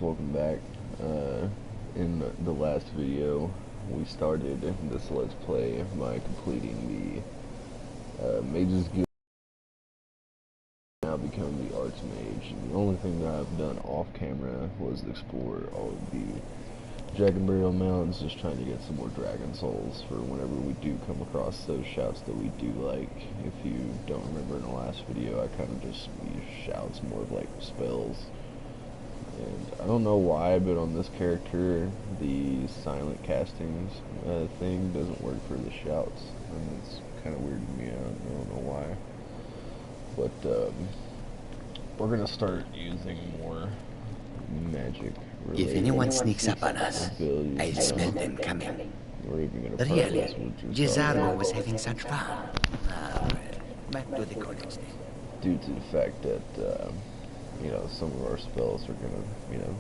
welcome back. In the last video, we started this Let's Play by completing the Mage's Guild, now become the Archmage. And the only thing that I've done off camera was explore all of the Dragon Burial Mountains, just trying to get some more Dragon Souls for whenever we do come across those shouts that we do like. If you don't remember in the last video, I kind of just use shouts more of like spells. And I don't know why, but on this character, the silent castings thing doesn't work for the shouts. And it's kind of weird to me. I don't know why. But we're going to start using more magic. If anyone sneaks up on us, I'll smell them coming. We're even going to Really, Gisargo was having such fun. Ah, well, back to the college then. Due to the fact that, some of our spells are going to,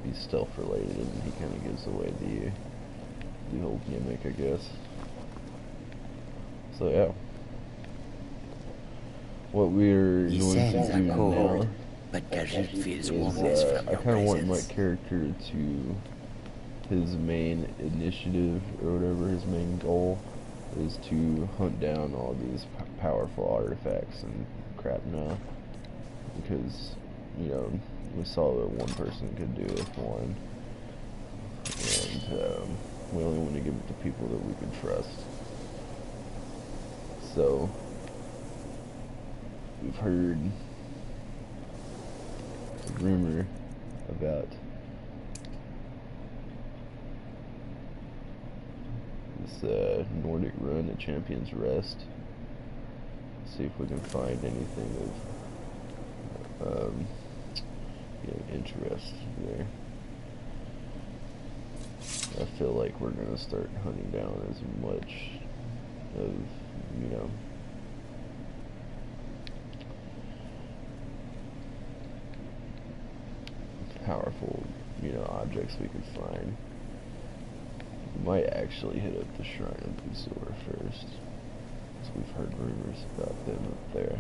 be stealth related, and he kind of gives away the whole gimmick, I guess. So, yeah. What we're The going sands to are do cold, now but Khajiit feels is, warmness from I your kind of want my presence. character to, his main initiative, or whatever his main goal, is to hunt down all these powerful artifacts and crap now. Because, we saw that one person could do it with one. And, we only want to give it to people that we can trust. So, we've heard a rumor about this Nordic run at Champion's Rest. See if we can find anything of interest there. I feel like we're gonna start hunting down as much of, powerful, objects we can find. We might actually hit up the Shrine of Buzor first, because we've heard rumors about them up there.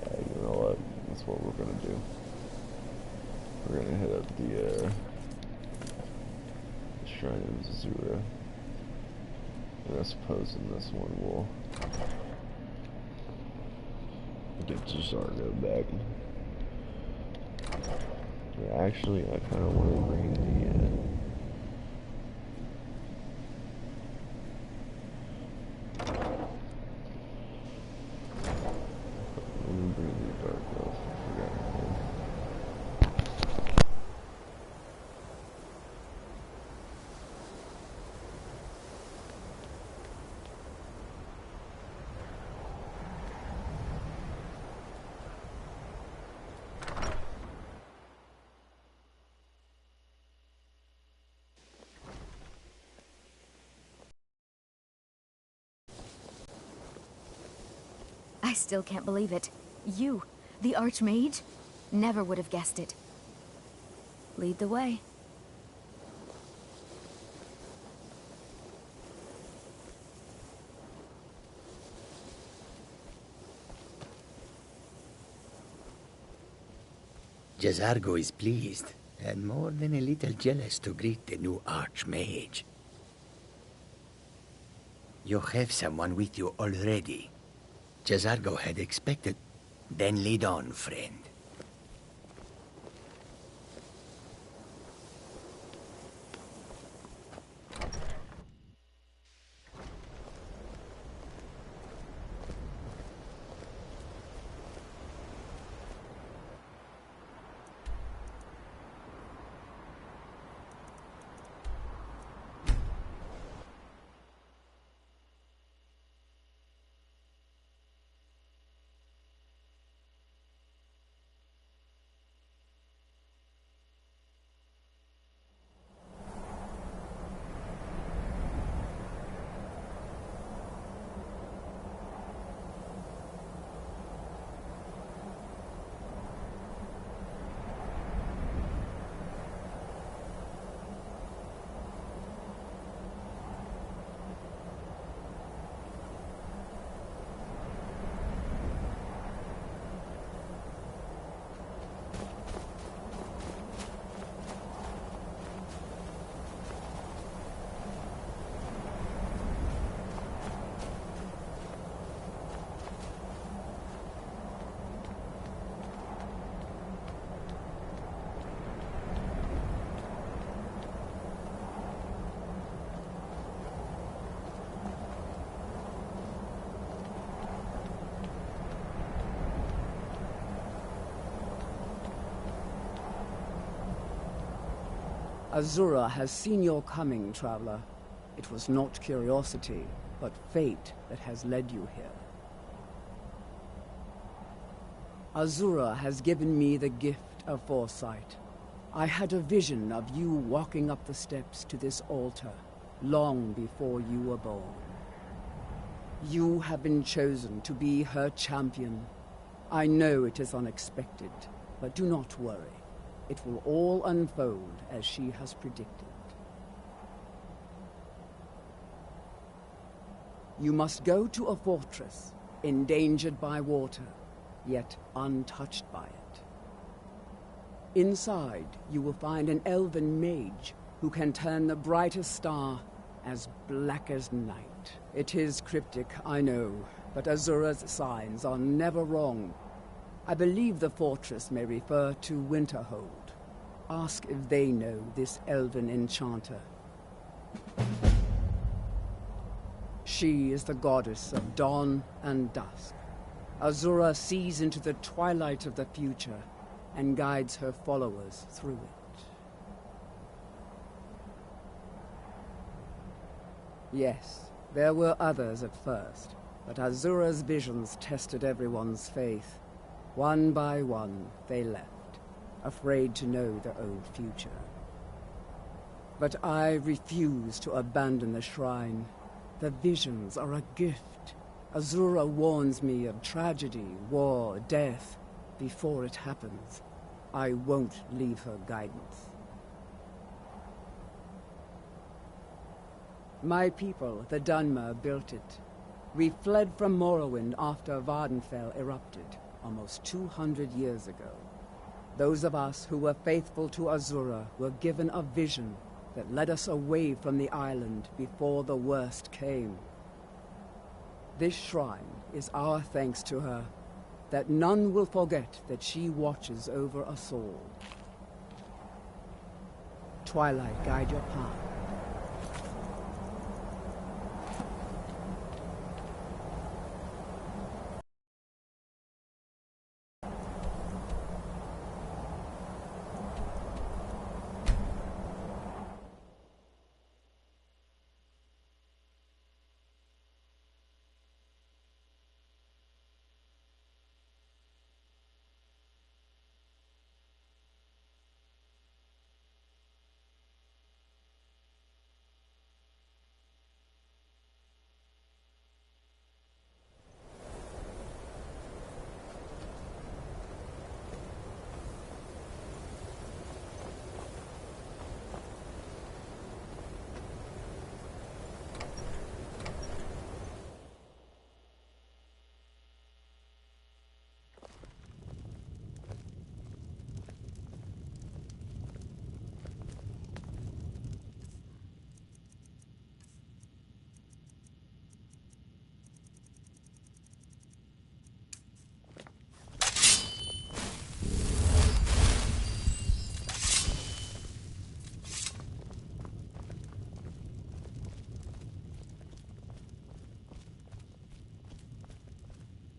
Yeah, you know what? That's what we're gonna do. We're gonna hit up the Shrine of Buzor. And I suppose in this one we'll get Gisargo back. Yeah, actually, I kind of want to bring the Dark Elf. I forgot her name. I still can't believe it. You, the Archmage? Never would have guessed it. Lead the way. Gisargo is pleased, and more than a little jealous to greet the new Archmage. You have someone with you already. Gisargo had expected. Then lead on, friend. Azura has seen your coming, traveler. It was not curiosity, but fate that has led you here. Azura has given me the gift of foresight. I had a vision of you walking up the steps to this altar, long before you were born. You have been chosen to be her champion. I know it is unexpected, but do not worry. It will all unfold as she has predicted. You must go to a fortress, endangered by water, yet untouched by it. Inside, you will find an elven mage who can turn the brightest star as black as night. It is cryptic, I know, but Azura's signs are never wrong. I believe the fortress may refer to Winterhold. Ask if they know this elven enchanter. She is the goddess of dawn and dusk. Azura sees into the twilight of the future and guides her followers through it. Yes, there were others at first, but Azura's visions tested everyone's faith. One by one, they left, afraid to know their own future. But I refuse to abandon the shrine. The visions are a gift. Azura warns me of tragedy, war, death. Before it happens, I won't leave her guidance. My people, the Dunmer, built it. We fled from Morrowind after Vardenfell erupted, almost 200 years ago. Those of us who were faithful to Azura were given a vision that led us away from the island before the worst came. This shrine is our thanks to her, that none will forget that she watches over us all. Twilight, guide your path.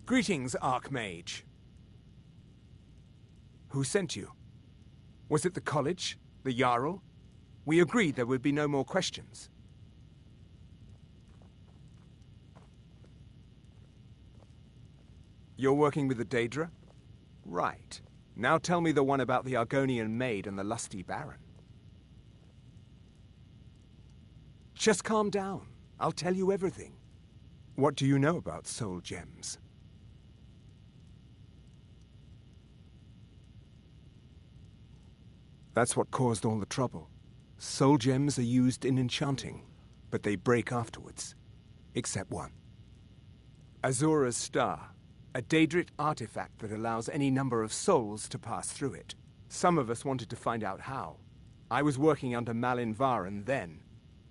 Greetings, Archmage. Who sent you? Was it the college? The Jarl? We agreed there would be no more questions. You're working with the Daedra? Right. Now tell me the one about the Argonian maid and the lusty Baron. Just calm down. I'll tell you everything. What do you know about soul gems? That's what caused all the trouble. Soul gems are used in enchanting, but they break afterwards. Except one. Azura's Star, a Daedric artifact that allows any number of souls to pass through it. Some of us wanted to find out how. I was working under Malin Varen then.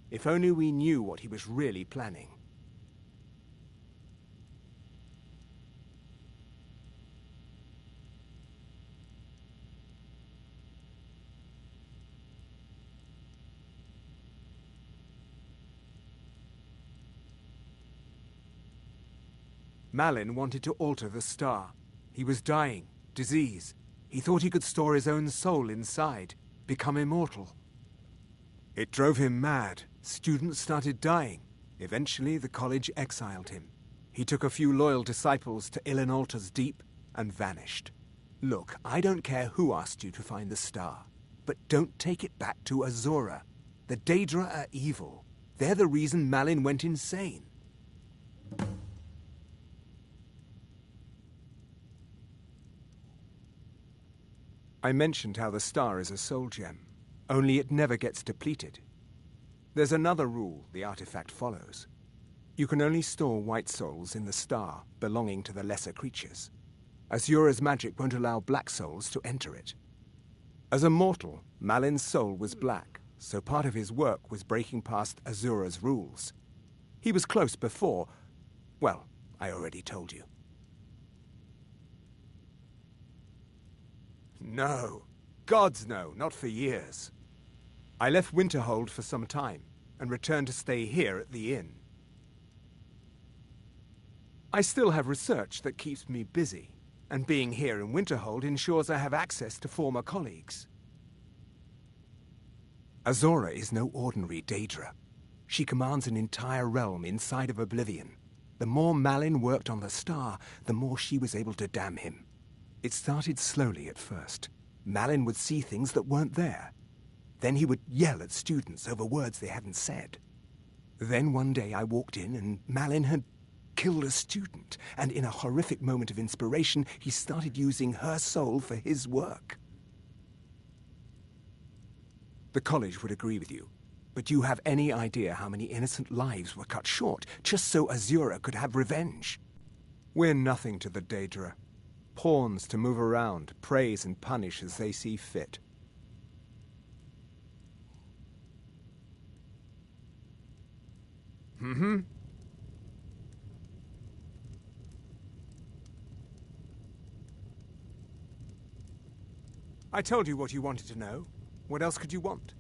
If only we knew what he was really planning. Malin wanted to alter the star. He was dying, disease. He thought he could store his own soul inside, become immortal. It drove him mad. Students started dying. Eventually, the college exiled him. He took a few loyal disciples to Ilinalta's Deep and vanished. Look, I don't care who asked you to find the star, but don't take it back to Azora. The Daedra are evil. They're the reason Malin went insane. I mentioned how the star is a soul gem, only it never gets depleted. There's another rule the artifact follows. You can only store white souls in the star belonging to the lesser creatures. Azura's magic won't allow black souls to enter it. As a mortal, Malin's soul was black, so part of his work was breaking past Azura's rules. He was close before... well, I already told you. No. Gods no, not for years. I left Winterhold for some time, and returned to stay here at the inn. I still have research that keeps me busy, and being here in Winterhold ensures I have access to former colleagues. Azora is no ordinary Daedra. She commands an entire realm inside of Oblivion. The more Malin worked on the star, the more she was able to damn him. It started slowly at first. Malin would see things that weren't there. Then he would yell at students over words they hadn't said. Then one day I walked in and Malin had killed a student, and in a horrific moment of inspiration, he started using her soul for his work. The college would agree with you, but do you have any idea how many innocent lives were cut short just so Azura could have revenge? We're nothing to the Daedra. Pawns to move around, praise and punish as they see fit. Mm-hmm. I told you what you wanted to know. What else could you want?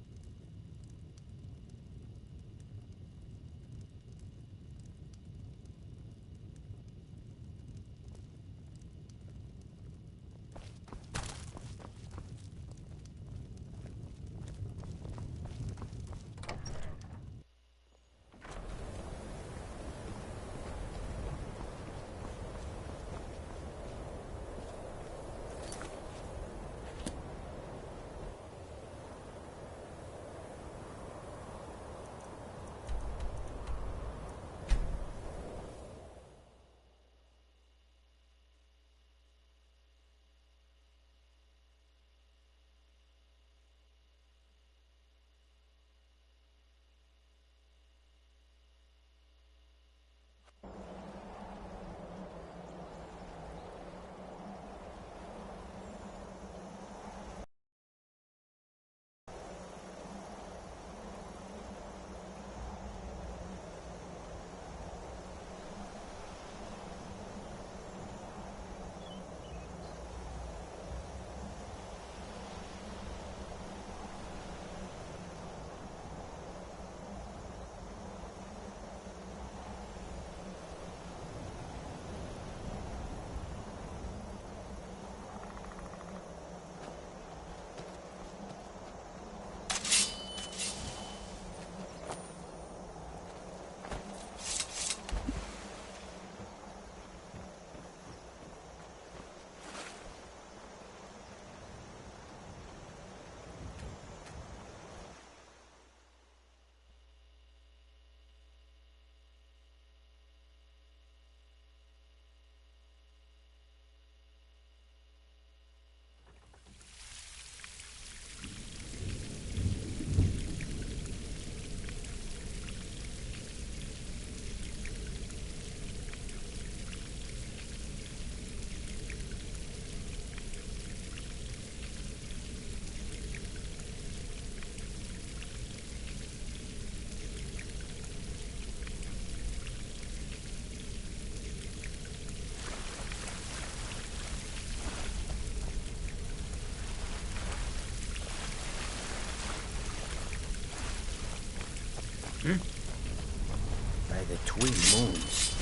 By the twin moons.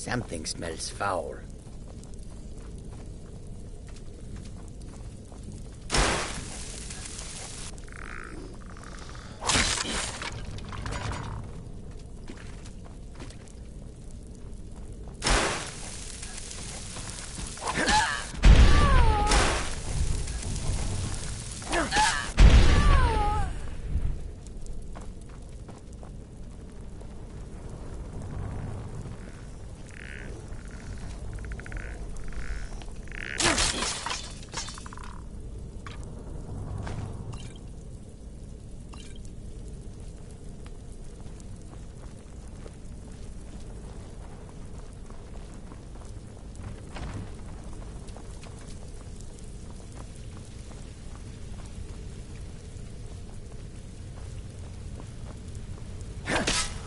Something smells foul.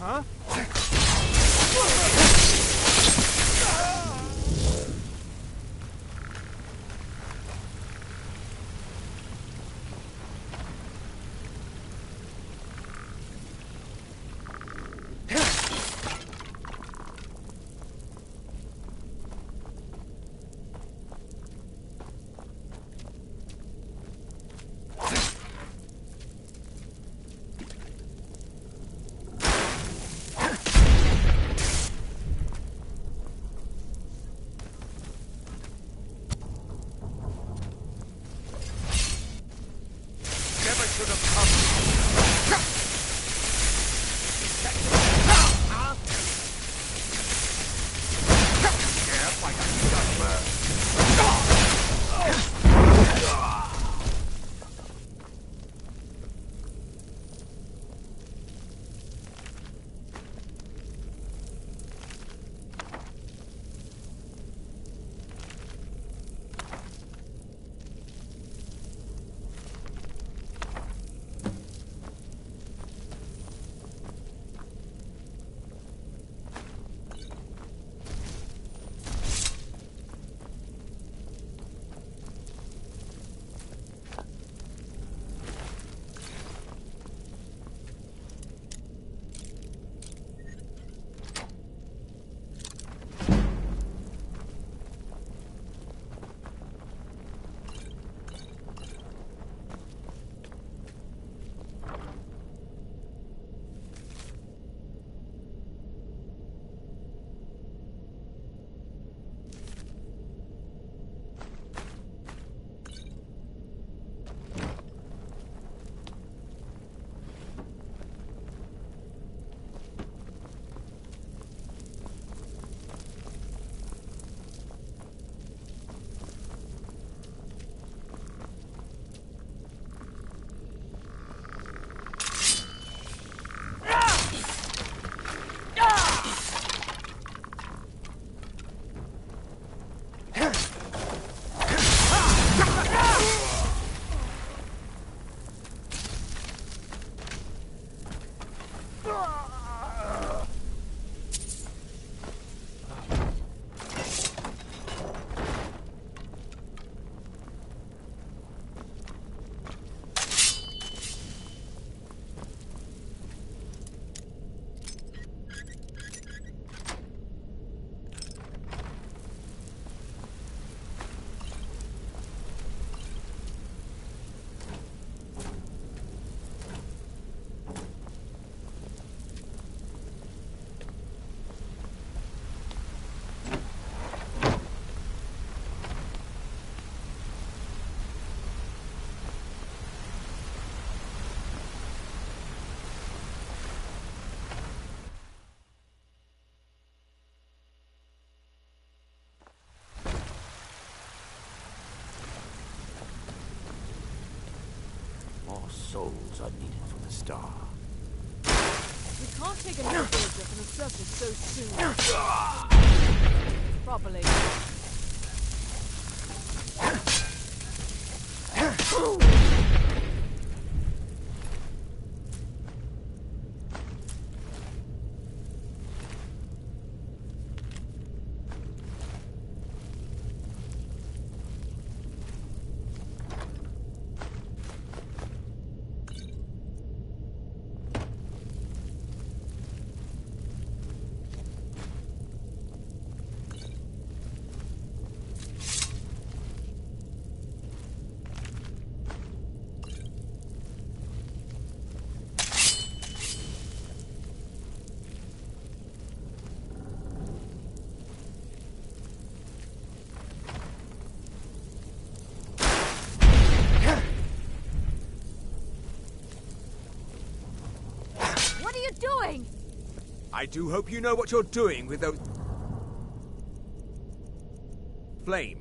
Huh? More souls are needed for the star. We can't take another villager from the surface so soon. Properly. you doing? I do hope you know what you're doing with those... flame.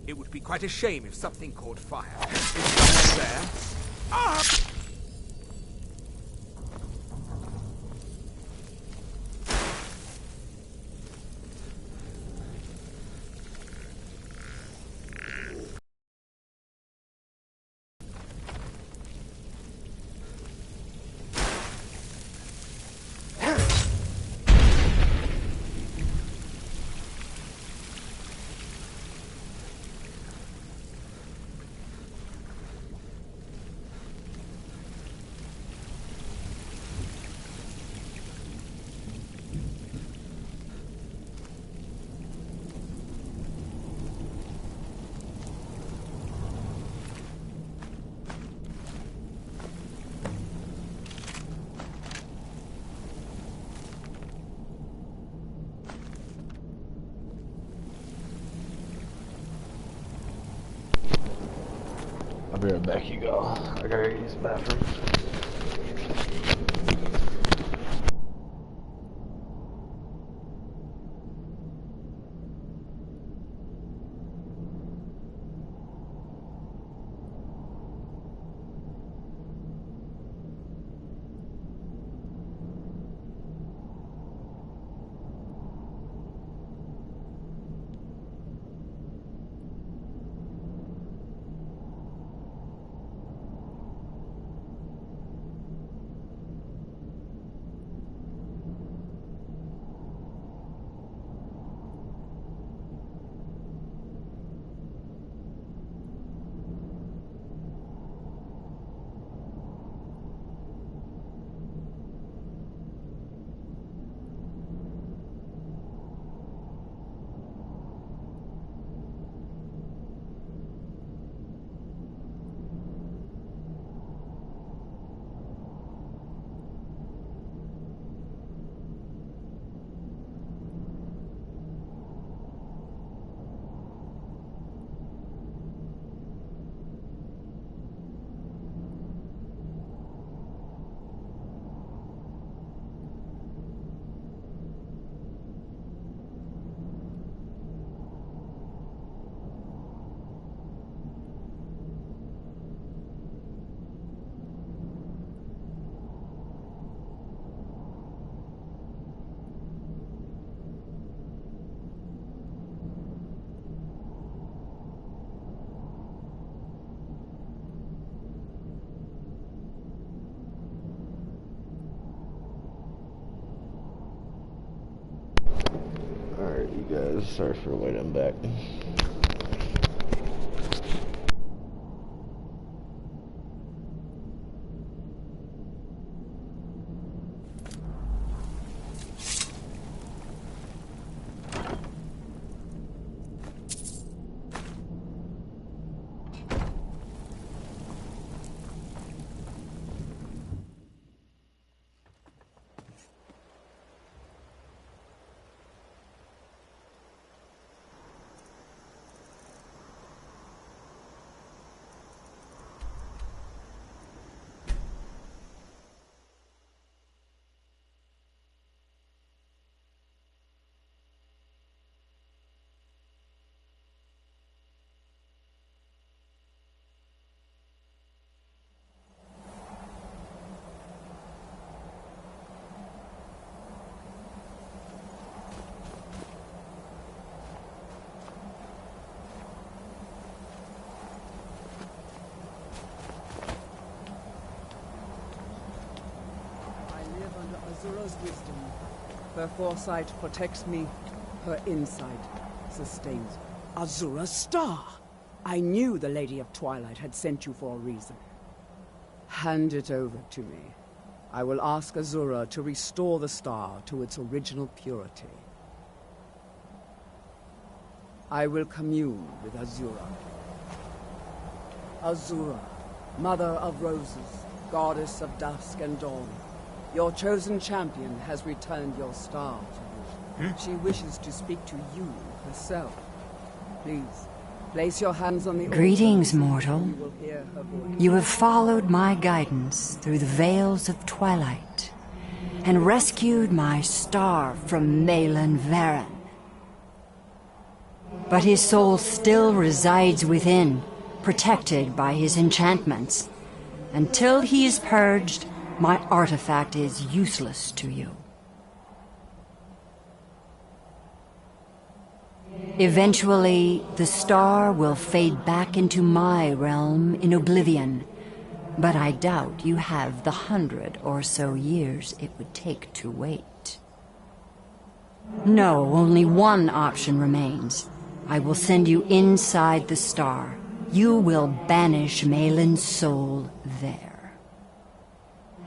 It would be quite a shame if something caught fire. Is someone there? Ah! I'll be right back, you go. I gotta use the bathroom. Alright, you guys, sorry for waiting, I'm back. Azura's wisdom. Her foresight protects me. Her insight sustains me. Azura's star! I knew the Lady of Twilight had sent you for a reason. Hand it over to me. I will ask Azura to restore the star to its original purity. I will commune with Azura. Azura, Mother of Roses, Goddess of Dusk and Dawn, your chosen champion has returned your star to you. She wishes to speak to you herself. Please, Place your hands on the Greetings, altar. mortal. You will hear her voice. You have followed my guidance through the veils of twilight and rescued my star from Malin Varen. But his soul still resides within, protected by his enchantments. Until he is purged, my artifact is useless to you. Eventually, the star will fade back into my realm in oblivion, but I doubt you have the 100 or so years it would take to wait. No, only one option remains. I will send you inside the star. You will banish Malin's soul there.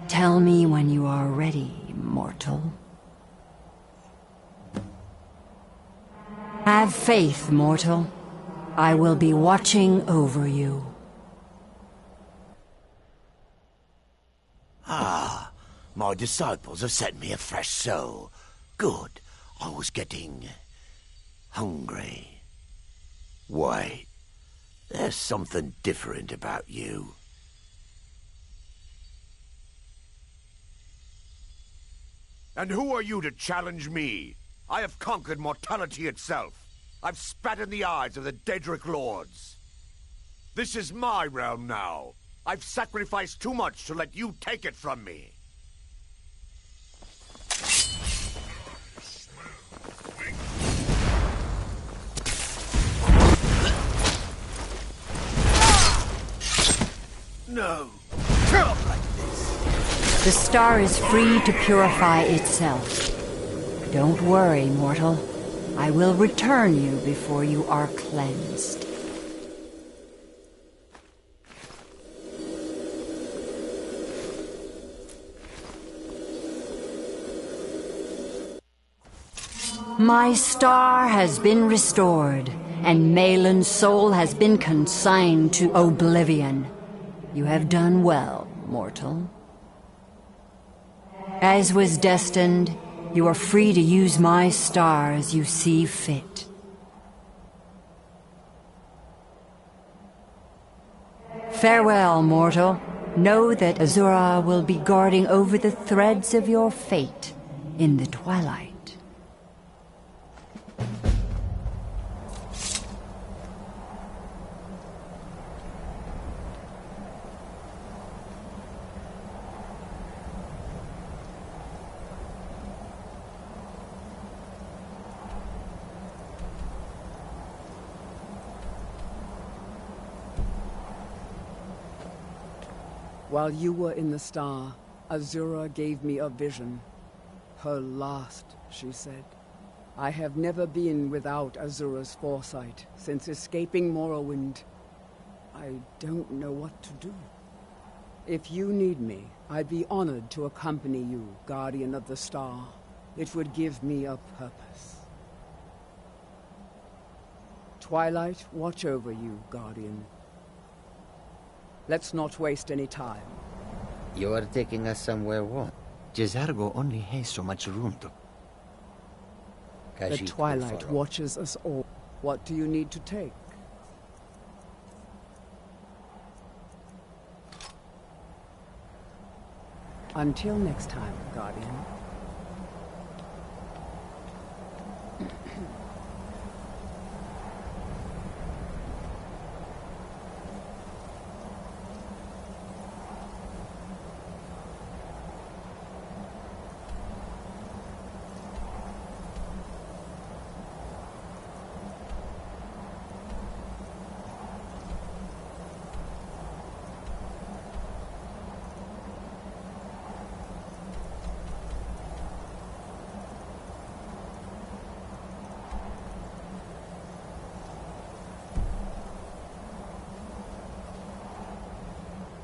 Tell me when you are ready, mortal. Have faith, mortal. I will be watching over you. Ah, my disciples have sent me a fresh soul. Good. I was getting hungry. Wait, there's something different about you. And who are you to challenge me? I have conquered mortality itself. I've spat in the eyes of the Daedric lords. This is my realm now. I've sacrificed too much to let you take it from me. No. Not like this. The star is free to purify itself. Don't worry, mortal. I will return you before you are cleansed. My star has been restored, and Malin's soul has been consigned to oblivion. You have done well, mortal. As was destined, you are free to use my star as you see fit. Farewell, mortal. Know that Azura will be guarding over the threads of your fate in the twilight. While you were in the star, Azura gave me a vision. Her last, she said. I have never been without Azura's foresight since escaping Morrowind. I don't know what to do. If you need me, I'd be honored to accompany you, Guardian of the Star. It would give me a purpose. Twilight, watch over you, Guardian. Let's not waste any time. You are taking us somewhere warm. Jezargo only has so much room to... The Twilight watches us all. What do you need to take? Until next time, Guardian.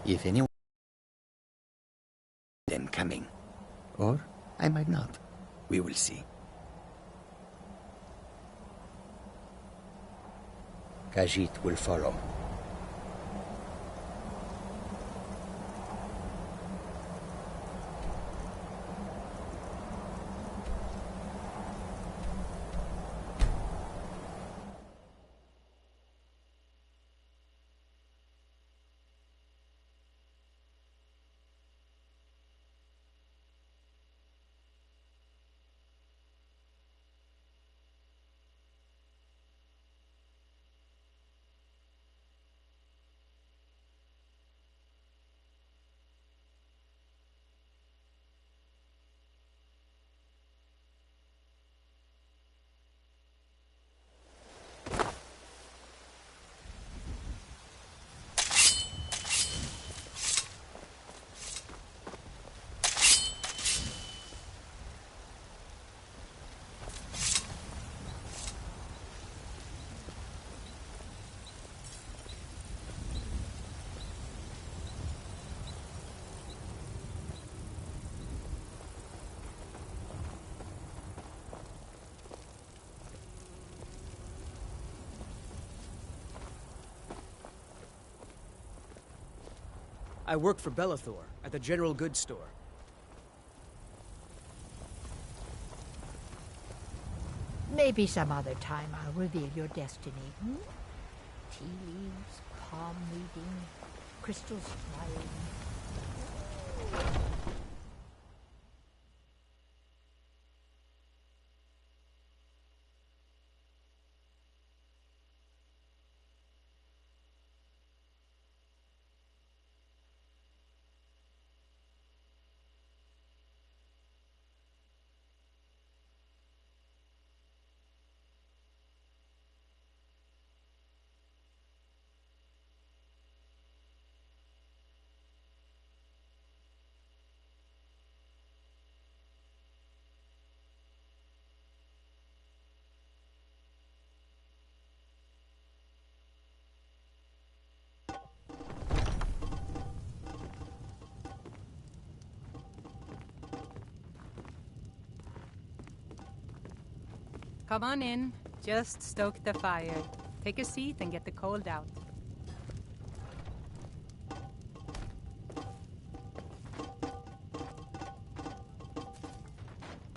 If anyone... them coming. Or I might not. We will see. Khajiit will follow. I work for Bellathor at the General Goods Store. Maybe some other time I'll reveal your destiny. Tea leaves, palm reading, crystals flying. Come on in. Just stoke the fire. Take a seat and get the cold out.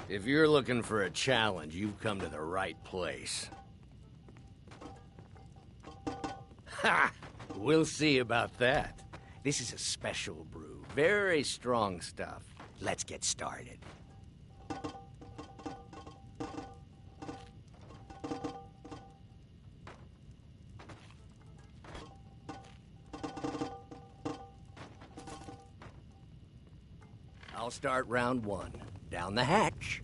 If you're looking for a challenge, you've come to the right place. Ha! We'll see about that. This is a special brew. Very strong stuff. Let's get started. I'll start round one. Down the hatch.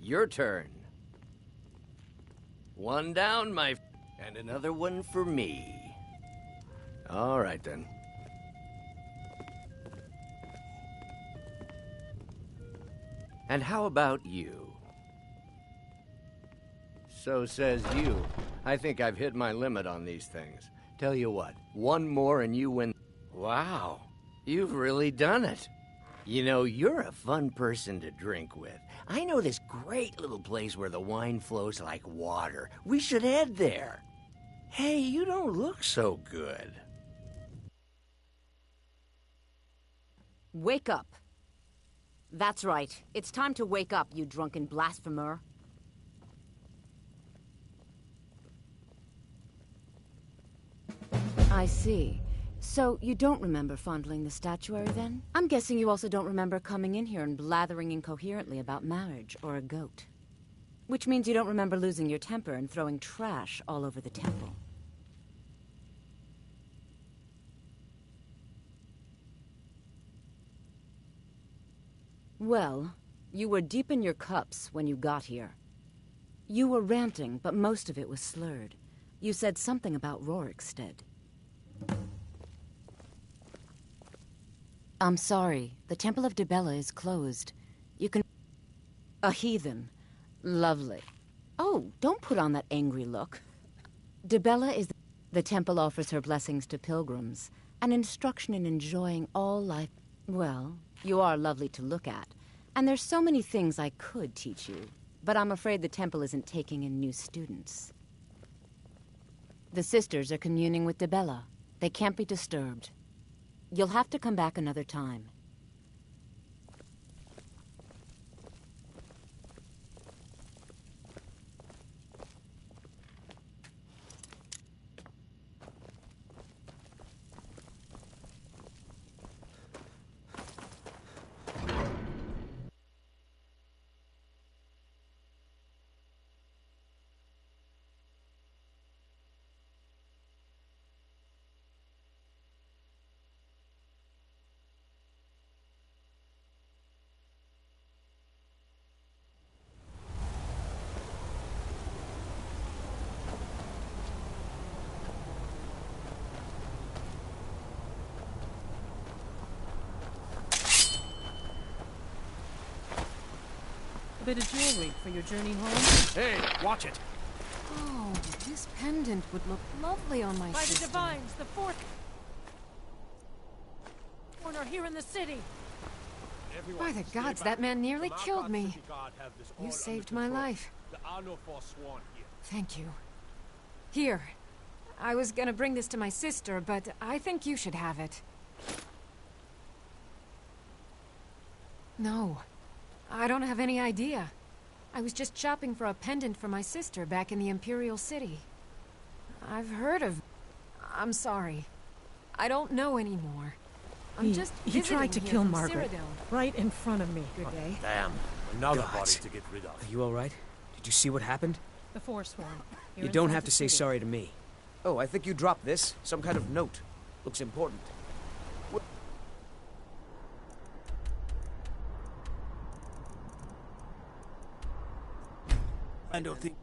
Your turn. One down, and another one for me. All right, then. And how about you? So says you. I think I've hit my limit on these things. Tell you what, one more and you win. Wow, you've really done it. You know, you're a fun person to drink with. I know this great little place where the wine flows like water. We should head there. Hey, you don't look so good. Wake up. That's right. It's time to wake up, you drunken blasphemer. I see. So, you don't remember fondling the statuary, then? I'm guessing you also don't remember coming in here and blathering incoherently about marriage or a goat. Which means you don't remember losing your temper and throwing trash all over the temple. Well, you were deep in your cups when you got here. You were ranting, but most of it was slurred. You said something about Rorikstead. I'm sorry. The Temple of Dibella is closed. You can... A heathen. Lovely. Oh, don't put on that angry look. Dibella is... The temple offers her blessings to pilgrims. An instruction in enjoying all life... Well, you are lovely to look at. And there's so many things I could teach you. But I'm afraid the temple isn't taking in new students. The sisters are communing with Dibella. They can't be disturbed. You'll have to come back another time. A bit of jewelry for your journey home? Hey, watch it! Oh, this pendant would look lovely on my sister. By the divines, the fourth corner here in the city. By the gods, that man nearly killed me. You saved my life. There are no forsworn here. Thank you. Here. I was gonna bring this to my sister, but I think you should have it. No. I don't have any idea. I was just shopping for a pendant for my sister back in the Imperial City. I've heard of... I'm sorry. I don't know anymore. I'm just He tried to visiting kill here from Margaret. Cyrodiil. Right in front of me. Good day. Damn. Another God. body to get rid of. Are you alright? Did you see what happened? The Forsworn. You don't have to say sorry to me. Oh, I think you dropped this. Some kind of note. Looks important. I don't think...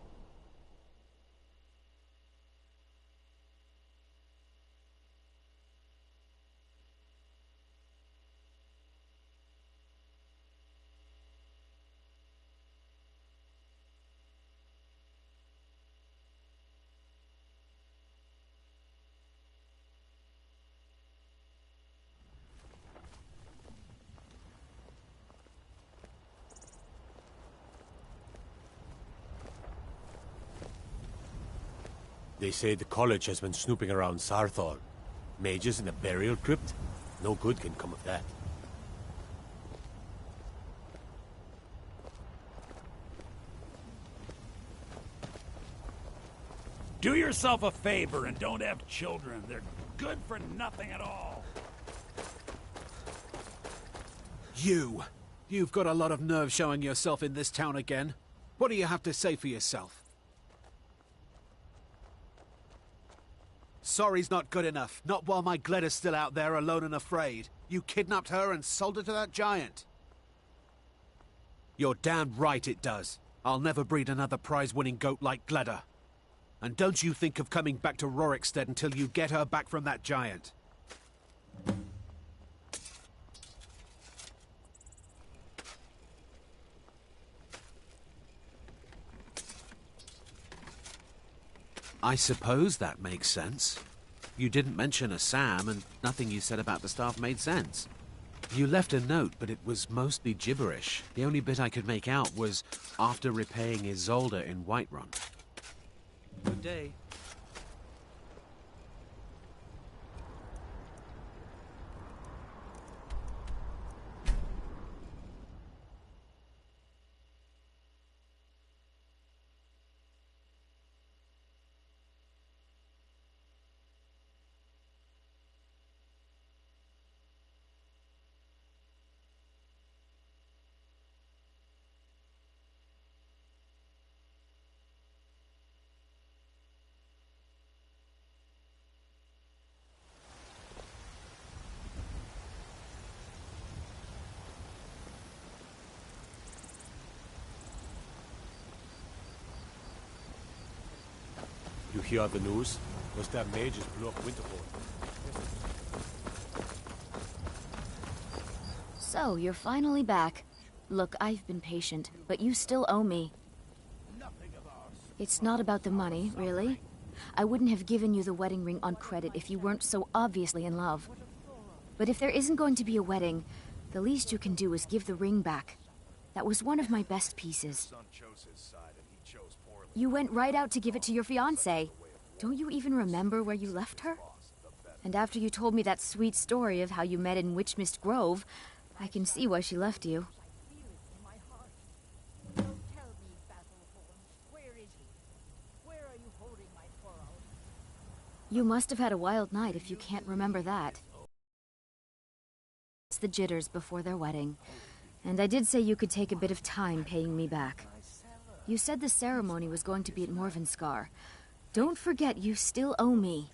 They say the college has been snooping around Sarthal. Mages in a burial crypt? No good can come of that. Do yourself a favor and don't have children. They're good for nothing at all. You've got a lot of nerve showing yourself in this town again. What do you have to say for yourself? Sorry's not good enough. Not while my Gleda's still out there alone and afraid. You kidnapped her and sold her to that giant. You're damned right it does. I'll never breed another prize-winning goat like Gleda. And don't you think of coming back to Rorikstead until you get her back from that giant. I suppose that makes sense. You didn't mention a Sam, and nothing you said about the staff made sense. You left a note, but it was mostly gibberish. The only bit I could make out was after repaying Isolde in Whiterun. Good day. You hear the news? Must have mages blew up Winterhold. So, you're finally back. Look, I've been patient, but you still owe me. It's not about the money, really. I wouldn't have given you the wedding ring on credit if you weren't so obviously in love. But if there isn't going to be a wedding, the least you can do is give the ring back. That was one of my best pieces. You went right out to give it to your fiancée. Don't you even remember where you left her? And after you told me that sweet story of how you met in Witchmist Grove, I can see why she left you. You must have had a wild night if you can't remember that. It's the jitters before their wedding. And I did say you could take a bit of time paying me back. You said the ceremony was going to be at Morvenskar. Don't forget you still owe me.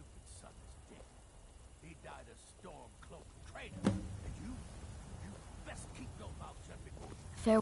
Fair.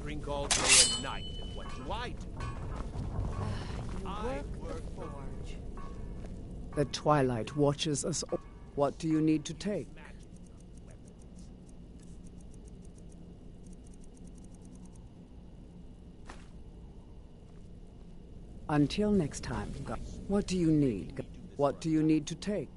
drink all day and night, and what do I do? You work the forge. The Twilight watches us all. What do you need to take? Until next time, what do you need? What do you need to take?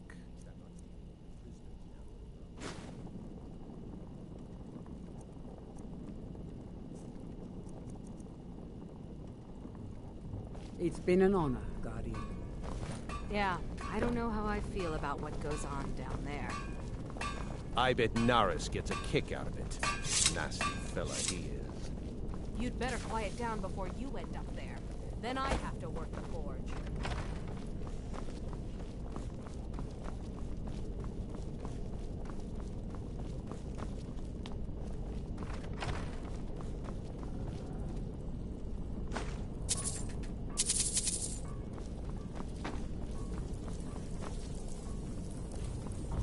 It's been an honor, Guardian. Yeah, I don't know how I feel about what goes on down there. I bet Naris gets a kick out of it. Nasty fella he is. You'd better quiet down before you end up there. Then I have to work the forge.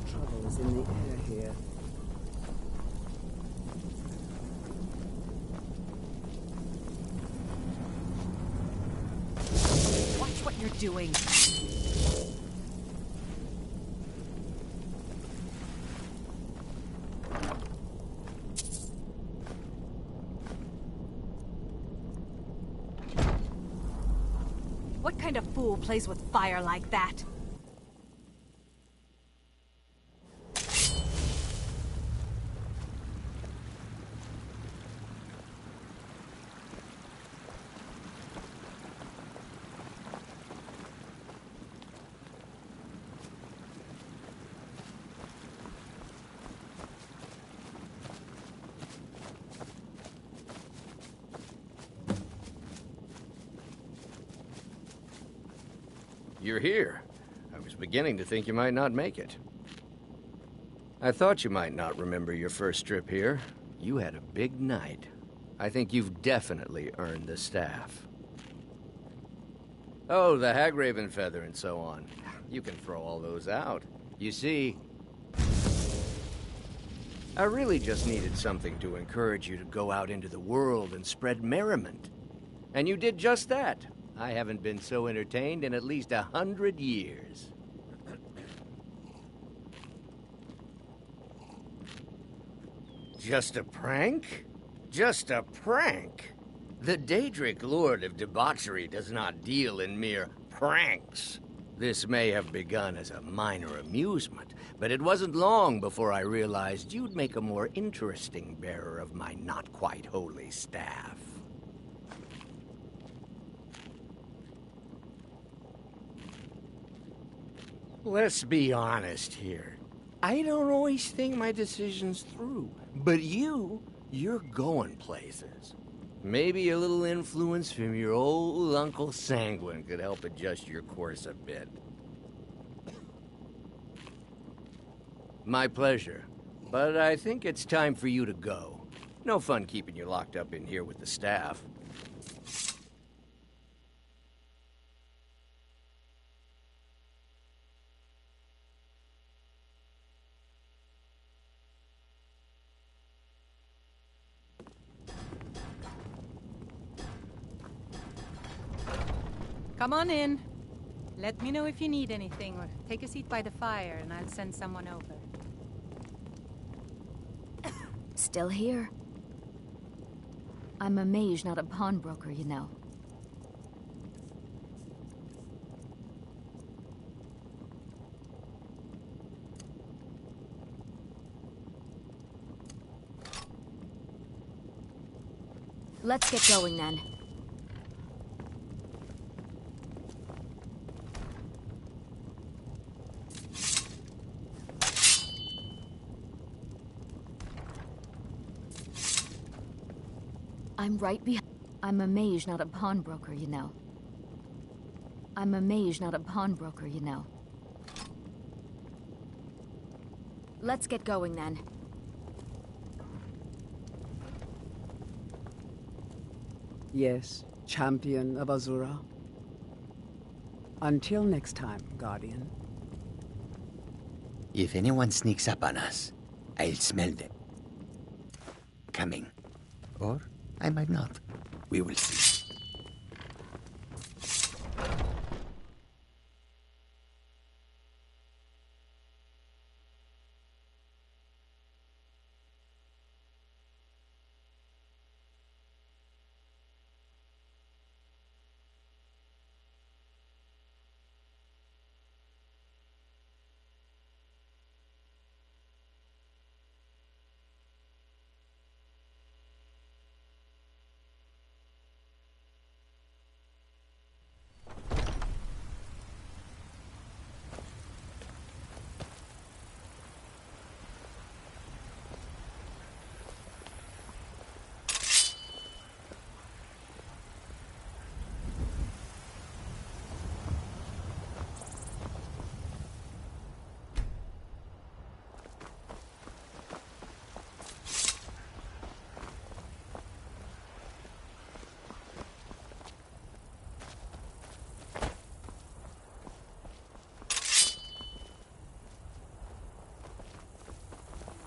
Trouble is in the air here. Watch what you're doing. What kind of fool plays with fire like that? You're here. I was beginning to think you might not make it. I thought you might not remember your first trip here. You had a big night. I think you've definitely earned the staff. Oh, the Hagraven feather and so on. You can throw all those out. You see, I really just needed something to encourage you to go out into the world and spread merriment. And you did just that. I haven't been so entertained in at least 100 years. Just a prank? Just a prank? The Daedric Lord of Debauchery does not deal in mere pranks. This may have begun as a minor amusement, but it wasn't long before I realized you'd make a more interesting bearer of my not-quite-holy staff. Let's be honest here. I don't always think my decisions through, but you're going places. Maybe a little influence from your old Uncle Sanguine could help adjust your course a bit. My pleasure, but I think it's time for you to go. No fun keeping you locked up in here with the staff. Come on in. Let me know if you need anything, or take a seat by the fire and I'll send someone over. Still here? I'm a mage, not a pawnbroker, you know. Let's get going then. I'm right behind. I'm a mage, not a pawnbroker, you know. I'm a mage, not a pawnbroker, you know. Let's get going then. Yes, champion of Azura. Until next time, Guardian. If anyone sneaks up on us, I'll smell them. Coming. Or I might not. We will see.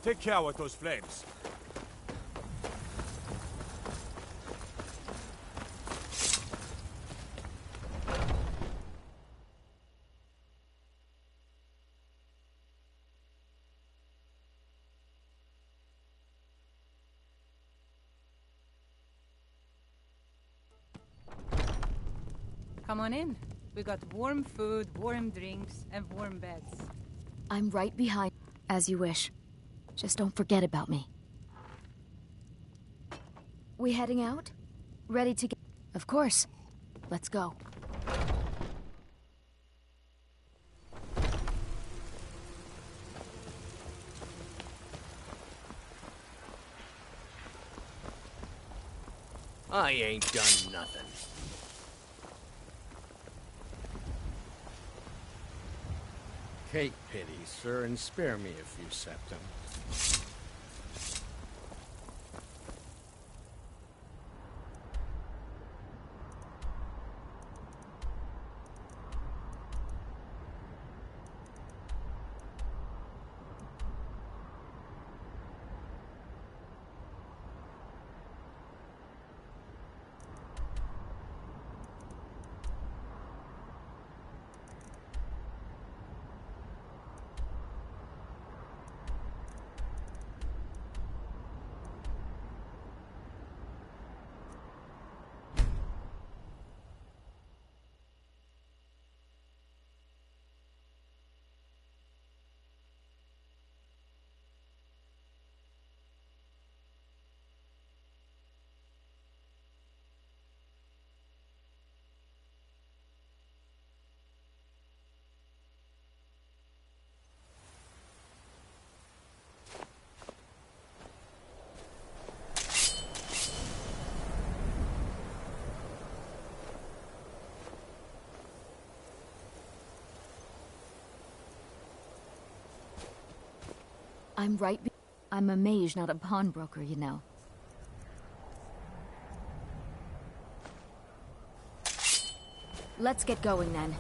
Take care with those flames. Come on in. We got warm food, warm drinks, and warm beds. I'm right behind, as you wish. Just don't forget about me. We heading out? Ready to get... Of course. Let's go. I ain't done nothing. Take pity, sir, and spare me a few septims. I'm a mage, not a pawnbroker, you know. Let's get going, then.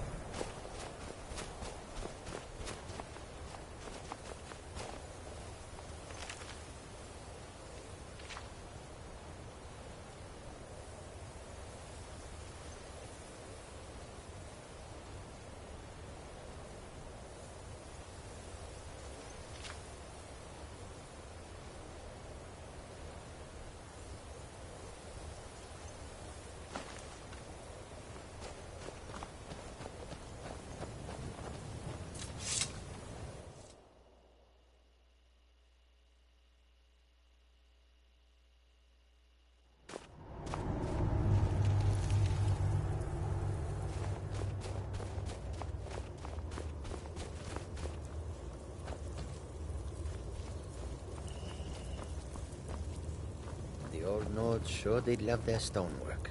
The old Nords sure did love their stonework.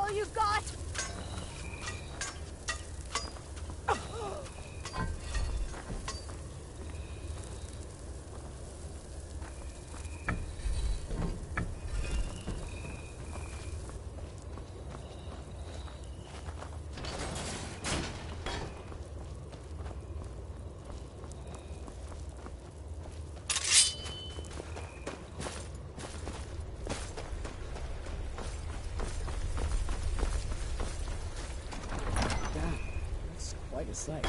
all you got? Quite a sight.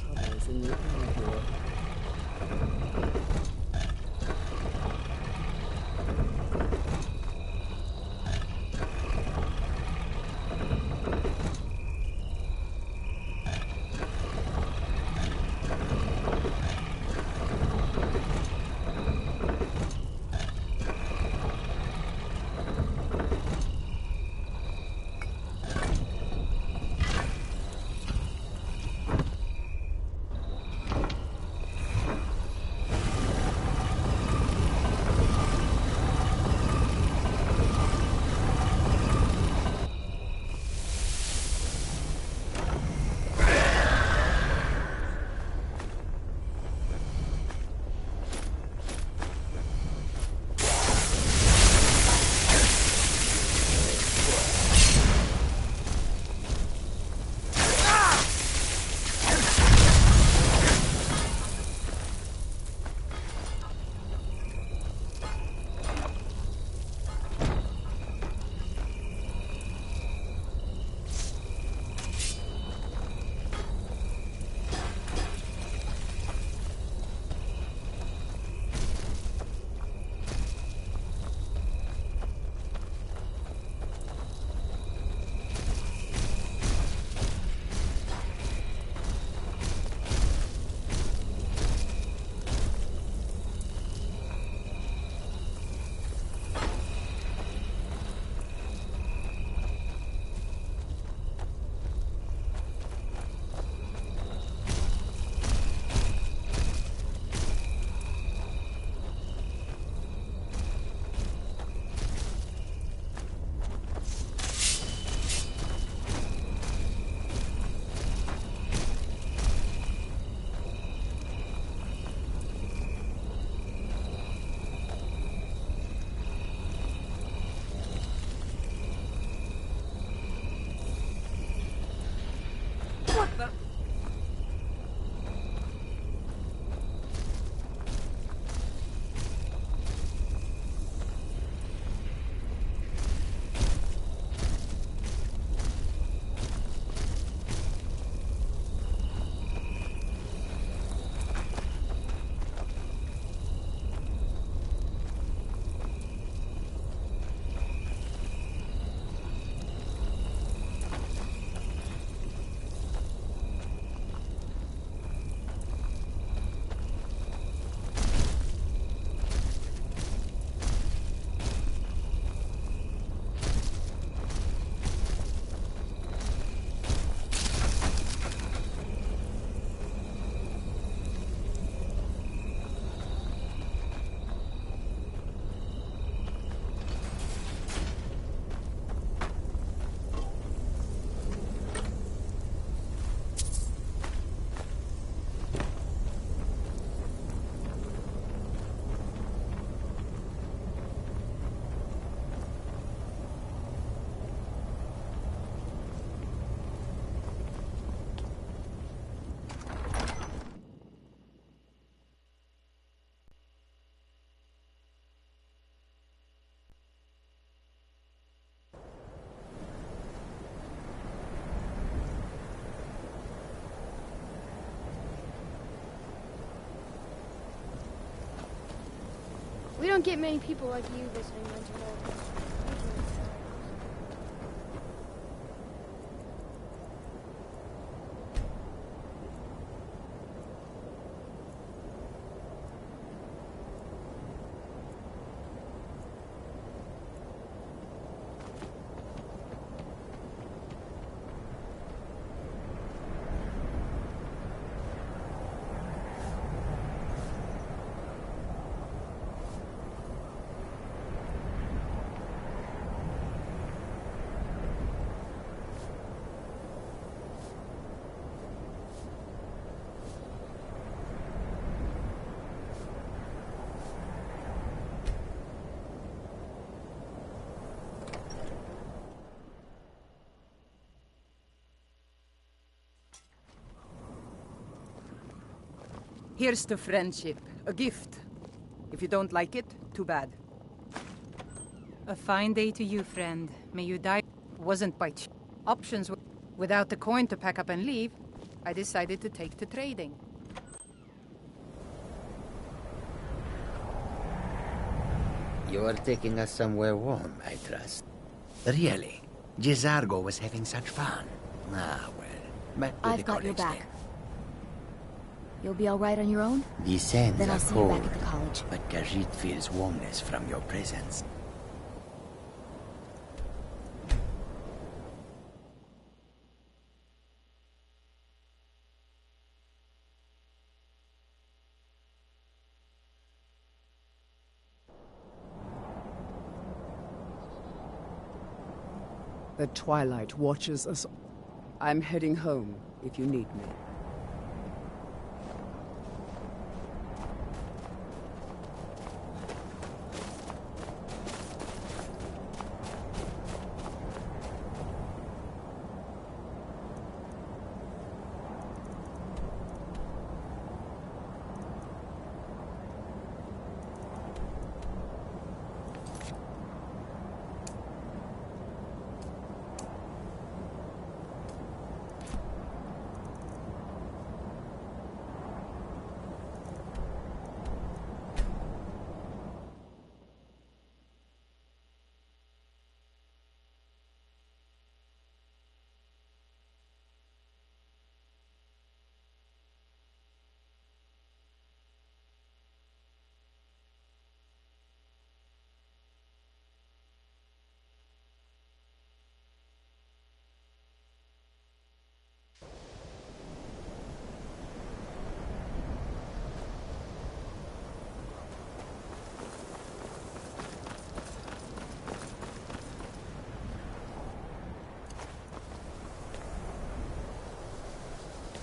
Troubles in the air here. We don't get many people like you visiting mental health. Here's to friendship. A gift. If you don't like it, too bad. A fine day to you, friend. May you die. Wasn't by options. Without the coin to pack up and leave, I decided to take to trading. You're taking us somewhere warm, I trust. Really? Gisargo was having such fun. Ah, well. Back to the I've got your college back. You'll be all right on your own? then. The sands Then are I'll see you cold, back at the college. but Khajiit feels warmness from your presence. The twilight watches us. I'm heading home if you need me.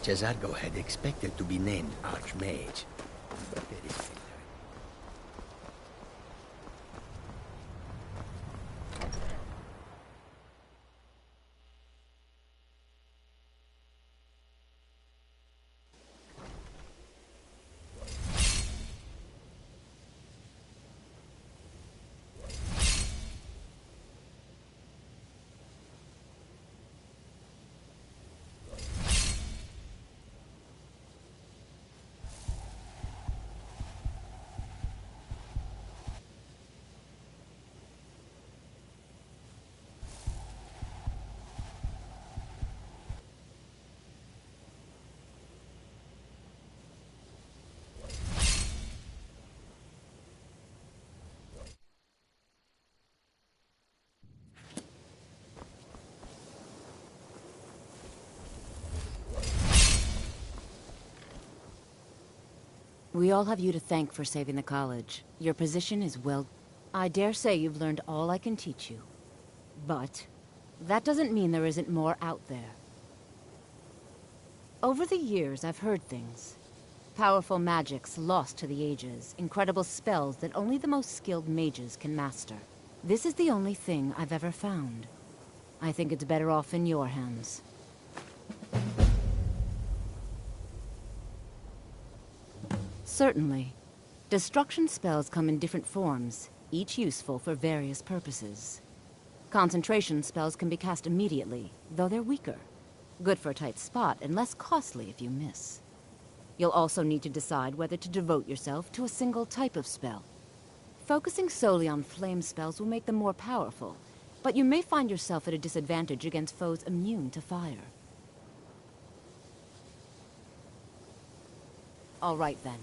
Gisargo had expected to be named Archmage, but there is still We all have you to thank for saving the college. Your position is well... I dare say you've learned all I can teach you. But that doesn't mean there isn't more out there. Over the years, I've heard things. Powerful magics lost to the ages, incredible spells that only the most skilled mages can master. This is the only thing I've ever found. I think it's better off in your hands. Certainly. Destruction spells come in different forms, each useful for various purposes. Concentration spells can be cast immediately, though they're weaker. Good for a tight spot and less costly if you miss. You'll also need to decide whether to devote yourself to a single type of spell. Focusing solely on flame spells will make them more powerful, but you may find yourself at a disadvantage against foes immune to fire. All right, then.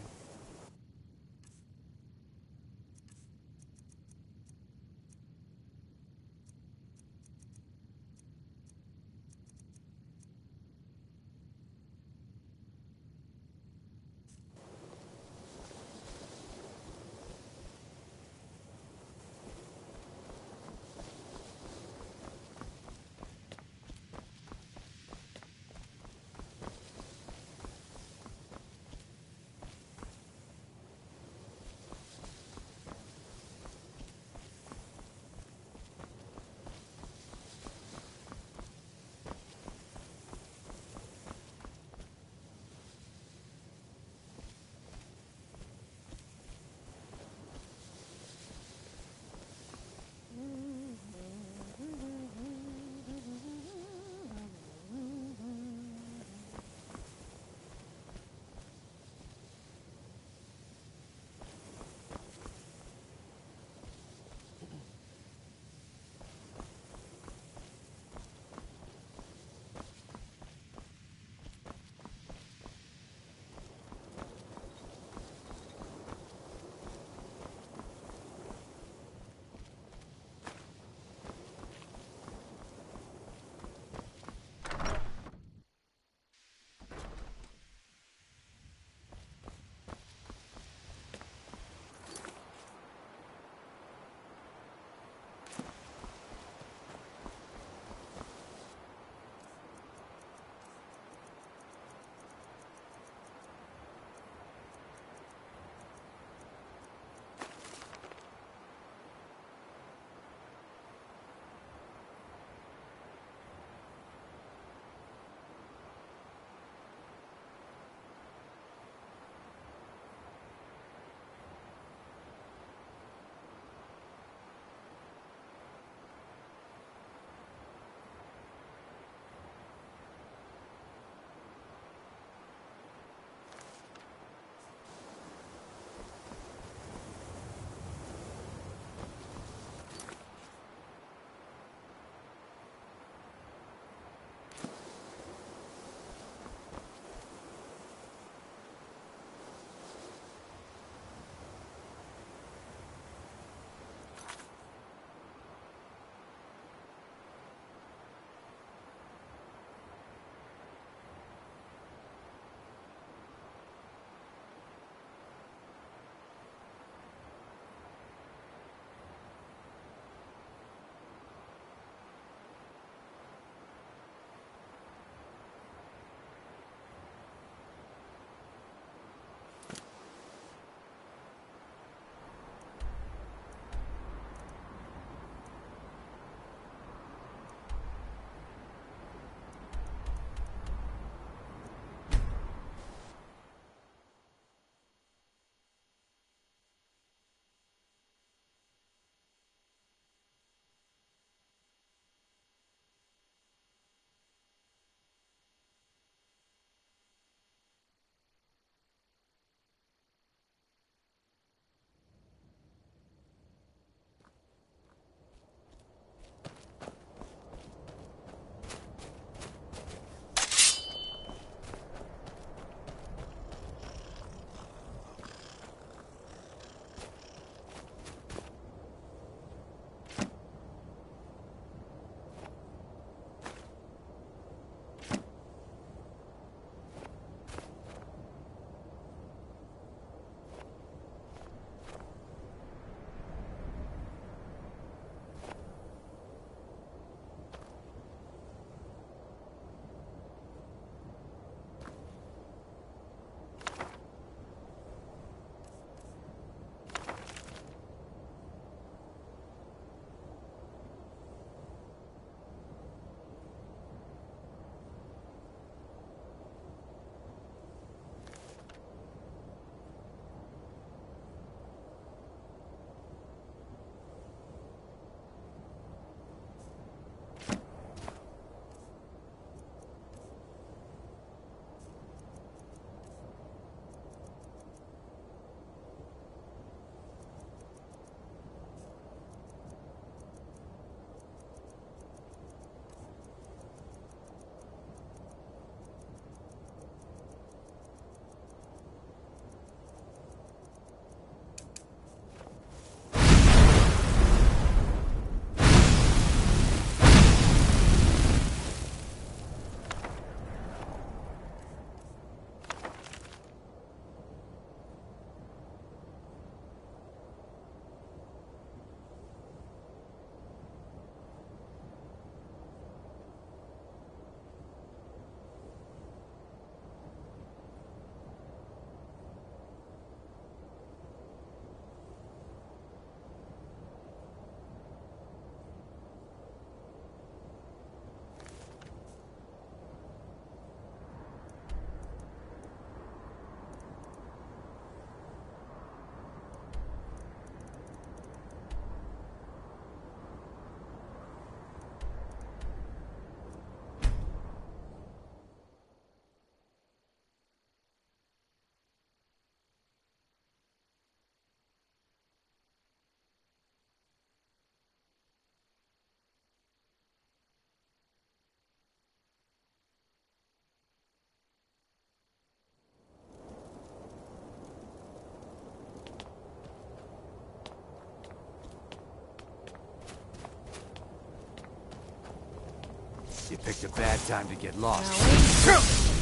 You picked a bad time to get lost.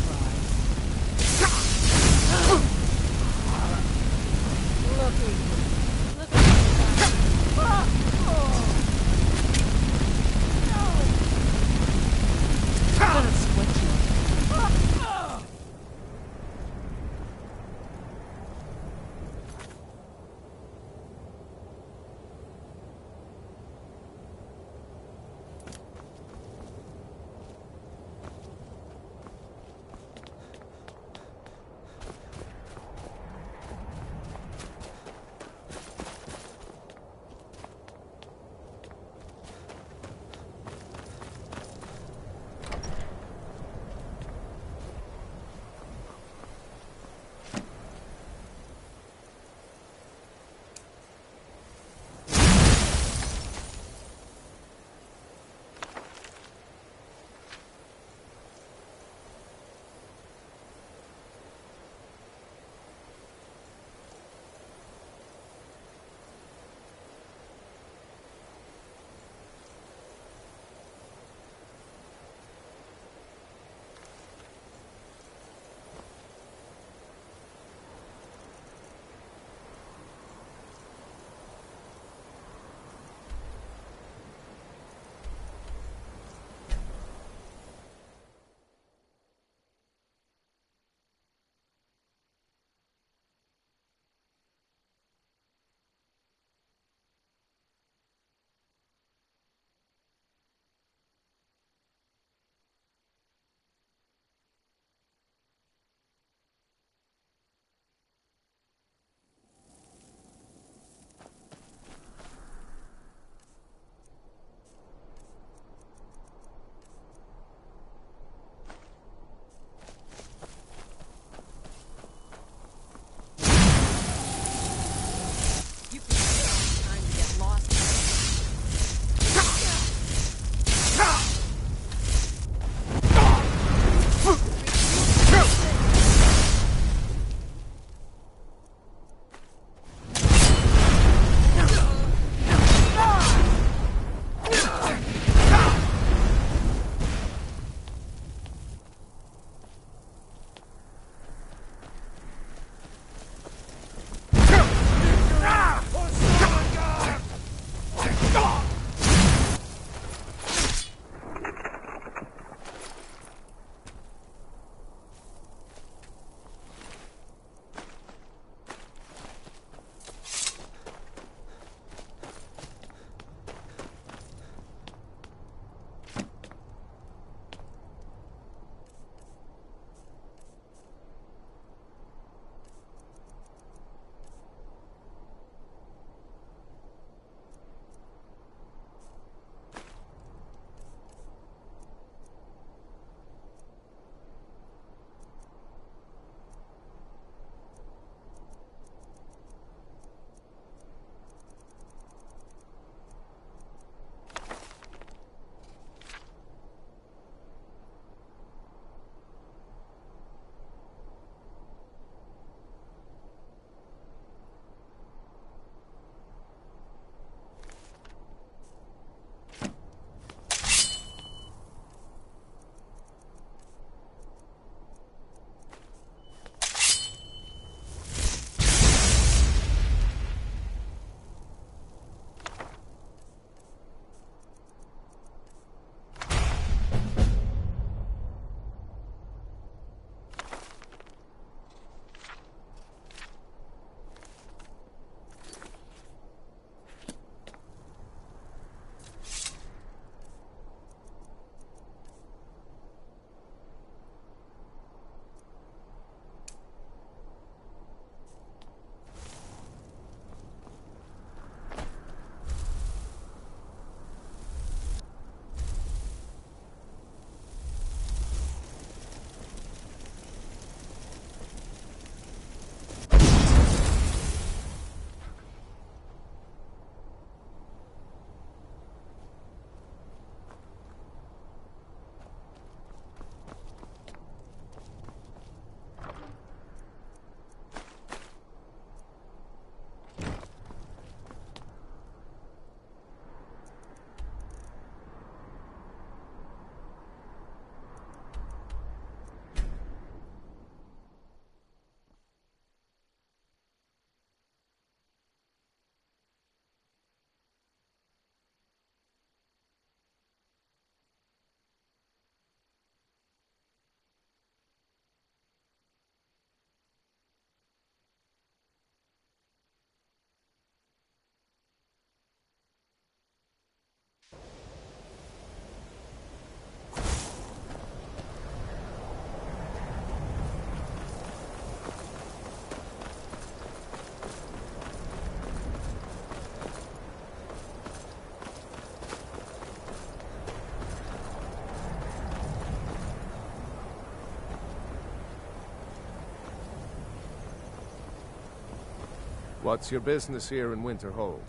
What's your business here in Winterhold?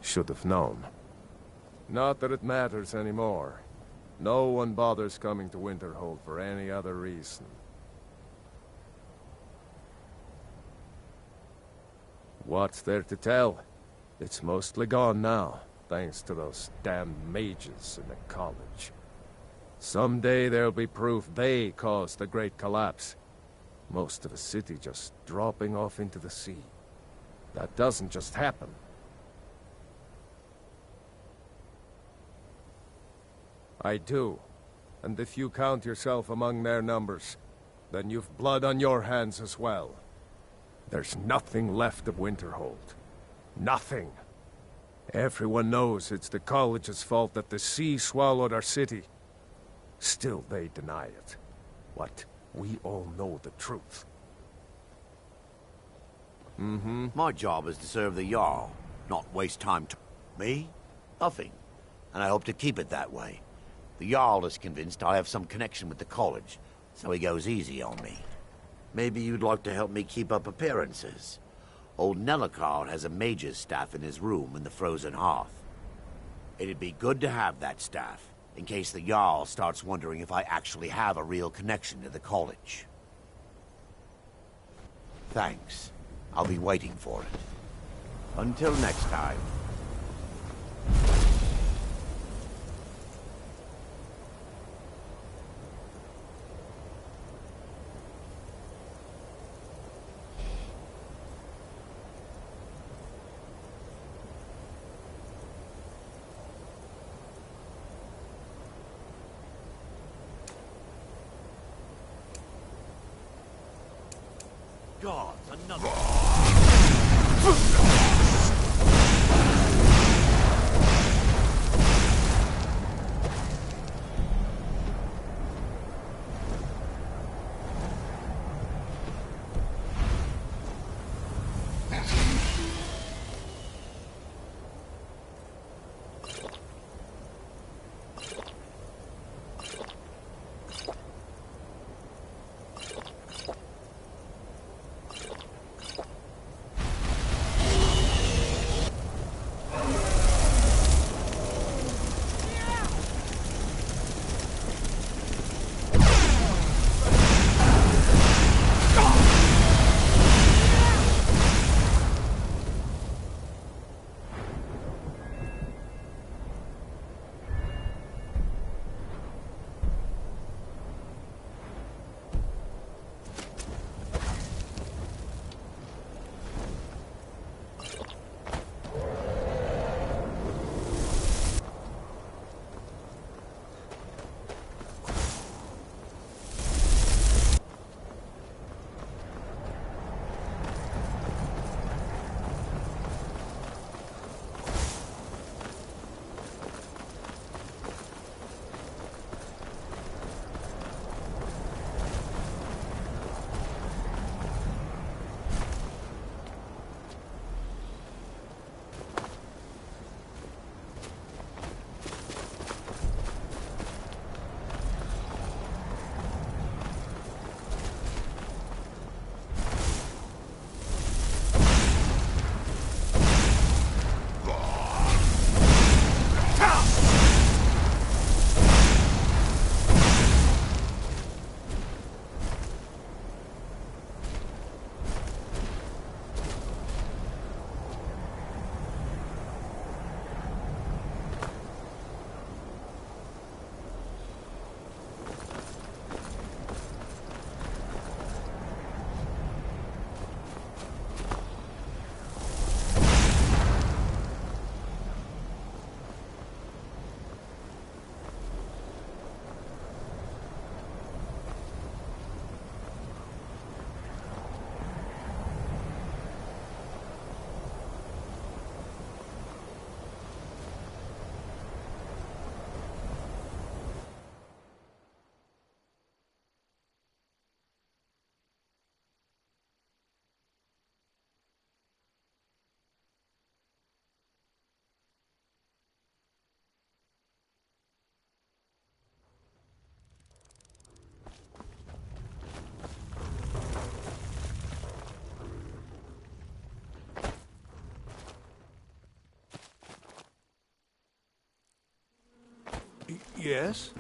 Should have known. Not that it matters anymore. No one bothers coming to Winterhold for any other reason. What's there to tell? It's mostly gone now, thanks to those damned mages in the college. Someday there'll be proof they caused the Great Collapse. Most of the city just dropping off into the sea. That doesn't just happen. I do. And if you count yourself among their numbers, then you've blood on your hands as well. There's nothing left of Winterhold. Nothing. Everyone knows it's the college's fault that the sea swallowed our city. Still they deny it. What? We all know the truth. My job is to serve the Jarl, not waste time me? Nothing. And I hope to keep it that way. The Jarl is convinced I have some connection with the college, so he goes easy on me. Maybe you'd like to help me keep up appearances. Old Nellikard has a mage's staff in his room in the frozen hearth. It'd be good to have that staff, in case the Jarl starts wondering if I actually have a real connection to the college. Thanks. I'll be waiting for it. Until next time. Gods, another... Yes?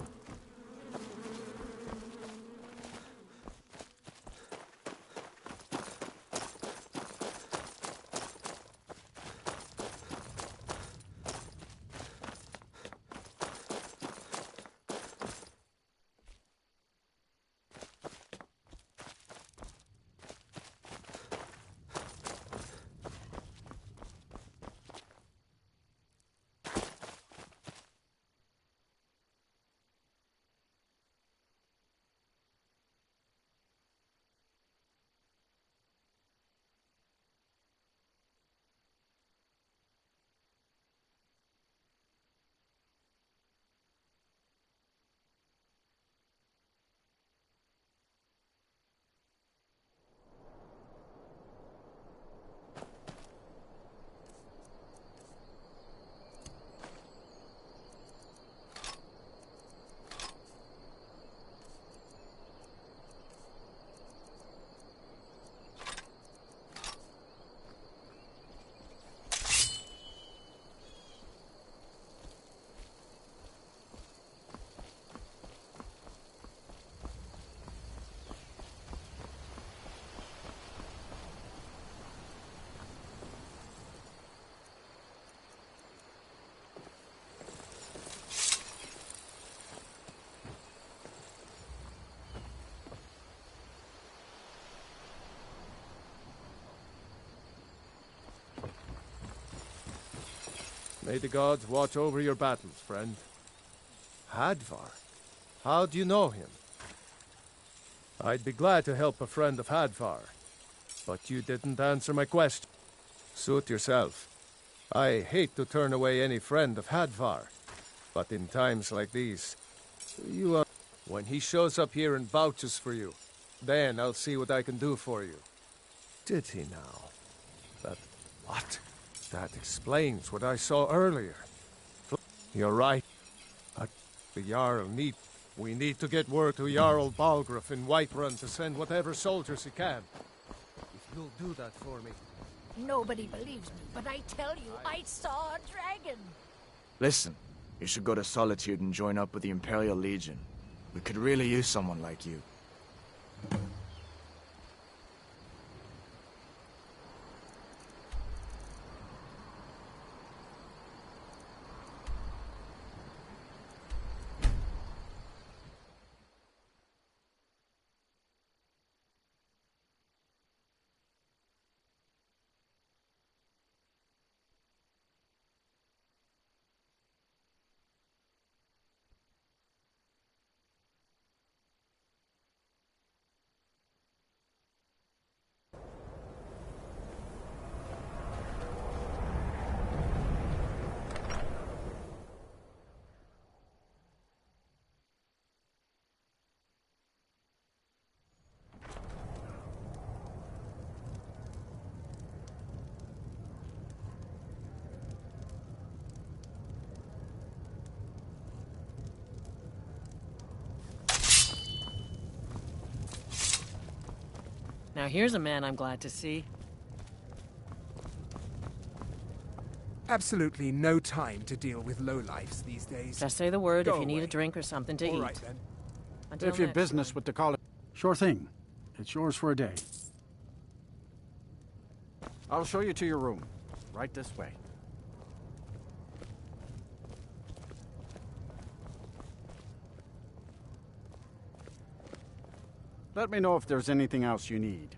May the gods watch over your battles, friend. Hadvar? How do you know him? I'd be glad to help a friend of Hadvar, but you didn't answer my question. Suit yourself. I hate to turn away any friend of Hadvar, but in times like these, you are... When he shows up here and vouches for you, then I'll see what I can do for you. Did he now? That... what? That explains what I saw earlier. You're right. The Jarl need... We need to get word to Jarl Balgruuf in Whiterun to send whatever soldiers he can. If you'll do that for me. Nobody believes me, but I tell you, I saw a dragon. Listen, you should go to Solitude and join up with the Imperial Legion. We could really use someone like you. Now here's a man I'm glad to see. Absolutely no time to deal with lowlifes these days. Just say the word Go if you need away. a drink or something to eat. All right, then. Until If your next business time. with the college... Sure thing. It's yours for a day. I'll show you to your room. Right this way. Let me know if there's anything else you need.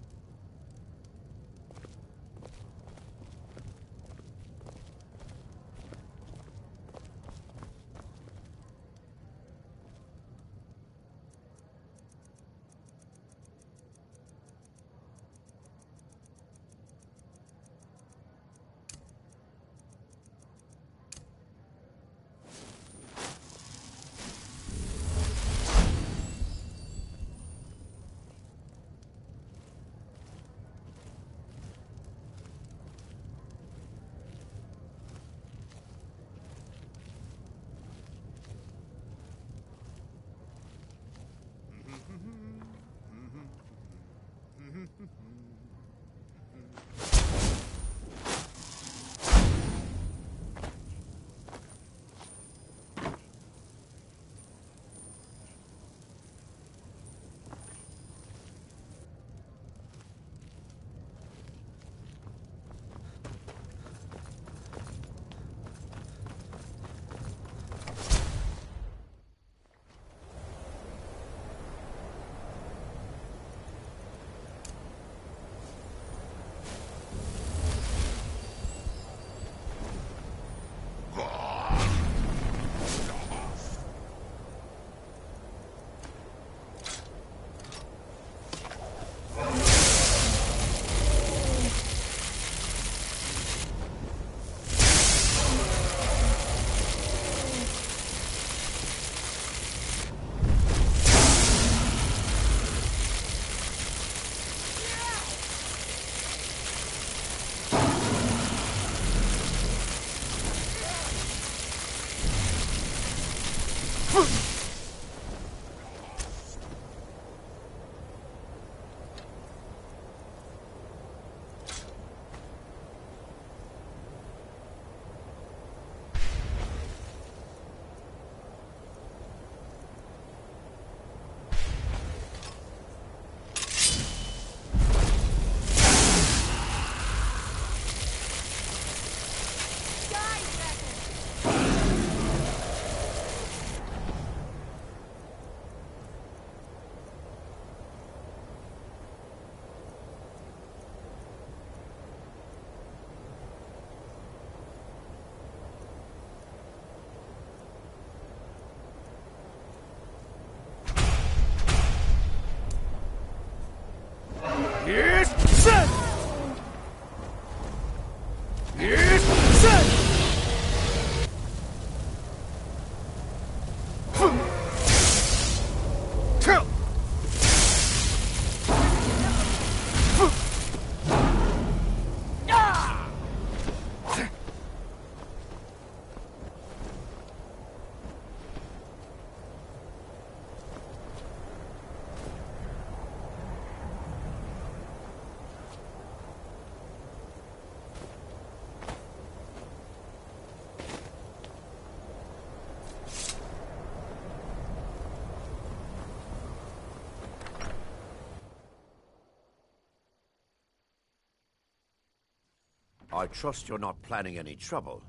I trust you're not planning any trouble.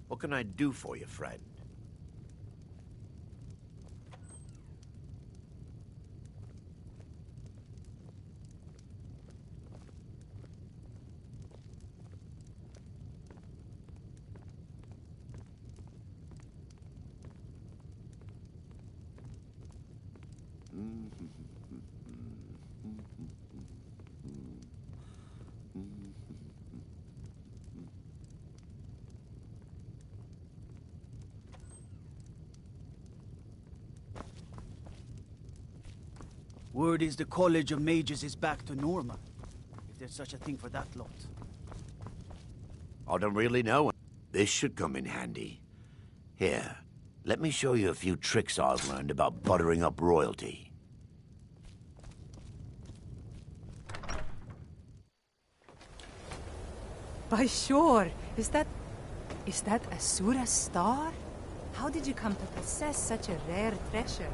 What can I do for you, friend? Word is the College of Mages is back to normal. If there's such a thing for that lot. I don't really know. This should come in handy. Here, let me show you a few tricks I've learned about buttering up royalty. By sure. Is that Asura's star? How did you come to possess such a rare treasure?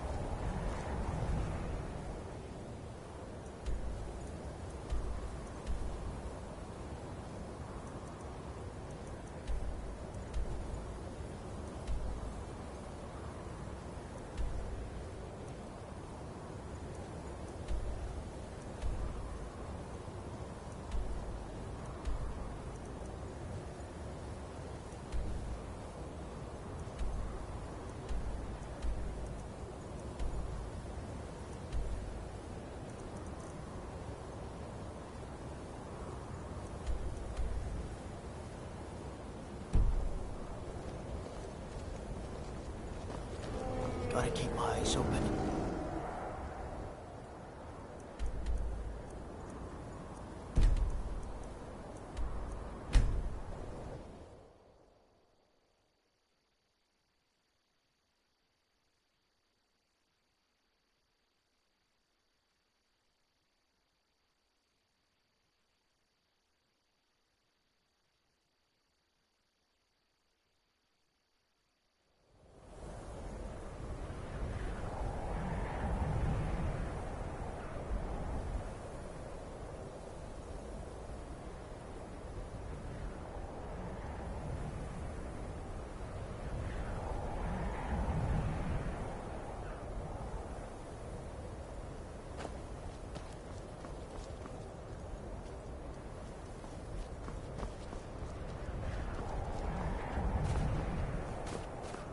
Gotta keep my eyes open.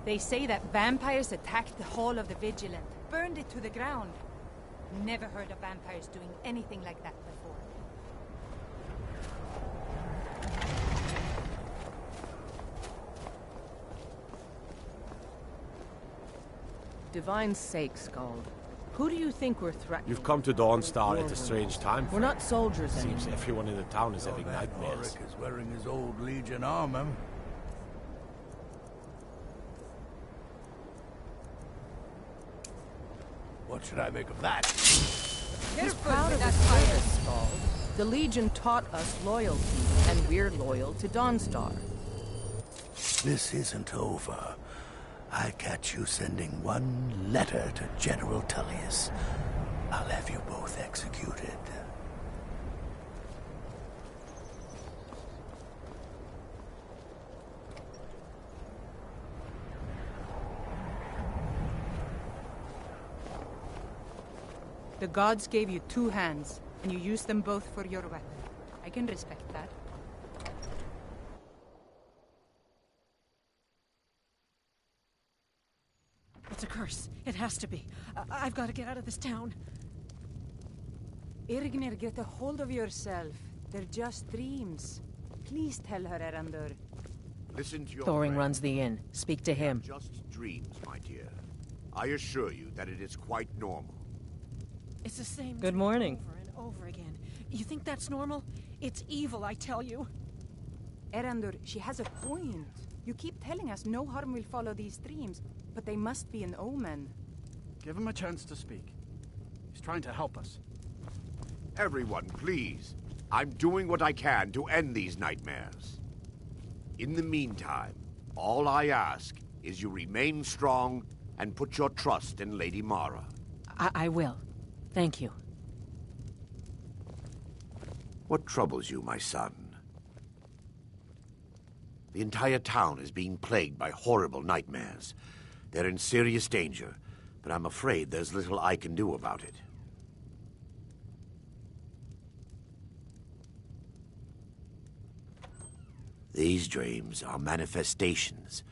They say that vampires attacked the Hall of the Vigilant, burned it to the ground. Never heard of vampires doing anything like that before. Divine's sake, Scald. Who do you think we're threatening? You've come to Dawnstar at a strange time. We're not soldiers Seems anymore. everyone in the town is having nightmares. Ulrich is wearing his old Legion armor. What should I make of that? He's proud of his service, Scald. The Legion taught us loyalty, and we're loyal to Dawnstar. This isn't over. I catch you sending one letter to General Tullius. I'll have you both executed. The gods gave you two hands, and you used them both for your weapon. I can respect that. It's a curse. It has to be. I've got to get out of this town. Irgnir, get a hold of yourself. They're just dreams. Please tell her, Erandur. Listen to your Thoring friend. runs the inn. Speak to him. Just dreams, my dear. I assure you that it is quite normal. It's the same Good dream morning. over and over again. You think that's normal? It's evil, I tell you. Erandur, she has a point. You keep telling us no harm will follow these dreams, but they must be an omen. Give him a chance to speak. He's trying to help us. Everyone, please. I'm doing what I can to end these nightmares. In the meantime, all I ask is you remain strong and put your trust in Lady Mara. I will. Thank you. What troubles you, my son? The entire town is being plagued by horrible nightmares. They're in serious danger, but I'm afraid there's little I can do about it. These dreams are manifestations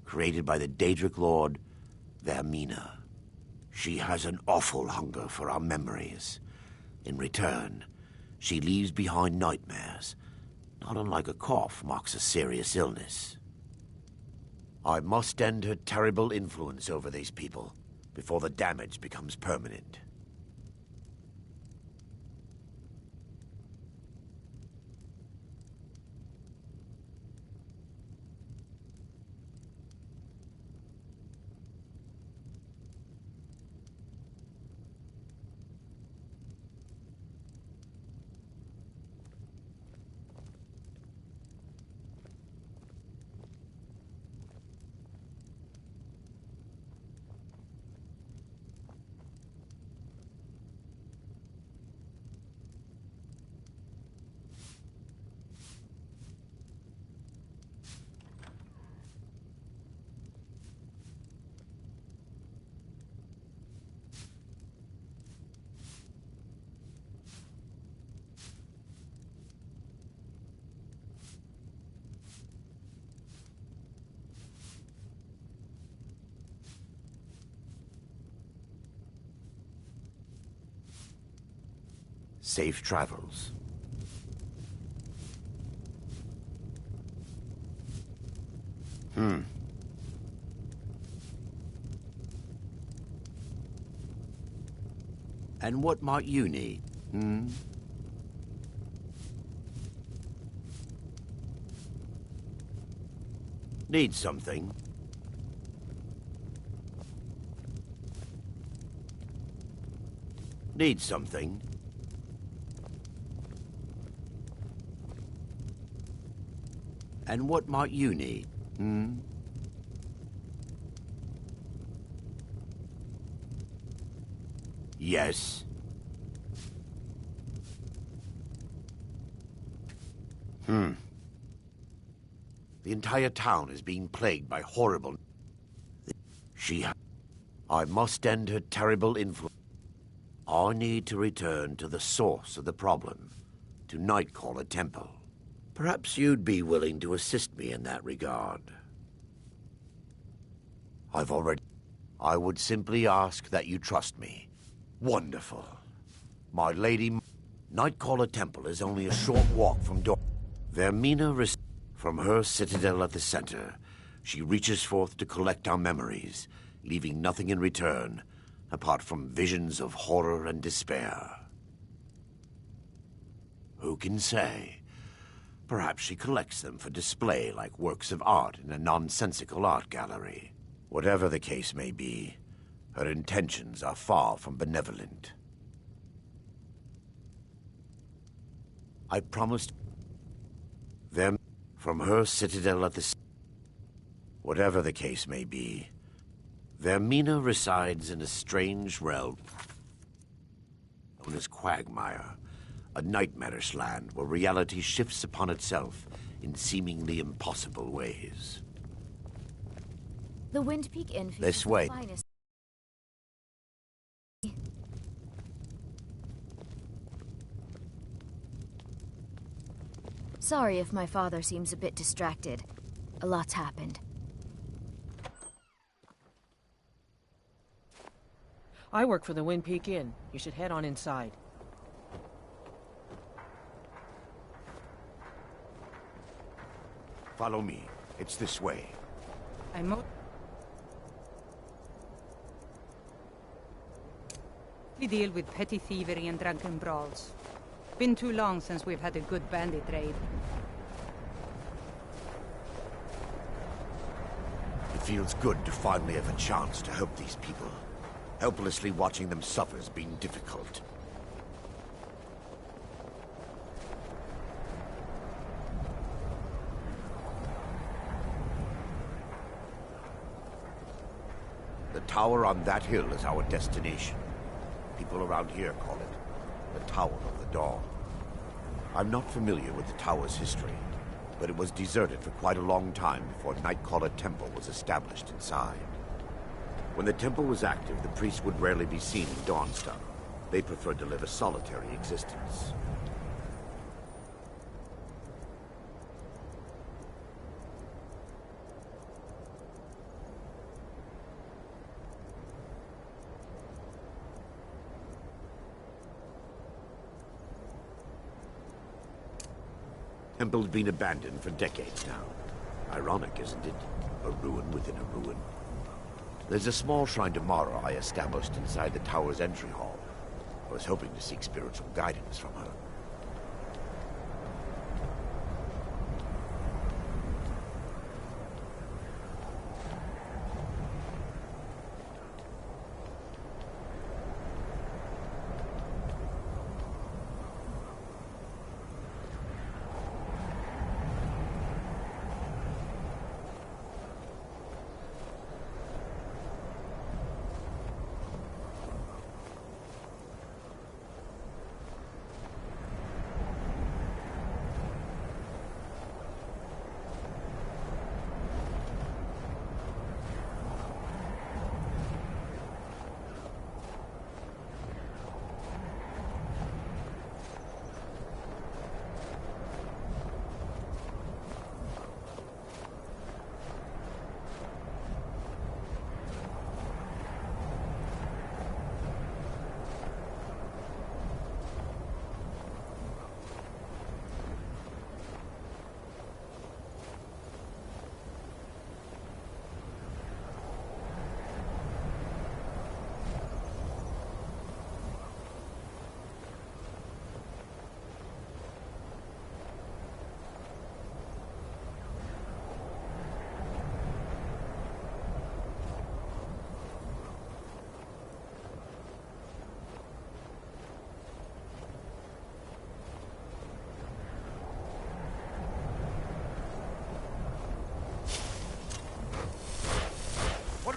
created by the Daedric Lord, Vermina. She has an awful hunger for our memories. In return, she leaves behind nightmares, not unlike a cough marks a serious illness. I must end her terrible influence over these people before the damage becomes permanent. Safe travels. And what might you need? Need something? Need something? And what might you need? Yes. The entire town is being plagued by horrible... I must end her terrible influence. I need to return to the source of the problem, to Nightcaller Temple. Perhaps you'd be willing to assist me in that regard. I would simply ask that you trust me. Wonderful. My lady... Nightcaller Temple is only a short walk from Vermina from her citadel at the center. She reaches forth to collect our memories, leaving nothing in return, apart from visions of horror and despair. Who can say? Perhaps she collects them for display like works of art in a nonsensical art gallery. Whatever the case may be, her intentions are far from benevolent. I promised them from her citadel at the... Whatever the case may be, Vermina resides in a strange realm known as Quagmire, a nightmarish land where reality shifts upon itself in seemingly impossible ways. The Wind Peak Inn features This way. the finest. Sorry if my father seems a bit distracted. A lot's happened. I work for the Wind Peak Inn. You should head on inside. Follow me. It's this way. We deal with petty thievery and drunken brawls. Been too long since we've had a good bandit raid. It feels good to finally have a chance to help these people. Helplessly watching them suffer has been difficult. The tower on that hill is our destination. People around here call it the Tower of the Dawn. I'm not familiar with the tower's history, but it was deserted for quite a long time before Nightcaller Temple was established inside. When the temple was active, the priests would rarely be seen in Dawnstar. They preferred to live a solitary existence. Temple's been abandoned for decades now. Ironic, isn't it? A ruin within a ruin. There's a small shrine to Mara I established inside the tower's entry hall. I was hoping to seek spiritual guidance from her.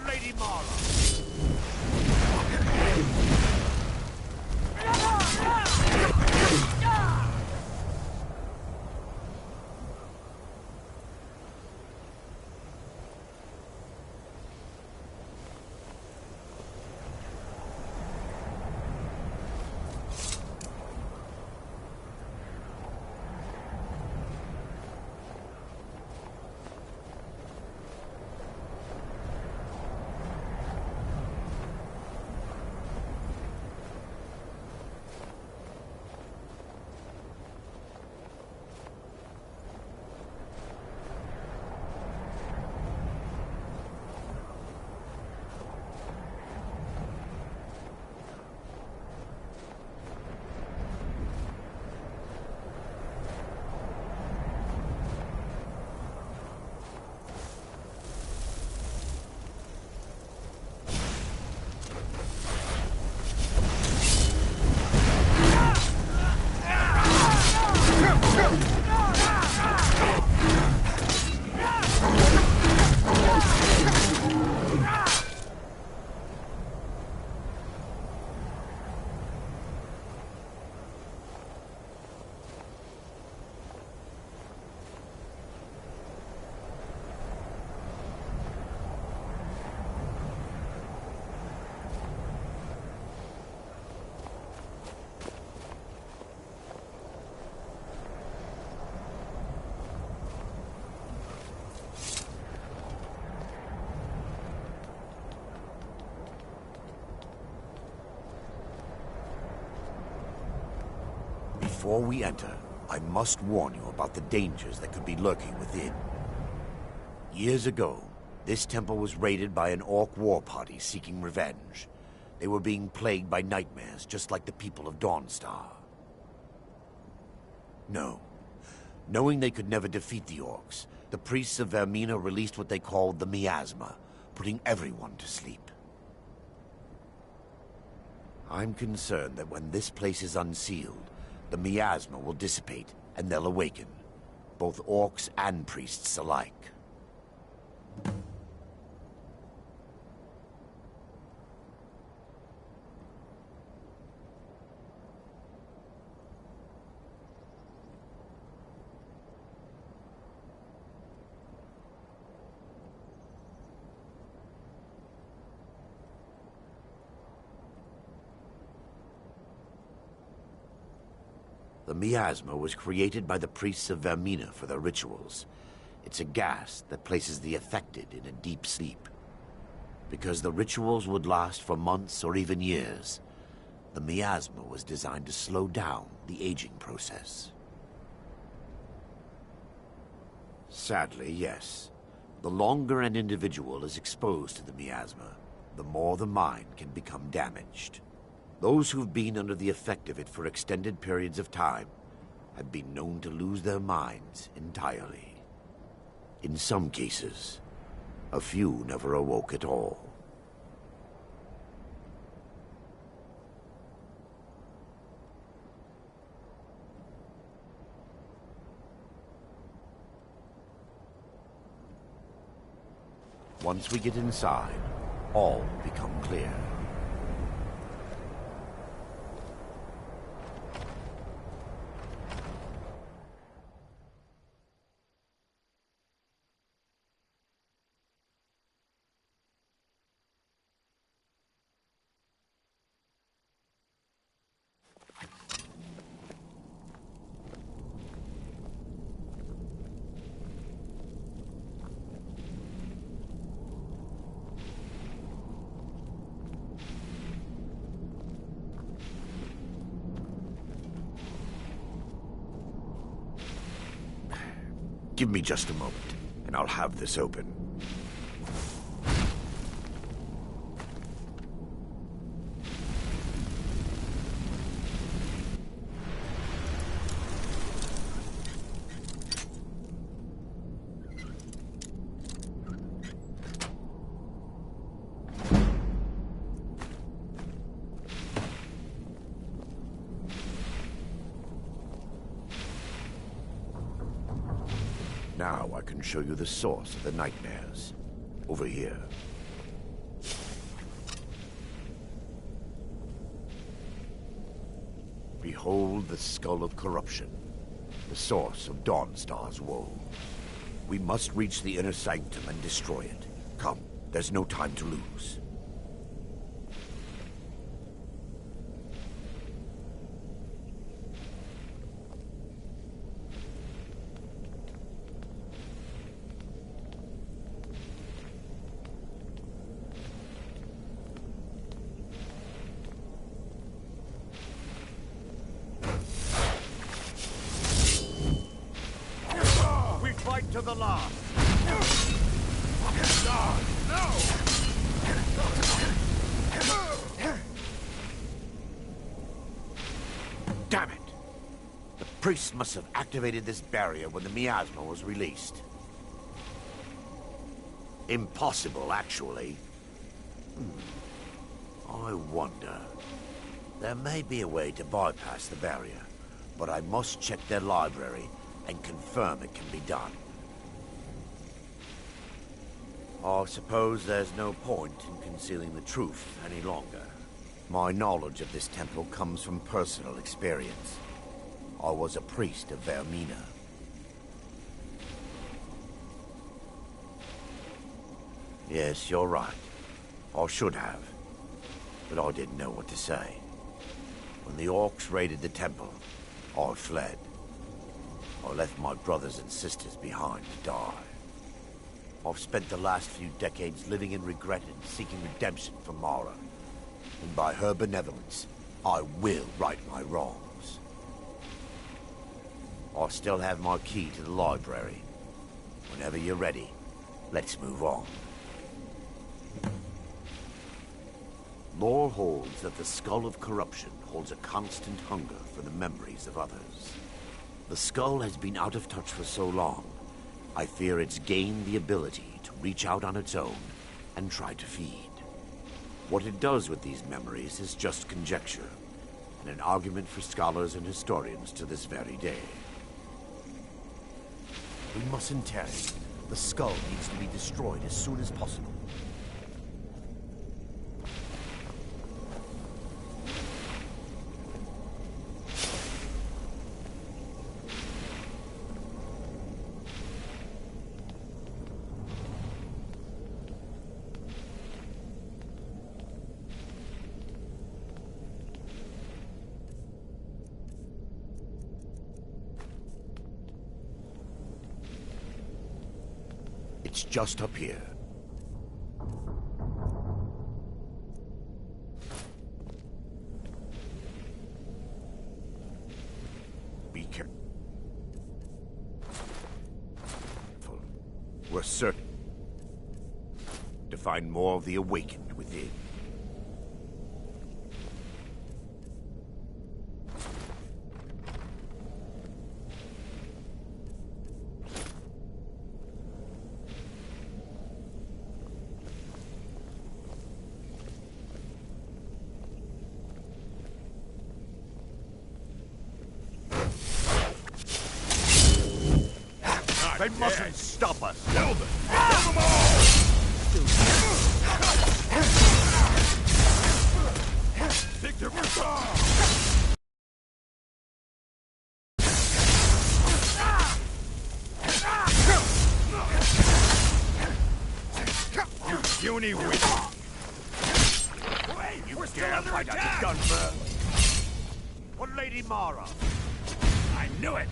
Lady Mara. Before we enter, I must warn you about the dangers that could be lurking within. Years ago, this temple was raided by an orc war party seeking revenge. They were being plagued by nightmares, just like the people of Dawnstar. No. Knowing they could never defeat the orcs, the priests of Vermina released what they called the miasma, putting everyone to sleep. I'm concerned that when this place is unsealed, the miasma will dissipate, and they'll awaken. Both orcs and priests alike. The miasma was created by the priests of Vermina for their rituals. It's a gas that places the affected in a deep sleep. Because the rituals would last for months or even years, the miasma was designed to slow down the aging process. Sadly, yes. The longer an individual is exposed to the miasma, the more the mind can become damaged. Those who've been under the effect of it for extended periods of time have been known to lose their minds entirely. In some cases, a few never awoke at all. Once we get inside, all will become clear. Give me just a moment, and I'll have this open. Now I can show you the source of the nightmares. Over here. Behold the Skull of Corruption, the source of Dawnstar's woe. We must reach the inner sanctum and destroy it. Come, there's no time to lose. To the last. Damn it! The priests must have activated this barrier when the miasma was released. Impossible, actually. I wonder. There may be a way to bypass the barrier, but I must check their library and confirm it can be done. I suppose there's no point in concealing the truth any longer. My knowledge of this temple comes from personal experience. I was a priest of Vermina. Yes, you're right. I should have. But I didn't know what to say. When the orcs raided the temple, I fled. I left my brothers and sisters behind to die. I've spent the last few decades living in regret and seeking redemption from Mara. And by her benevolence, I will right my wrongs. I still have my key to the library. Whenever you're ready, let's move on. Lore holds that the Skull of Corruption holds a constant hunger for the memories of others. The skull has been out of touch for so long, I fear it's gained the ability to reach out on its own and try to feed. What it does with these memories is just conjecture, and an argument for scholars and historians to this very day. We mustn't tarry. The skull needs to be destroyed as soon as possible. It's just up here. Be careful. We're certain to find more of the awakened within. They mustn't stop us. Kill them. Kill them all. Victor Versailles. You puny witch. Wait, you dare fight at the gun first? What, Lady Mara? I knew it.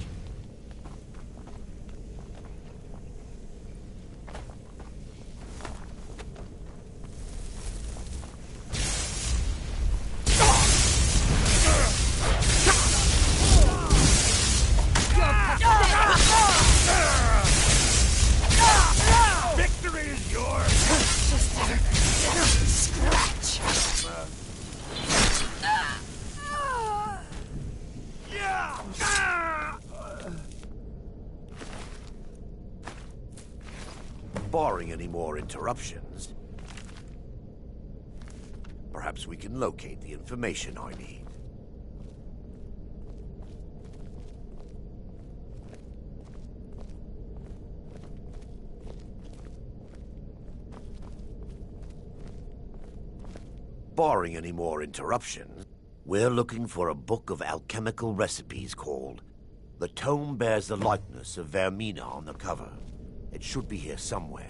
Victory is yours! Scratch! Barring any more interruptions, perhaps we can locate the information I need. Barring any more interruptions, we're looking for a book of alchemical recipes called The Tome Bears the Likeness of Vermina on the cover. It should be here somewhere.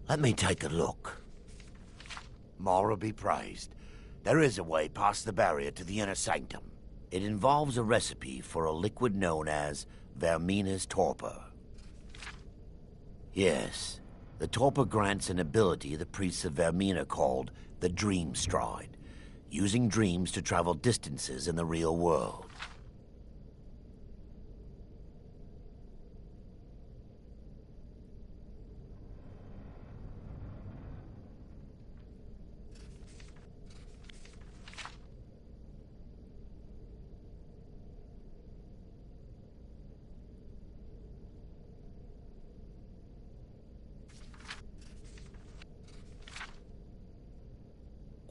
Let me take a look. Mara be praised. There is a way past the barrier to the inner sanctum. It involves a recipe for a liquid known as Vermina's torpor. Yes, the torpor grants an ability the priests of Vermina called the Dream Stride, using dreams to travel distances in the real world.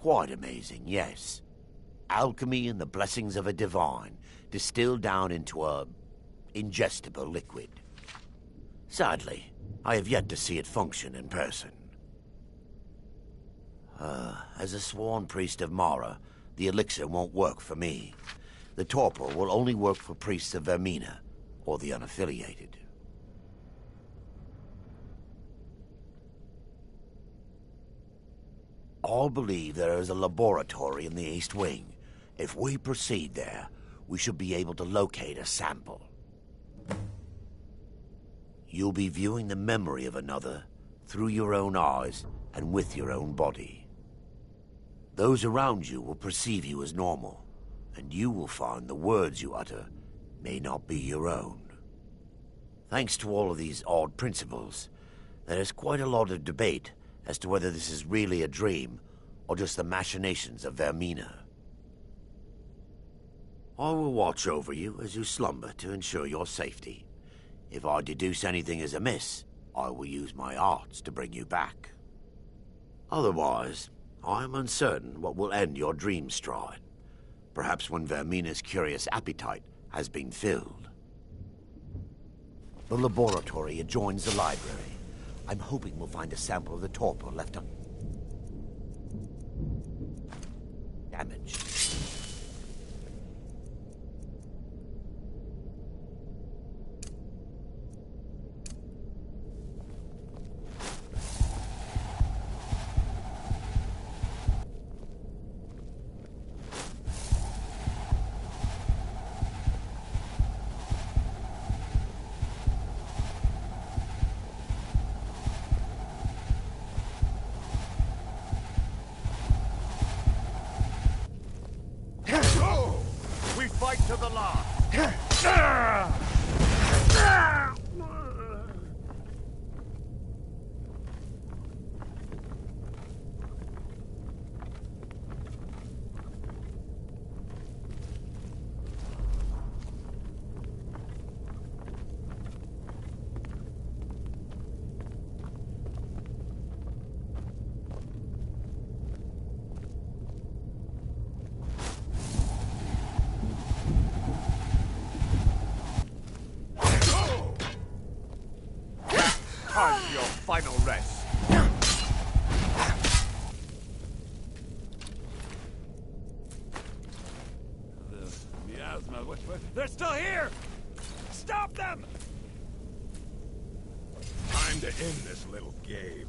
Quite amazing, yes. Alchemy and the blessings of a divine, distilled down into a ingestible liquid. Sadly, I have yet to see it function in person. As a sworn priest of Mara, the elixir won't work for me. The torpor will only work for priests of Vermina, or the unaffiliated. All believe there is a laboratory in the East Wing. If we proceed there, we should be able to locate a sample. You'll be viewing the memory of another through your own eyes and with your own body. Those around you will perceive you as normal, and you will find the words you utter may not be your own. Thanks to all of these odd principles, there is quite a lot of debate as to whether this is really a dream or just the machinations of Vermina. I will watch over you as you slumber to ensure your safety. If I deduce anything is amiss, I will use my arts to bring you back. Otherwise, I am uncertain what will end your dream stride. Perhaps when Vermina's curious appetite has been filled. The laboratory adjoins the library. I'm hoping we'll find a sample of the torpor left damaged. Fight to the last. Time for your final rest. The miasma, they're still here! Stop them! Time to end this little game.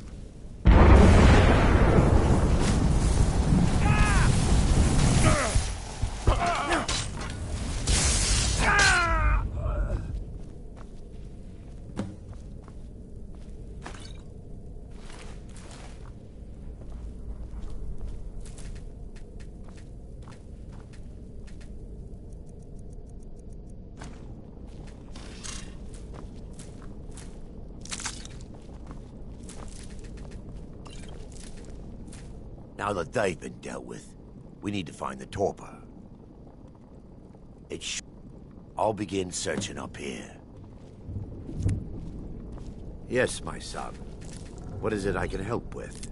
Now that they've been dealt with, we need to find the torpor. I'll begin searching up here. Yes, my son. What is it I can help with?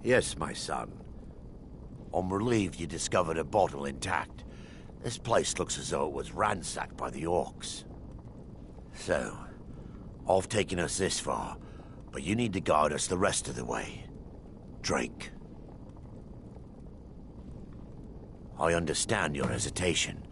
Yes, my son. I'm relieved you discovered a bottle intact. This place looks as though it was ransacked by the orcs. So, I've taken us this far, but you need to guide us the rest of the way. Drake. I understand your hesitation.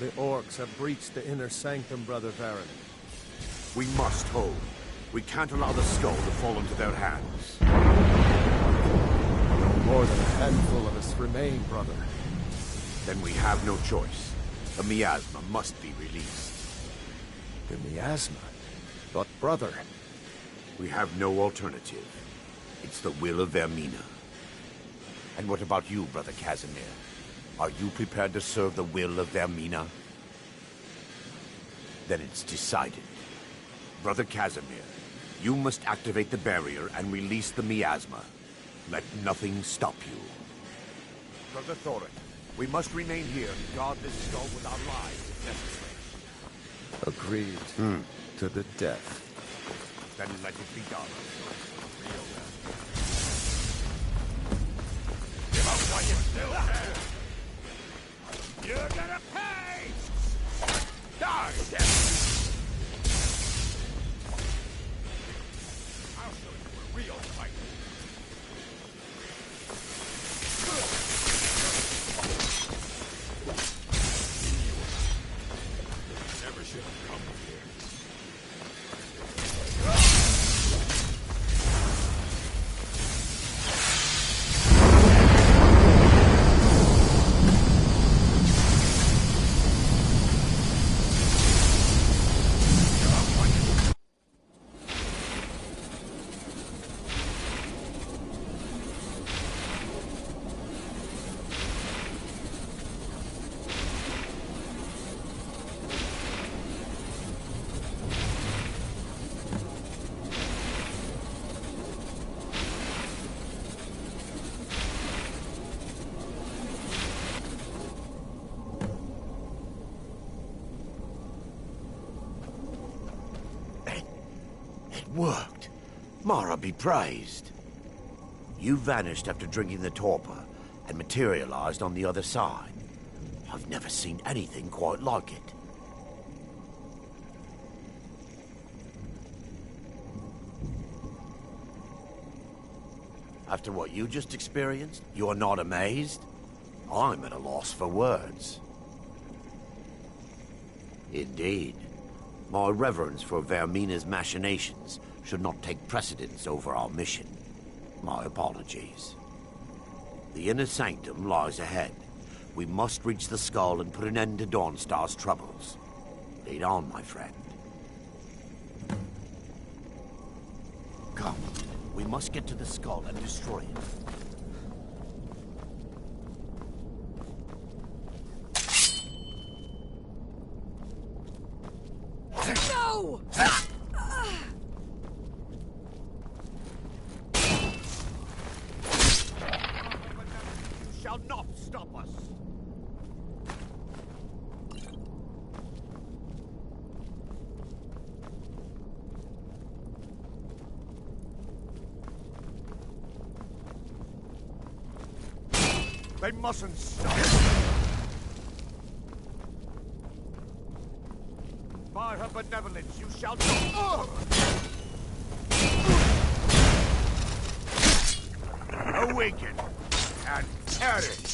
The orcs have breached the inner sanctum, Brother Varen. We must hold. We can't allow the skull to fall into their hands. More than a handful of us remain, brother. Then we have no choice. The miasma must be released. The miasma? But, brother... We have no alternative. It's the will of Vermina. And what about you, Brother Casimir? Are you prepared to serve the will of Vermina? Then it's decided. Brother Casimir, you must activate the barrier and release the miasma. Let nothing stop you. Brother Thorin, we must remain here to guard this skull with our lives if necessary. Agreed. To the death. Then let it be done. Give up while you still can! You're gonna pay! Die, devil! worked. Mara be praised. You vanished after drinking the torpor and materialized on the other side. I've never seen anything quite like it. After what you just experienced, you are not amazed? I'm at a loss for words. Indeed. My reverence for Vermina's machinations should not take precedence over our mission. My apologies. The inner sanctum lies ahead. We must reach the skull and put an end to Dawnstar's troubles. Lead on, my friend. Come. We must get to the skull and destroy it. No! You shall not stop us. They mustn't stop. By her benevolence, you shall not. Awaken and perish.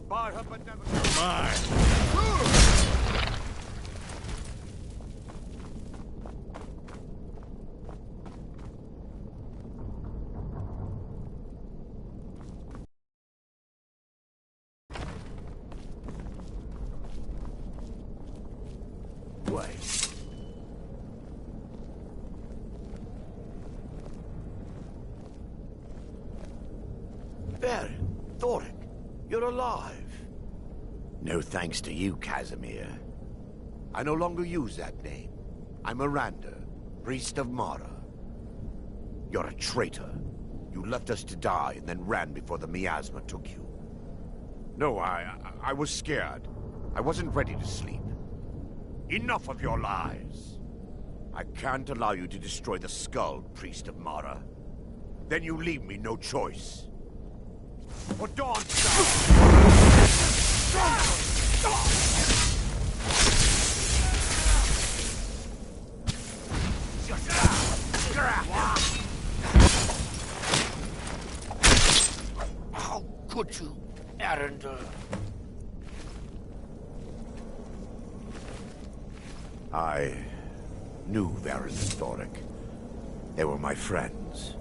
By her benevolence. Wait. Baron, Thoric, you're alive. No thanks to you, Casimir. I no longer use that name. I'm Miranda, priest of Mara. You're a traitor. You left us to die and then ran before the miasma took you. No, I was scared. I wasn't ready to sleep. Enough of your lies. I can't allow you to destroy the skull, priest of Mara. Then you leave me no choice. For Dawnstar! How could you, Arender? I knew Varys Thoric. They were my friends.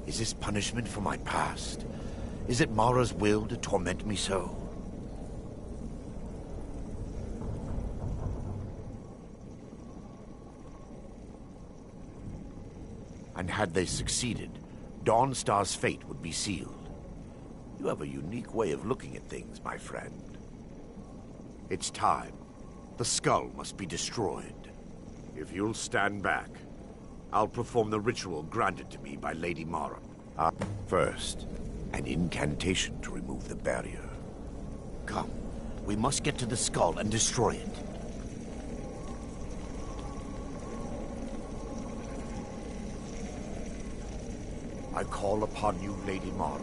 Is this punishment for my past? Is it Mara's will to torment me so? And had they succeeded, Dawnstar's fate would be sealed. You have a unique way of looking at things, my friend. It's time. The skull must be destroyed. If you'll stand back, I'll perform the ritual granted to me by Lady Mara. First, an incantation to remove the barrier. Come, we must get to the skull and destroy it. I call upon you, Lady Mara.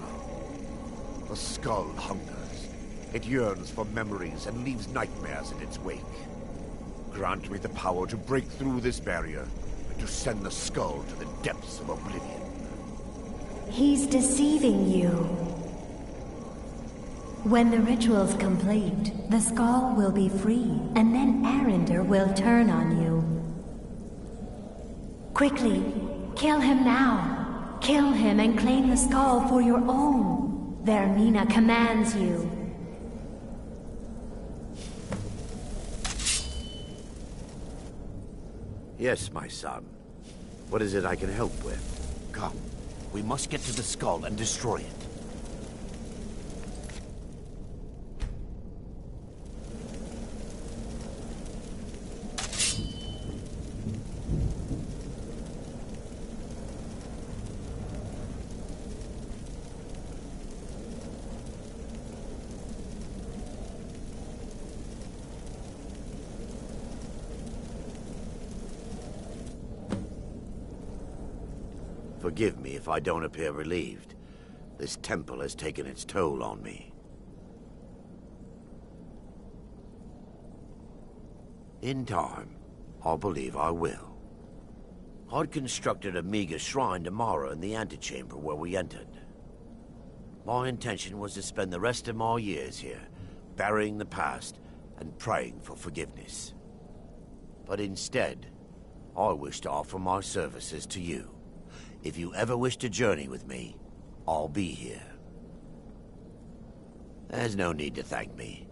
The skull hungers. It yearns for memories and leaves nightmares in its wake. Grant me the power to break through this barrier and to send the skull to the depths of oblivion. He's deceiving you. When the ritual's complete, the skull will be free, and then Arender will turn on you. Quickly, kill him now. Kill him and claim the skull for your own. Vermina commands you. Yes, my son. What is it I can help with? Come. We must get to the skull and destroy it. forgive me if I don't appear relieved. This temple has taken its toll on me. In time, I believe I will. I'd constructed a meager shrine to Mara in the antechamber where we entered. My intention was to spend the rest of my years here, burying the past and praying for forgiveness. But instead, I wish to offer my services to you. If you ever wish to journey with me, I'll be here. There's no need to thank me.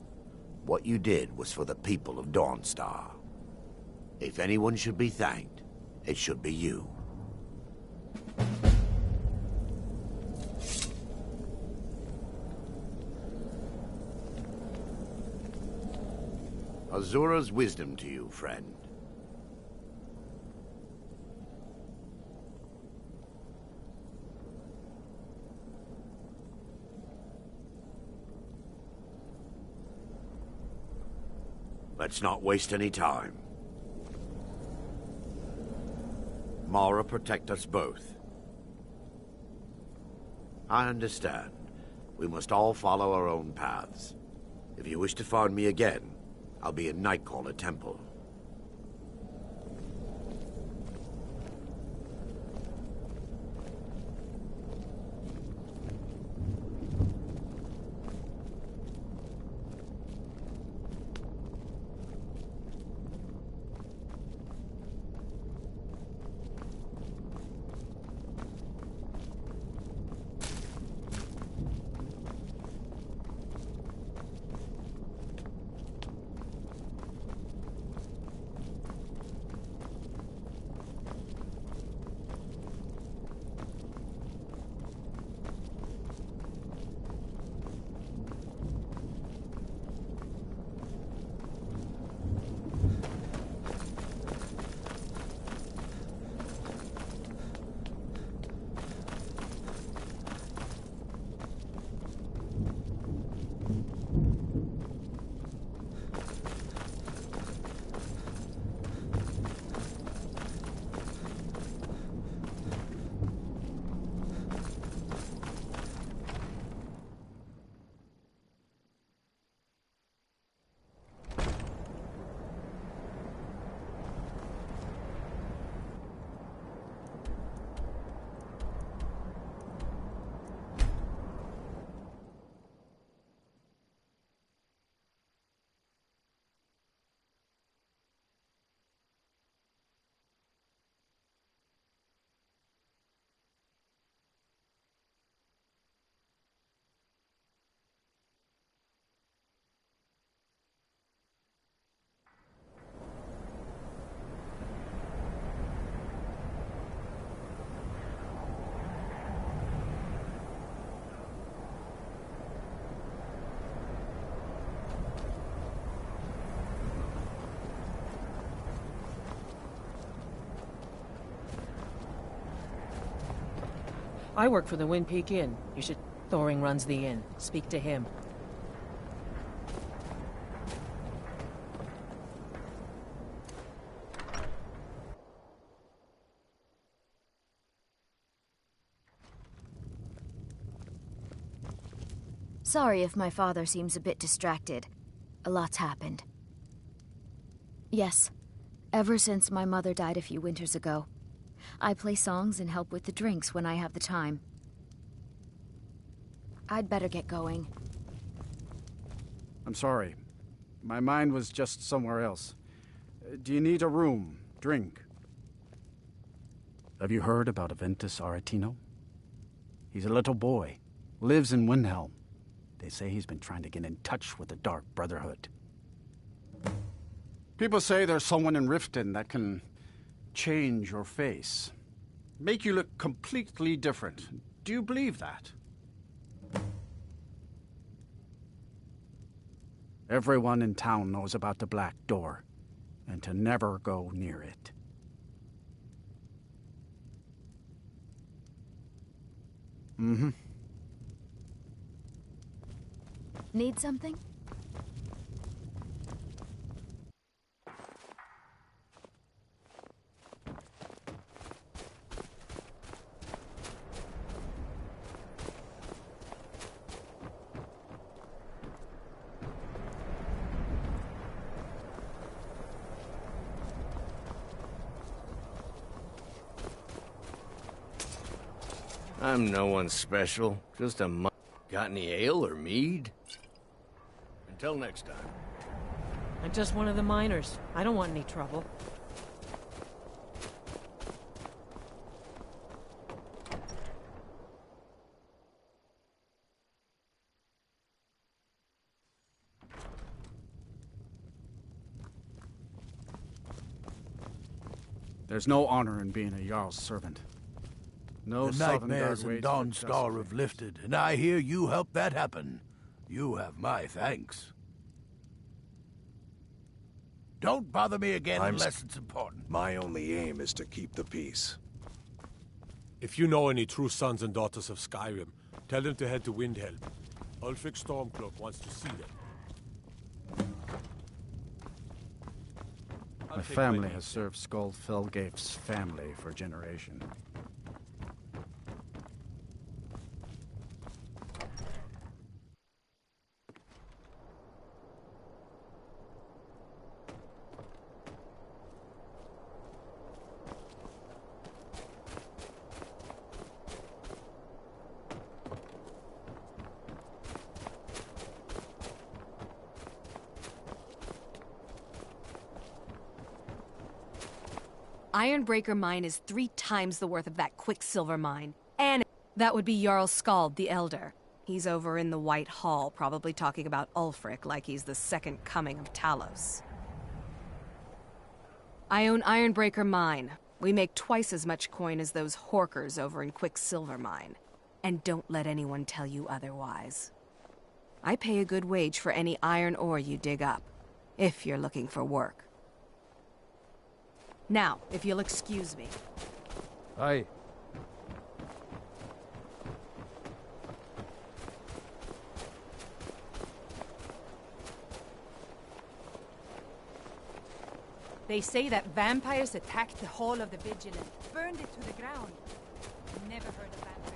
What you did was for the people of Dawnstar. If anyone should be thanked, it should be you. Azura's wisdom to you, friend. Let's not waste any time. Mara, protect us both. I understand. We must all follow our own paths. If you wish to find me again, I'll be in Nightcaller Temple. I work for the Wind Peak Inn. You should... Thoring runs the inn. Speak to him. Sorry if my father seems a bit distracted. A lot's happened. Yes, ever since my mother died a few winters ago. I play songs and help with the drinks when I have the time. I'd better get going. I'm sorry. My mind was just somewhere else. Do you need a room? Drink? Have you heard about Aventus Aretino? He's a little boy. Lives in Windhelm. They say he's been trying to get in touch with the Dark Brotherhood. People say there's someone in Riften that can change your face. Make you look completely different. Do you believe that? Everyone in town knows about the Black Door, and to never go near it. Mm-hmm. Need something? I'm no one special. Just a Got any ale or mead? Until next time. I'm just one of the miners. I don't want any trouble. There's no honor in being a Jarl's servant. No The Southern nightmares Guard in waits for Dawnstar justice. have lifted, and I hear you helped that happen. You have my thanks. Don't bother me again unless it's important. My only aim is to keep the peace. If you know any true sons and daughters of Skyrim, tell them to head to Windhelm. Ulfric Stormcloak wants to see them. My family has served Skuld Felgaif's family for a generation. Ironbreaker Mine is 3 times the worth of that Quicksilver Mine. And that would be Jarl Skald the Elder. He's over in the White Hall, probably talking about Ulfric like he's the second coming of Talos. I own Ironbreaker Mine. We make twice as much coin as those horkers over in Quicksilver Mine. And don't let anyone tell you otherwise. I pay a good wage for any iron ore you dig up, if you're looking for work. Now, if you'll excuse me. Aye. They say that vampires attacked the Hall of the Vigilant, burned it to the ground. Never heard of vampires.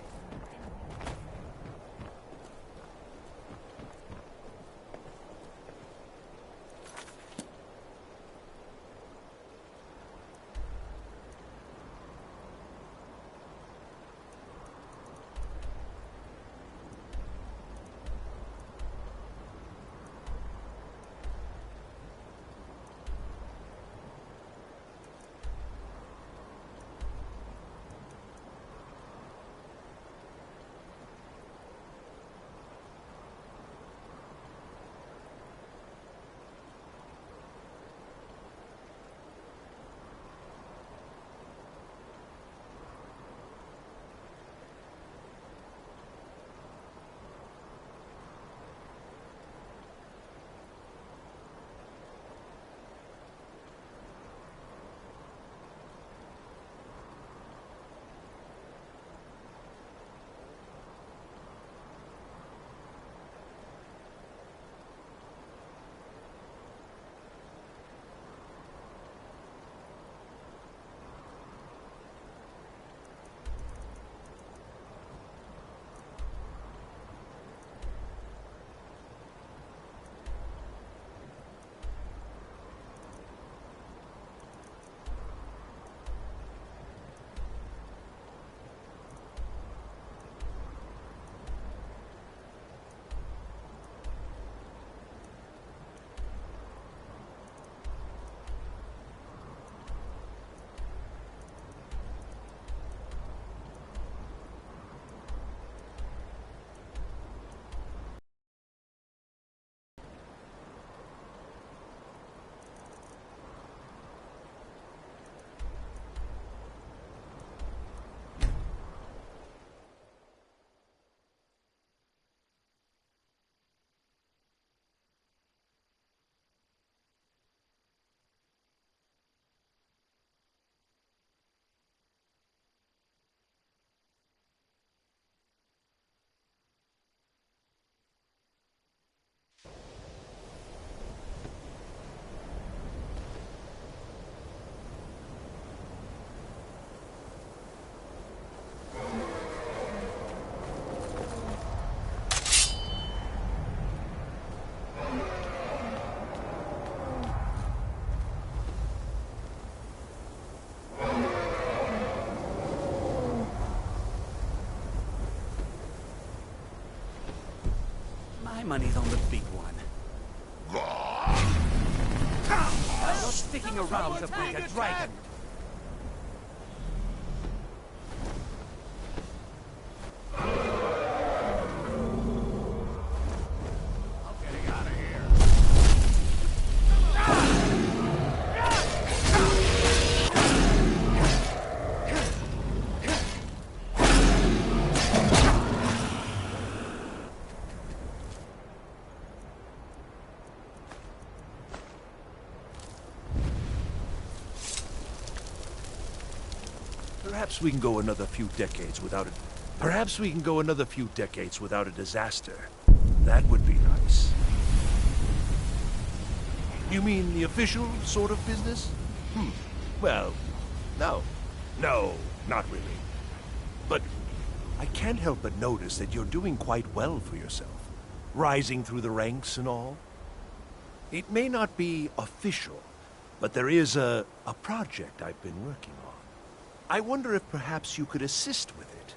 money's on the big one. I'm not sticking around to fight a dragon. Perhaps we can go another few decades without it. Perhaps we can go another few decades without a disaster. That would be nice. You mean the official sort of business? Well, no. No, not really. But I can't help but notice that you're doing quite well for yourself. Rising through the ranks and all. It may not be official, but there is a project I've been working on. I wonder if perhaps you could assist with it.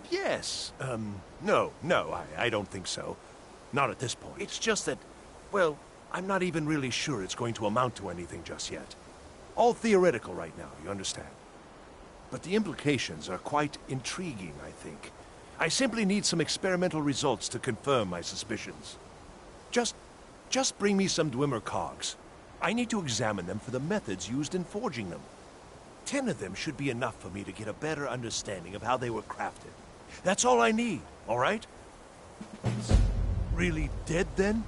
Yes. No, I don't think so. Not at this point. It's just that, well, I'm not even really sure it's going to amount to anything just yet. All theoretical right now, you understand? But the implications are quite intriguing, I think. I simply need some experimental results to confirm my suspicions. Just bring me some Dwemer cogs. I need to examine them for the methods used in forging them. 10 of them should be enough for me to get a better understanding of how they were crafted. That's all I need, all right? It's really dead then?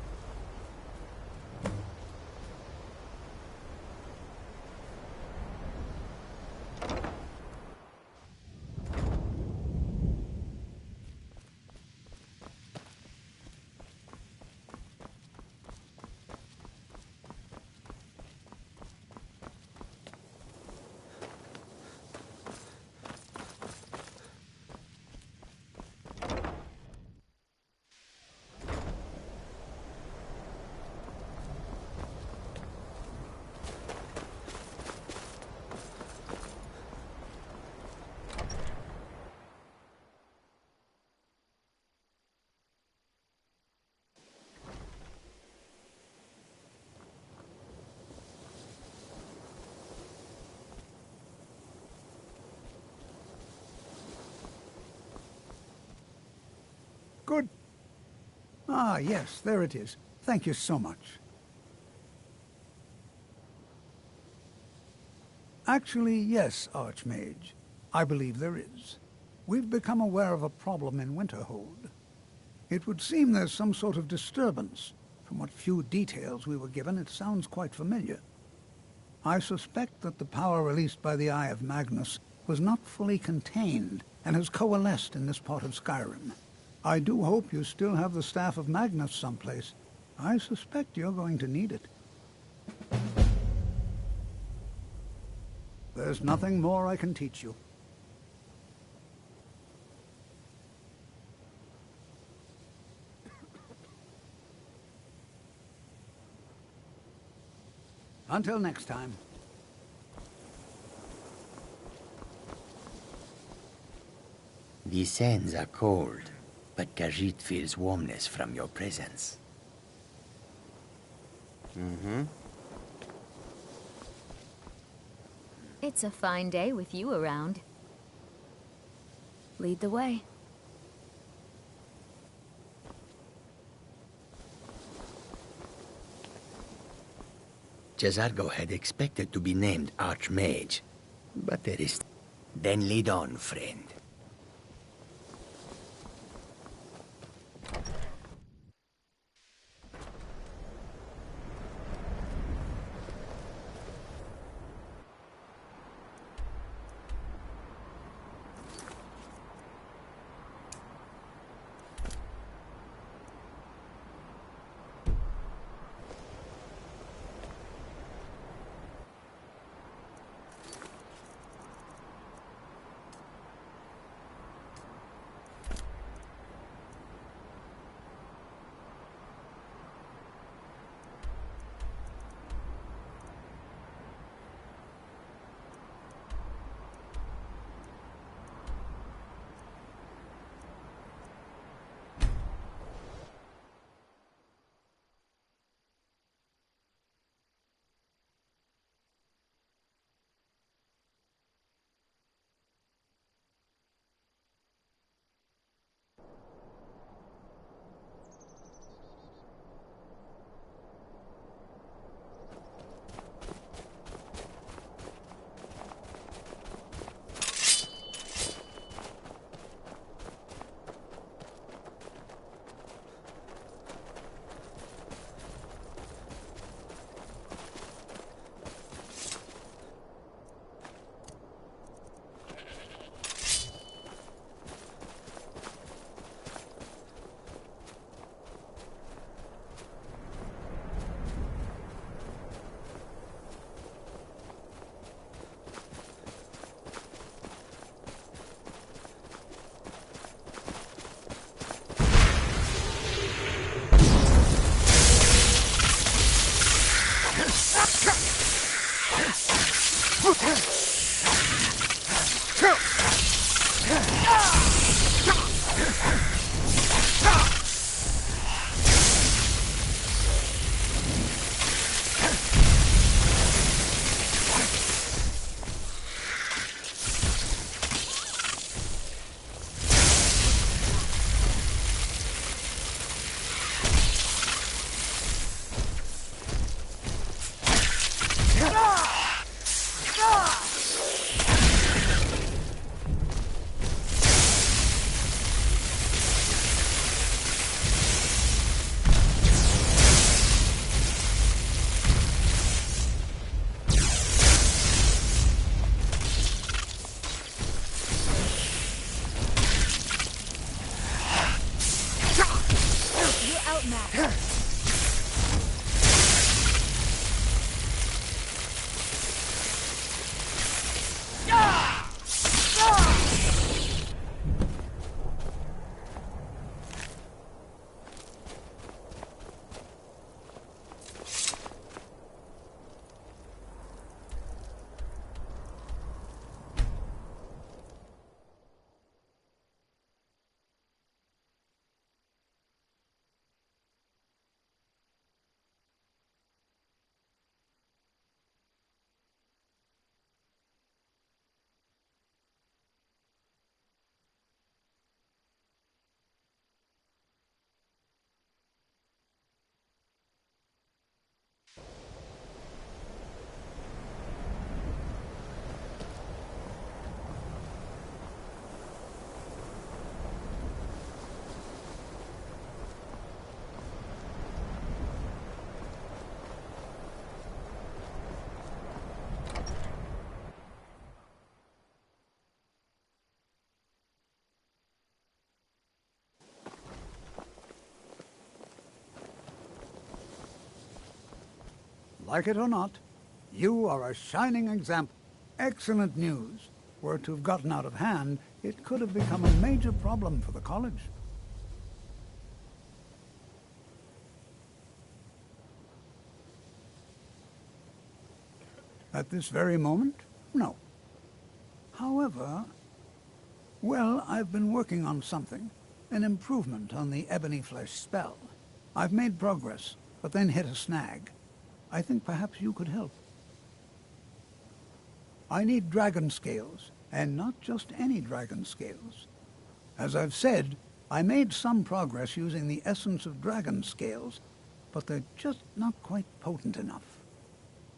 Good. Ah, yes, there it is. Thank you so much. Actually, yes, Archmage. I believe there is. We've become aware of a problem in Winterhold. It would seem there's some sort of disturbance. From what few details we were given, it sounds quite familiar. I suspect that the power released by the Eye of Magnus was not fully contained and has coalesced in this part of Skyrim. I do hope you still have the Staff of Magnus someplace. I suspect you're going to need it. There's nothing more I can teach you. Until next time. The sands are cold, but Khajiit feels warmness from your presence. It's a fine day with you around. Lead the way. Jazargo had expected to be named Archmage, but there is... Then lead on, friend. Like it or not, you are a shining example. Excellent news. Were it to have gotten out of hand, it could have become a major problem for the college. At this very moment? No. However, well, I've been working on something. An improvement on the ebony flesh spell. I've made progress, but then hit a snag. I think perhaps you could help. I need dragon scales, and not just any dragon scales. As I've said, I made some progress using the essence of dragon scales, but they're just not quite potent enough.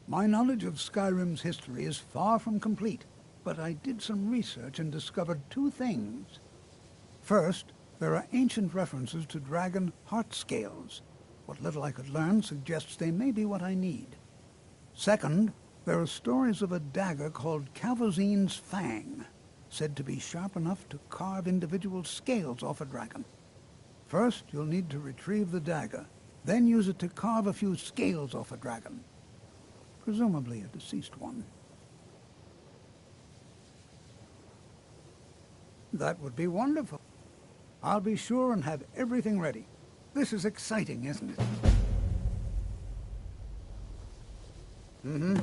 My knowledge of Skyrim's history is far from complete, but I did some research and discovered two things. First, there are ancient references to dragon heart scales. What little I could learn suggests they may be what I need. Second, there are stories of a dagger called Calvozine's Fang, said to be sharp enough to carve individual scales off a dragon. First, you'll need to retrieve the dagger, then use it to carve a few scales off a dragon. Presumably a deceased one. That would be wonderful. I'll be sure and have everything ready. This is exciting, isn't it? Mm-hmm.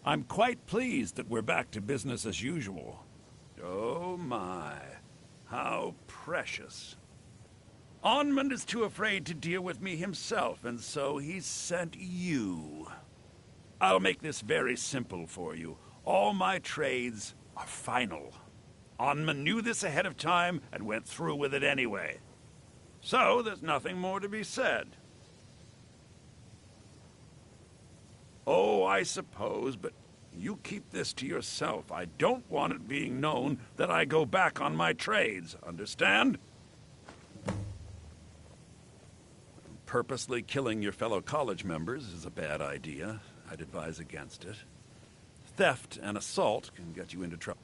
I'm quite pleased that we're back to business as usual. Oh my, how precious. Onmund is too afraid to deal with me himself, and so he's sent you. I'll make this very simple for you. All my trades are final. Onmund knew this ahead of time and went through with it anyway. So there's nothing more to be said. Oh, I suppose, but you keep this to yourself. I don't want it being known that I go back on my trades, understand? Purposely killing your fellow college members is a bad idea. I'd advise against it. Theft and assault can get you into trouble.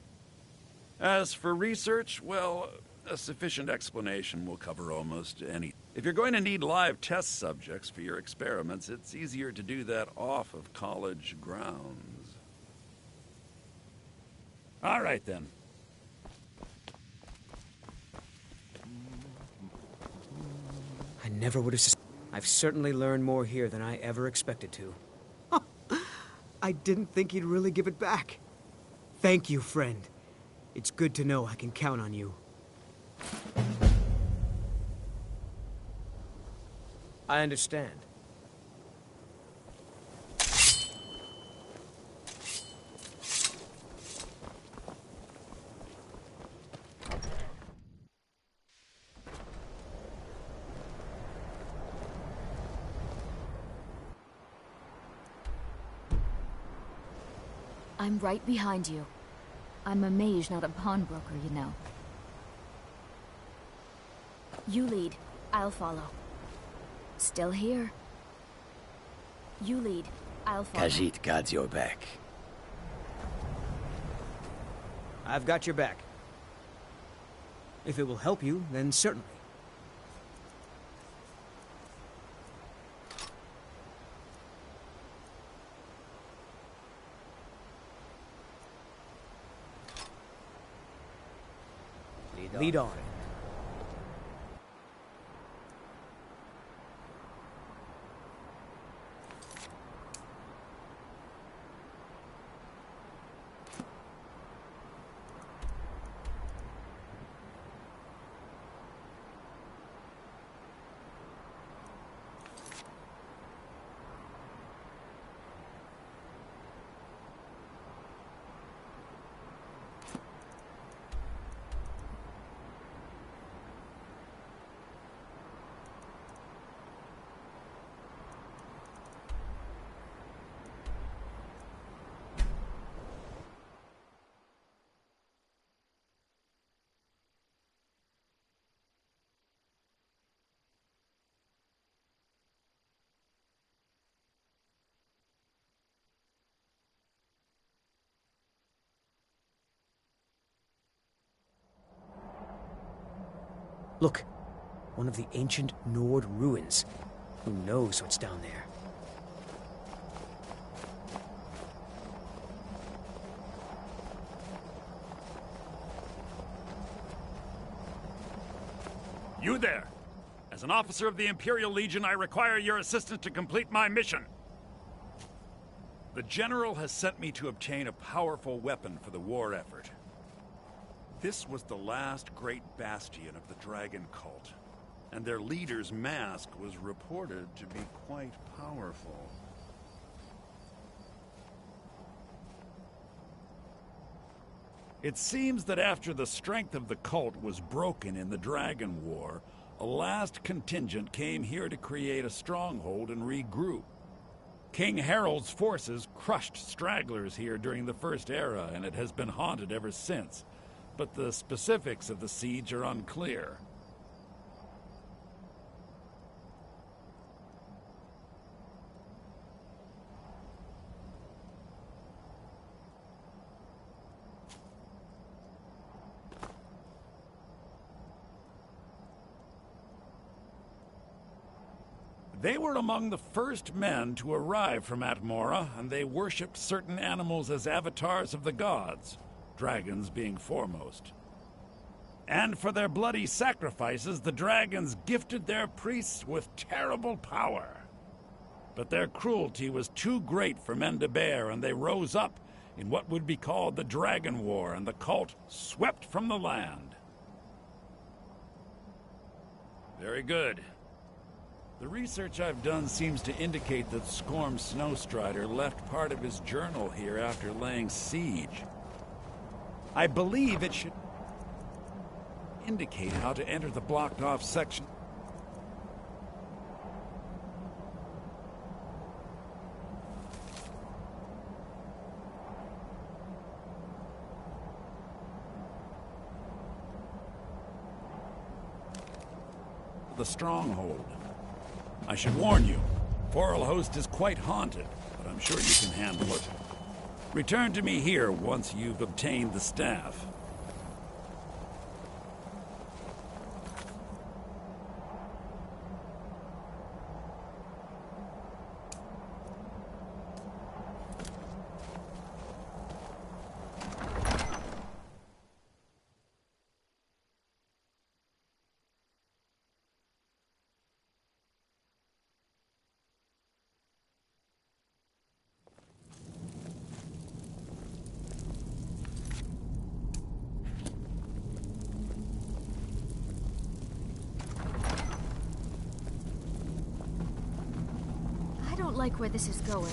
As for research, well, a sufficient explanation will cover almost anything. If you're going to need live test subjects for your experiments, it's easier to do that off of college grounds. All right, then. I never would have... I've certainly learned more here than I ever expected to. I didn't think you'd really give it back. Thank you, friend. It's good to know I can count on you. I understand. I'm right behind you. I'm a mage, not a pawnbroker, you know. You lead. I'll follow. Still here. You lead. I'll follow. Khajiit guards your back. I've got your back. If it will help you, then certainly. Lead on. Look, one of the ancient Nord ruins. Who knows what's down there? You there! As an officer of the Imperial Legion, I require your assistance to complete my mission. The General has sent me to obtain a powerful weapon for the war effort. This was the last great bastion of the Dragon Cult, and their leader's mask was reported to be quite powerful. It seems that after the strength of the cult was broken in the Dragon War, a last contingent came here to create a stronghold and regroup. King Harold's forces crushed stragglers here during the First Era, and it has been haunted ever since. But the specifics of the siege are unclear. They were among the first men to arrive from Atmora, and they worshipped certain animals as avatars of the gods, dragons being foremost. And for their bloody sacrifices, the dragons gifted their priests with terrible power. But their cruelty was too great for men to bear, and they rose up in what would be called the Dragon War, and the cult swept from the land. Very good. The research I've done seems to indicate that Skorm Snowstrider left part of his journal here after laying siege. I believe it should indicate how to enter the blocked-off section. The stronghold. I should warn you, Forelhost is quite haunted, but I'm sure you can handle it. Return to me here once you've obtained the staff. I don't like where this is going.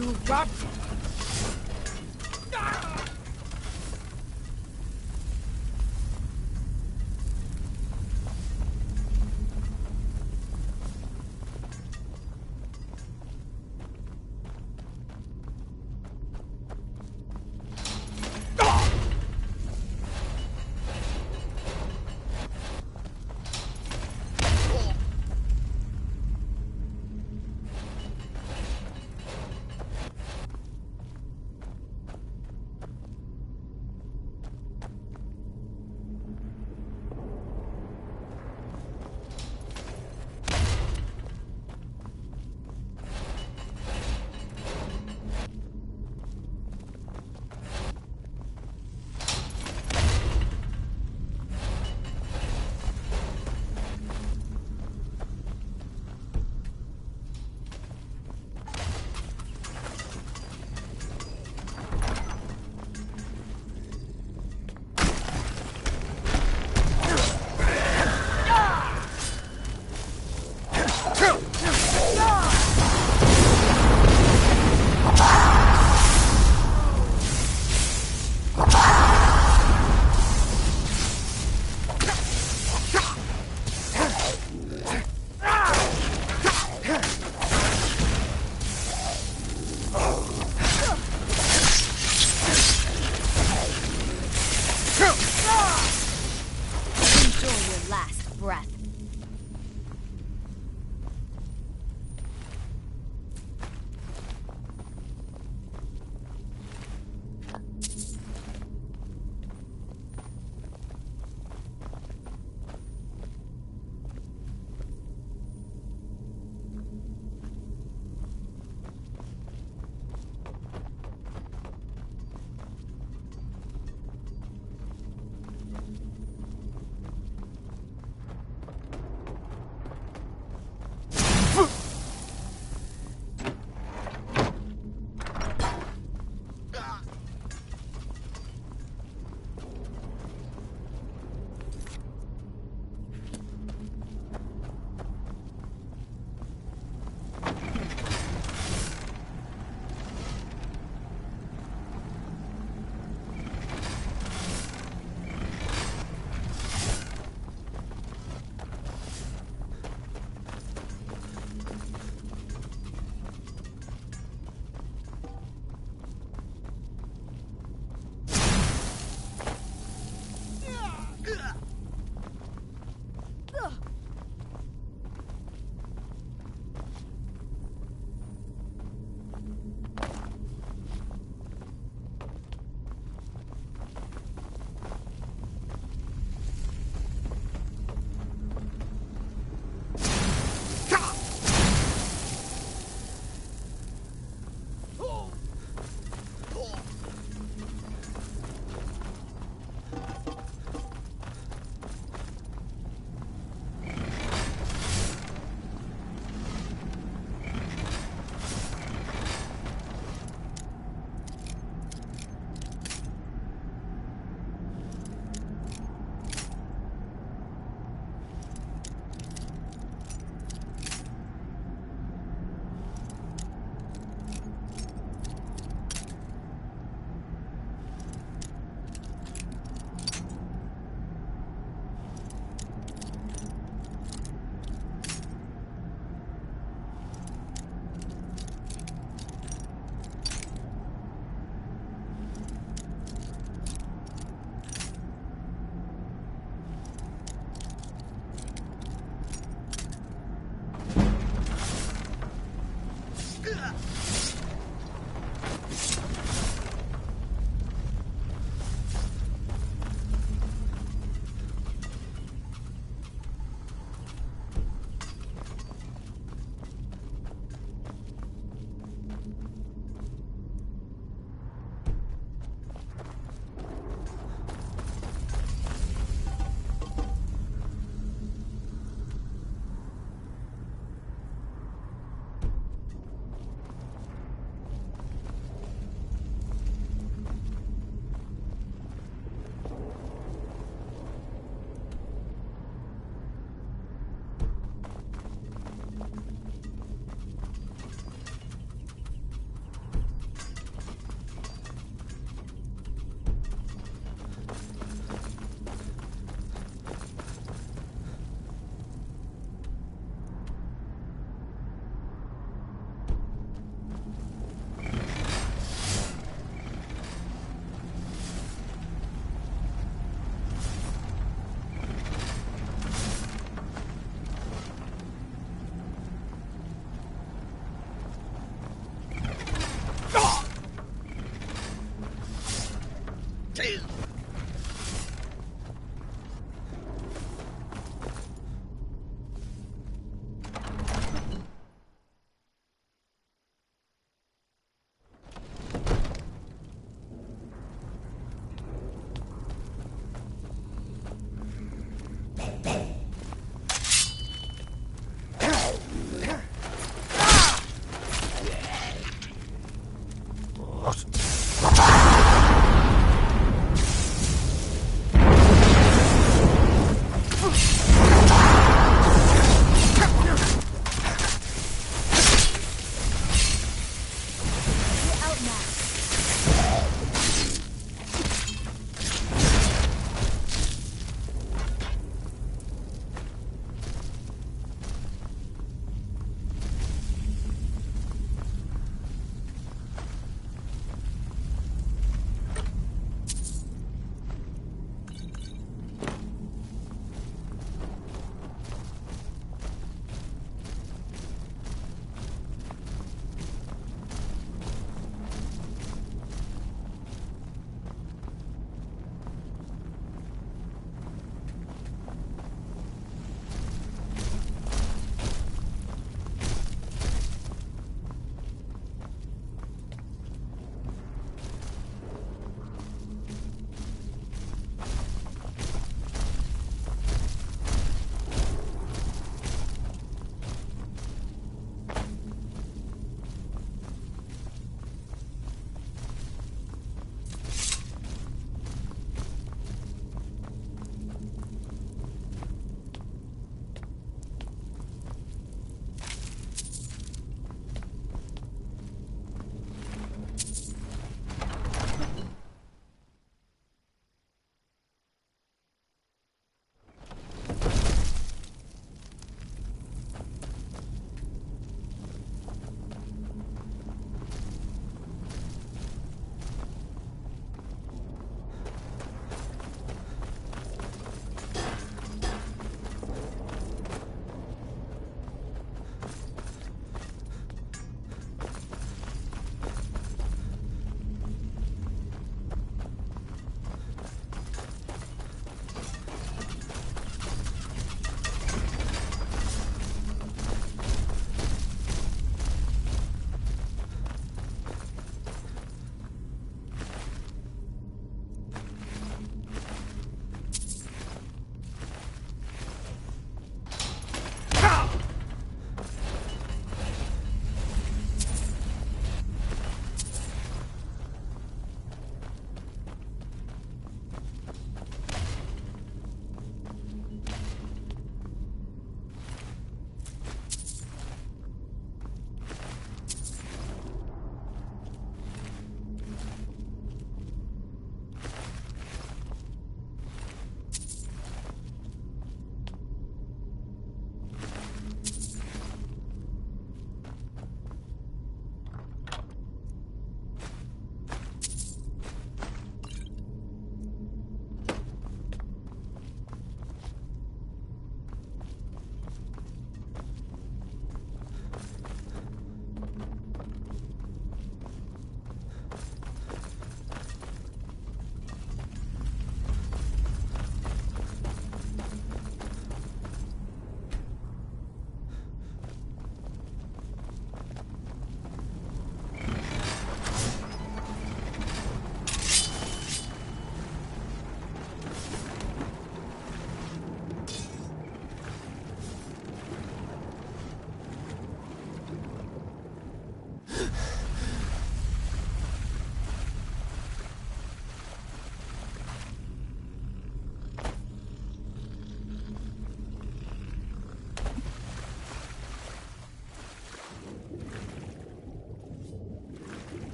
You got...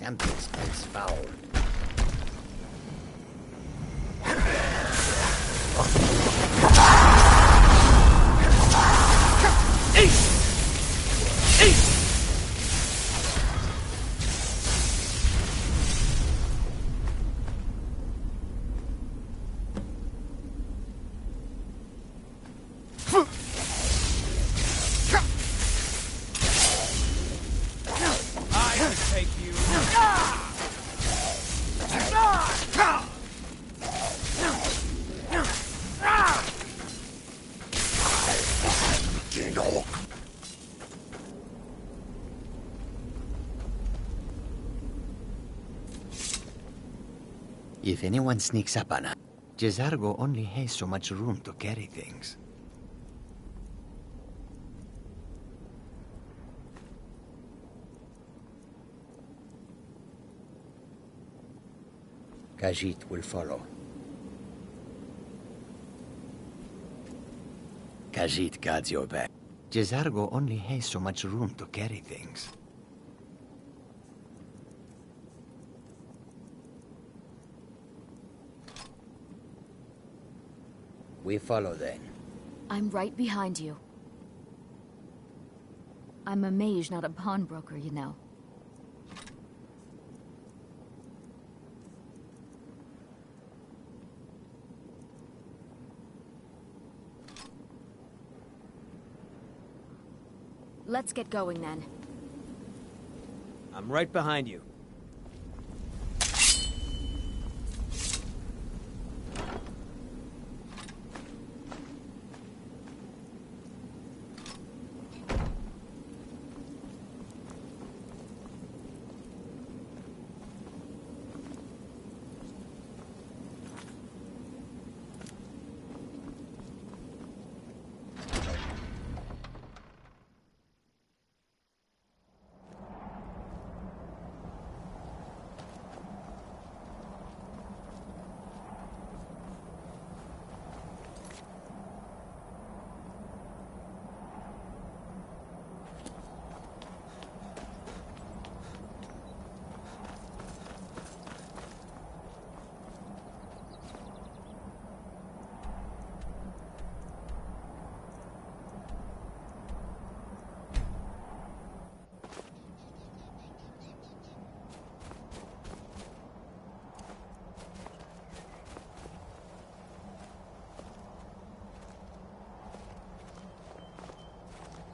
Something smells foul. If anyone sneaks up on us, Jezargo only has so much room to carry things. Khajiit will follow. Khajiit guards your back. Jezargo only has so much room to carry things. We follow then. I'm right behind you. I'm a mage, not a pawnbroker, you know. Let's get going then. I'm right behind you.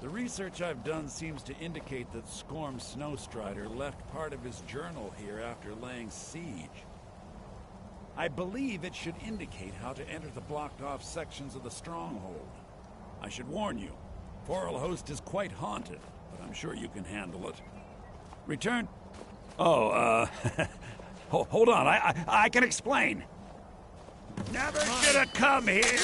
The research I've done seems to indicate that Skorm Snowstrider left part of his journal here after laying siege. I believe it should indicate how to enter the blocked-off sections of the stronghold. I should warn you, Forelhost is quite haunted, but I'm sure you can handle it. Return... Oh, hold on, I can explain. Never should have come here!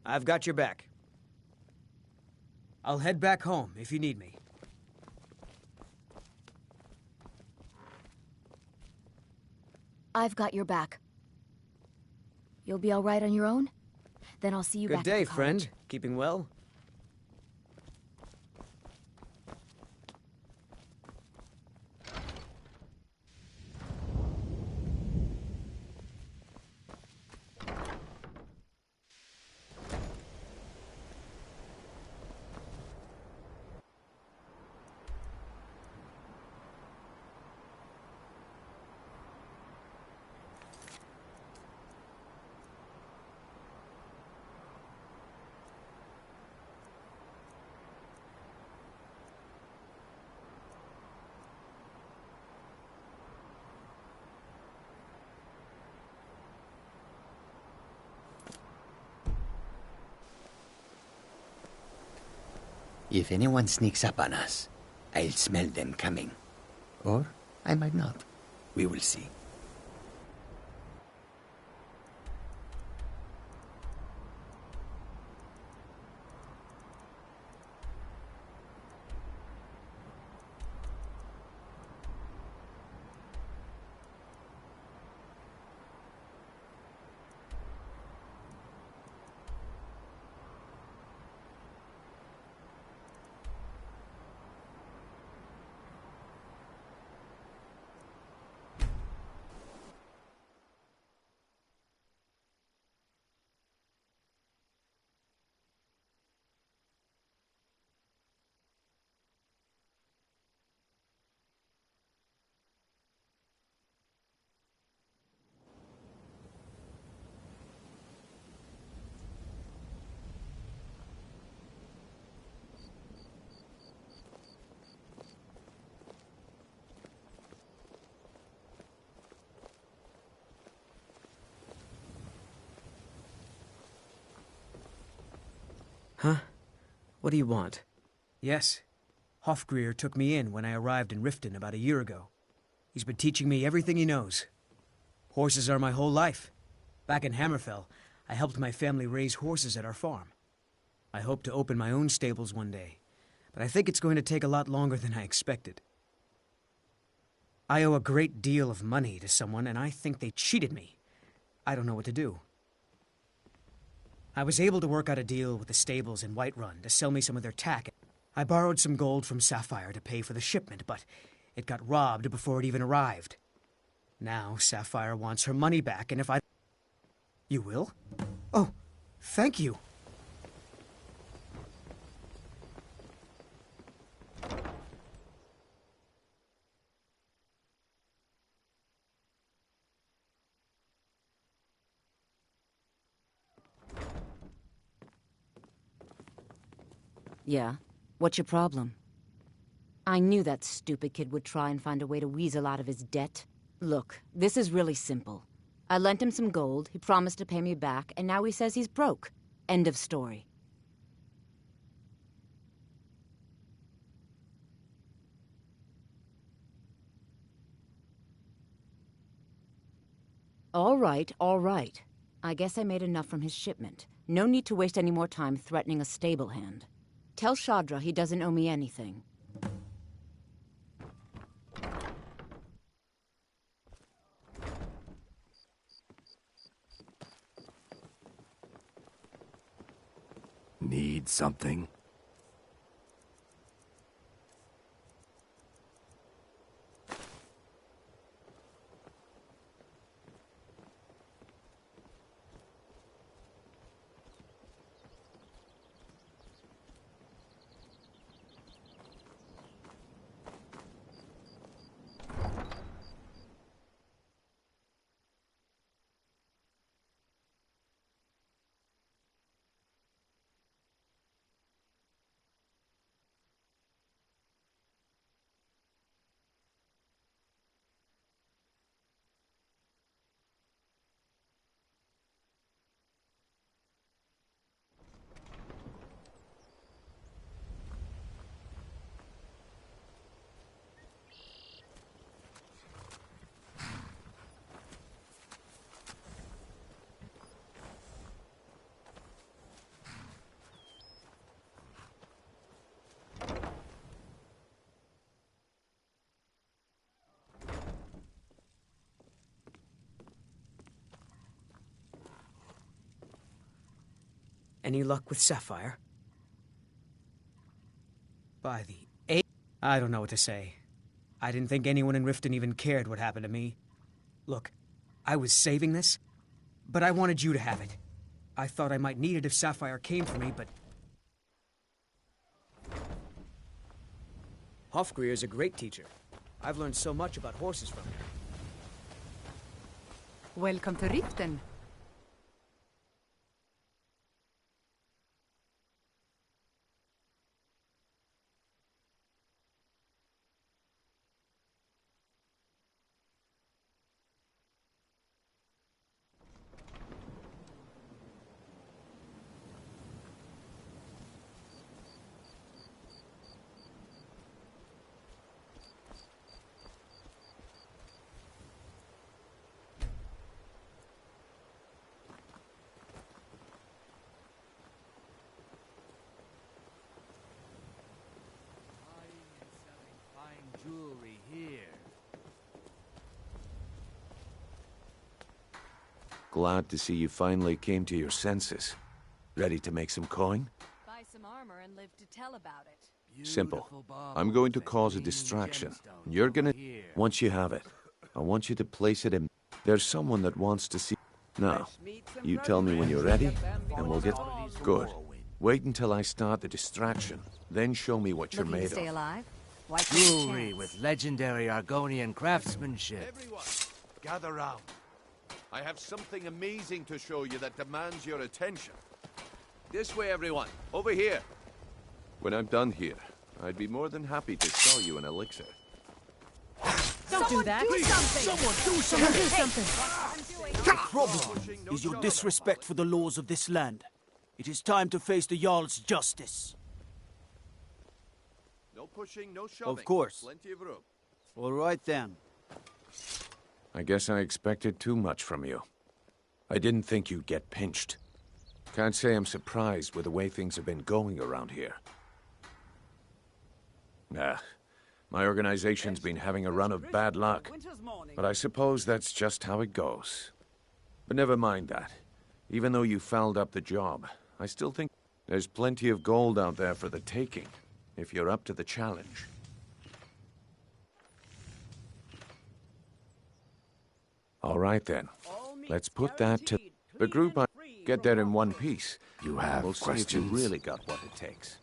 I've got your back. I'll head back home if you need me. I've got your back. You'll be all right on your own? Then I'll see you back Good at day, the college. friend. Keeping well? If anyone sneaks up on us, I'll smell them coming. Or I might not. We will see. Huh? What do you want? Yes. Hofgreer took me in when I arrived in Riften about a year ago. He's been teaching me everything he knows. Horses are my whole life. Back in Hammerfell, I helped my family raise horses at our farm. I hope to open my own stables one day, but I think it's going to take a lot longer than I expected. I owe a great deal of money to someone, and I think they cheated me. I don't know what to do. I was able to work out a deal with the stables in Whiterun to sell me some of their tack. I borrowed some gold from Sapphire to pay for the shipment, but it got robbed before it even arrived. Now Sapphire wants her money back, and if I... You will? Oh, thank you. Yeah? What's your problem? I knew that stupid kid would try and find a way to weasel out of his debt. Look, this is really simple. I lent him some gold, he promised to pay me back, and now he says he's broke. End of story. All right, all right. I guess I made enough from his shipment. No need to waste any more time threatening a stable hand. Tell Shadra he doesn't owe me anything. Need something? Any luck with Sapphire? By the eight, I don't know what to say. I didn't think anyone in Riften even cared what happened to me. Look, I was saving this, but I wanted you to have it. I thought I might need it if Sapphire came for me, but... Hofgreer's a great teacher. I've learned so much about horses from him. Welcome to Riften. Jewelry here. Glad to see you finally came to your senses. Ready to make some coin? Buy some armor and live to tell about it. Simple. I'm going to cause a distraction. You're gonna... Once you have it, I want you to place it in... There's someone that wants to see... Now, you tell me when you're ready, and we'll get... Good. Wait until I start the distraction, then show me what you're Looking made to stay of. alive? Why take a Jewelry chance? with legendary Argonian craftsmanship. Everyone, gather round. I have something amazing to show you that demands your attention. This way, everyone. Over here. When I'm done here, I'd be more than happy to sell you an elixir. Don't do that. Do something! Someone do something! The problem is your disrespect for the laws of this land. It is time to face the Jarl's justice. No pushing, no shoving. Of course. Plenty of room. All right then. I guess I expected too much from you. I didn't think you'd get pinched. Can't say I'm surprised with the way things have been going around here. Nah, my organization's been having a run of bad luck. But I suppose that's just how it goes. But never mind that. Even though you fouled up the job, I still think there's plenty of gold out there for the taking, if you're up to the challenge. All right then. Let's put that to the group. Get there in one piece. You have we'll see questions? if you really got what it takes.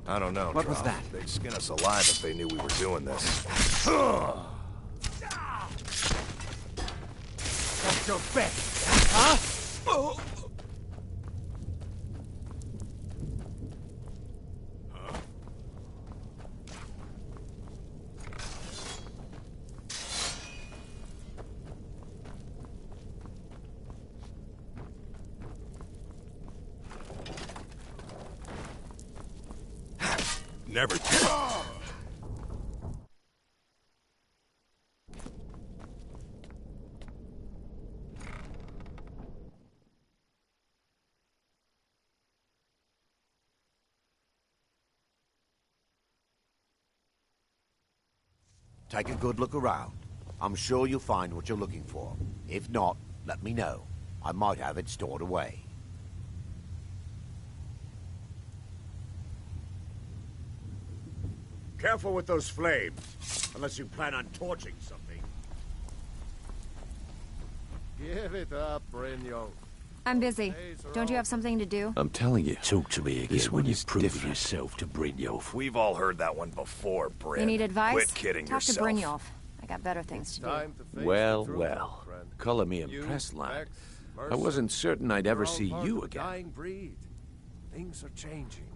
I don't know, What was Drow. that? They'd skin us alive if they knew we were doing this. That's your bet, huh? Never... Take a good look around. I'm sure you'll find what you're looking for. If not, let me know. I might have it stored away. Careful with those flames, unless you plan on torching something. Give it up, Brynjolf. I'm busy. Don't you have something to do? I'm telling you. Talk to me again This when one you've is proven different. yourself to Brynjolf. We've all heard that one before, Bryn. You need advice? Quit kidding Talk yourself. to Brynjolf. I got better things to do. Time to face Well, the truth, well. friend. Color me You, impressed, lad. Vex, I wasn't Mercer, certain I'd ever we're all see part you of a again. dying breed. Things are changing.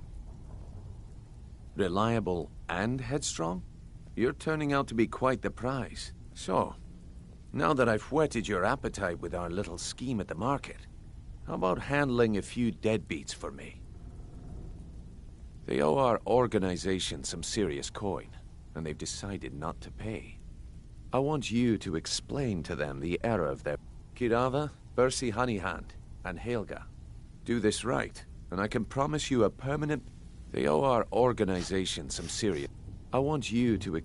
Reliable and headstrong? You're turning out to be quite the prize. So, now that I've whetted your appetite with our little scheme at the market, how about handling a few deadbeats for me? They owe our organization some serious coin, and they've decided not to pay. I want you to explain to them the error of their... Kirava, Bersi Honeyhand, and Helga. Do this right, and I can promise you a permanent... They owe our organization some serious... I want you to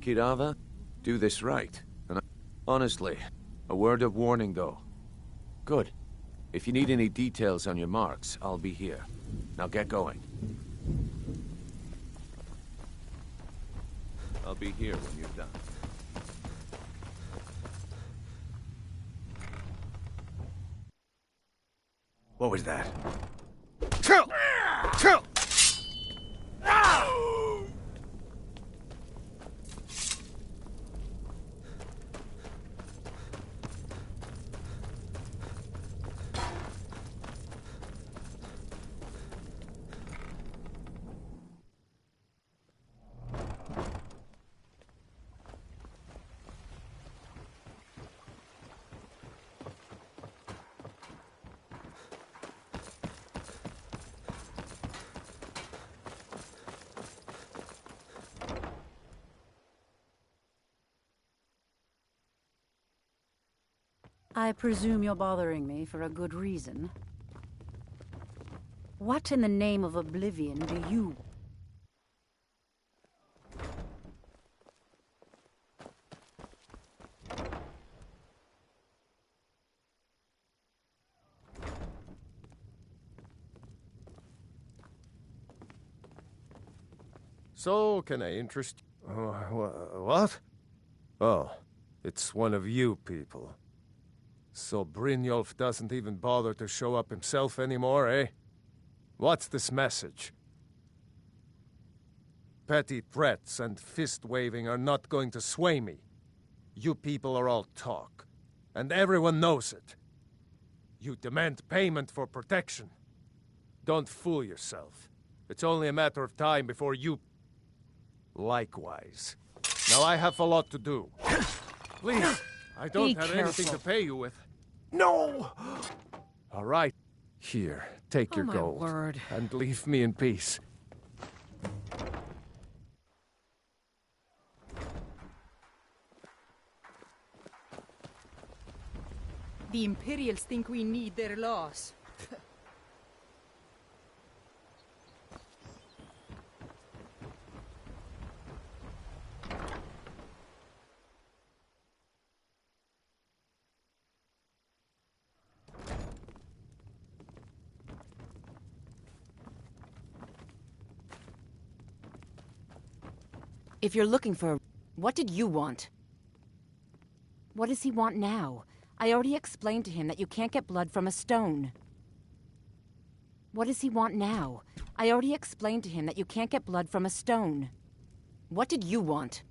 Kirava, do this right, and honestly, a word of warning though. Good. If you need any details on your marks, I'll be here. Now get going. I'll be here when you're done. What was that? Chill! Chill! I presume you're bothering me for a good reason. What in the name of oblivion do you... So, can I interest you? What? Oh, it's one of you people. So Brynjolf doesn't even bother to show up himself anymore, eh? What's this message? Petty threats and fist-waving are not going to sway me. You people are all talk, and everyone knows it. You demand payment for protection. Don't fool yourself. It's only a matter of time before you... Likewise. Now I have a lot to do. Please, I don't have anything to pay you with. No! All right. Here, take your my gold. word. And leave me in peace. The Imperials think we need their laws. If you're looking for... What did you want? What does he want now? I already explained to him that you can't get blood from a stone. What does he want now? I already explained to him that you can't get blood from a stone. What did you want?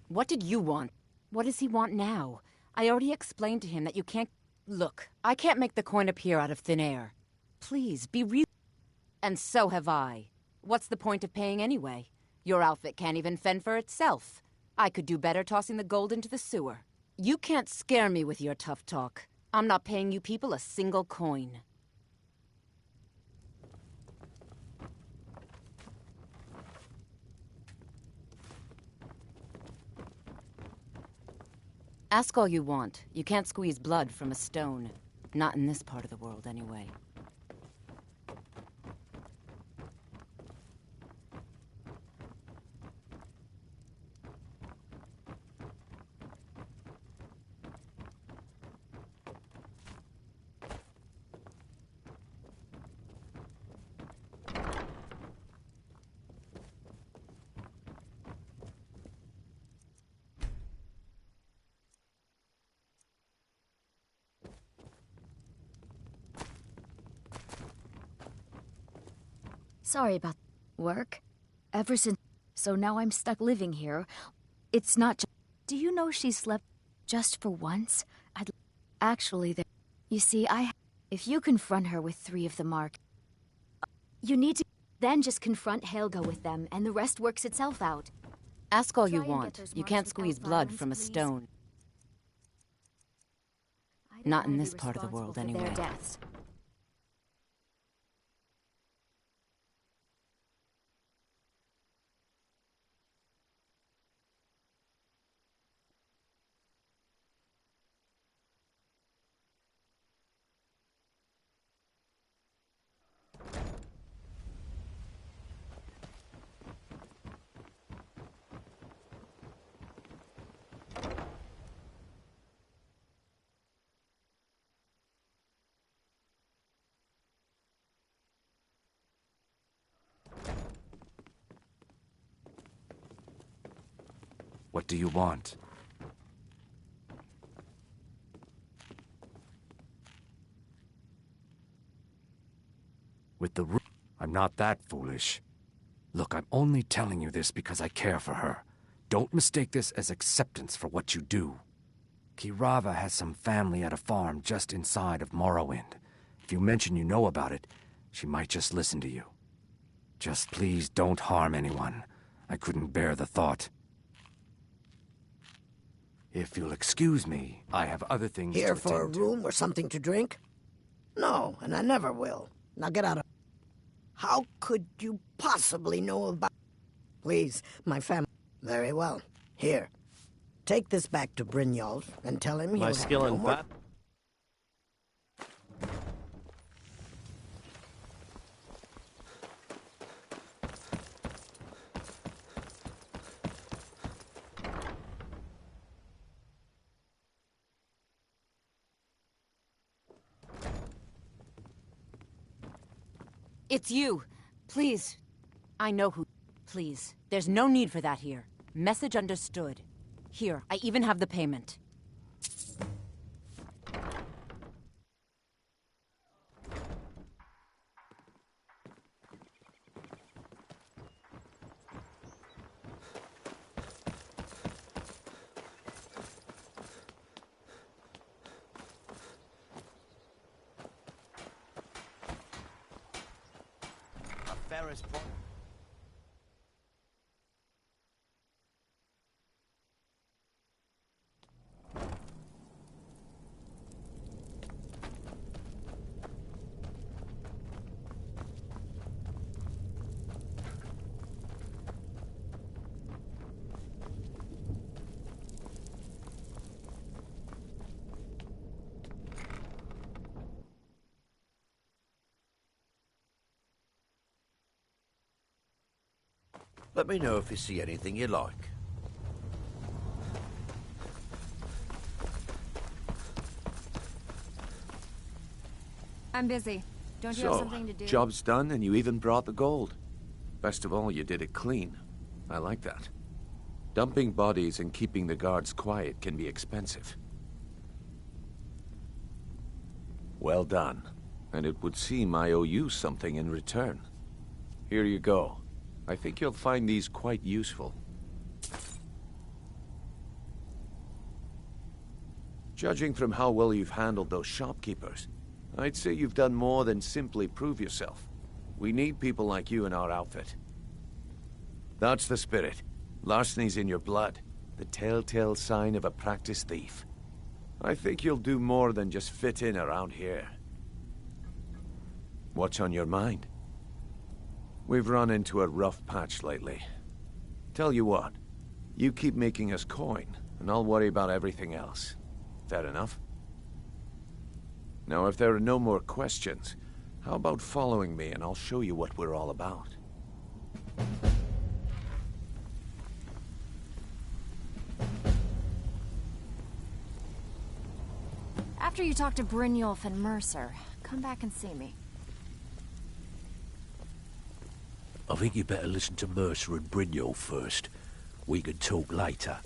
What did you want? What does he want now? I already explained to him that you can't... Look, I can't make the coin appear out of thin air. Please, be real. And so have I. What's the point of paying anyway? Your outfit can't even fend for itself. I could do better tossing the gold into the sewer. You can't scare me with your tough talk. I'm not paying you people a single coin. Ask all you want. You can't squeeze blood from a stone. Not in this part of the world, anyway. Sorry about work. Ever since... So now I'm stuck living here. It's not just... Do you know she slept just for once? Actually, there... You see, If you confront her with 3 of the mark... You need to then just confront Helga with them, and the rest works itself out. Ask all you Try and get want. those You marks can't without squeeze blood violence, from a please. stone. I don't Not in wanna this be part of the world, responsible for anyway. their deaths. What do you want? With the I'm not that foolish. Look, I'm only telling you this because I care for her. Don't mistake this as acceptance for what you do. Kirava has some family at a farm just inside of Morrowind. If you mention you know about it, she might just listen to you. Just please don't harm anyone. I couldn't bear the thought. If you'll excuse me, I have other things Here to for a attend to. room or something to drink? No, and I never will. Now get out of... How could you possibly know about... Please, my family... Very well. Here. Take this back to Brynjolf and tell him My he'll skill have no in more... bat. It's you. Please. I know who. Please. There's no need for that here. Message understood. Here, I even have the payment. Ferris point. Let me know if you see anything you like. I'm busy. Don't you have something to do? Job's done and you even brought the gold. Best of all, you did it clean. I like that. Dumping bodies and keeping the guards quiet can be expensive. Well done. And it would seem I owe you something in return. Here you go. I think you'll find these quite useful. Judging from how well you've handled those shopkeepers, I'd say you've done more than simply prove yourself. We need people like you in our outfit. That's the spirit. Larceny's in your blood. The telltale sign of a practiced thief. I think you'll do more than just fit in around here. What's on your mind? We've run into a rough patch lately. Tell you what, you keep making us coin, and I'll worry about everything else. Fair enough? Now, if there are no more questions, how about following me and I'll show you what we're all about? After you talk to Brynjolf and Mercer, come back and see me. I think you better listen to Mercer and Brynjolf first. We can talk later.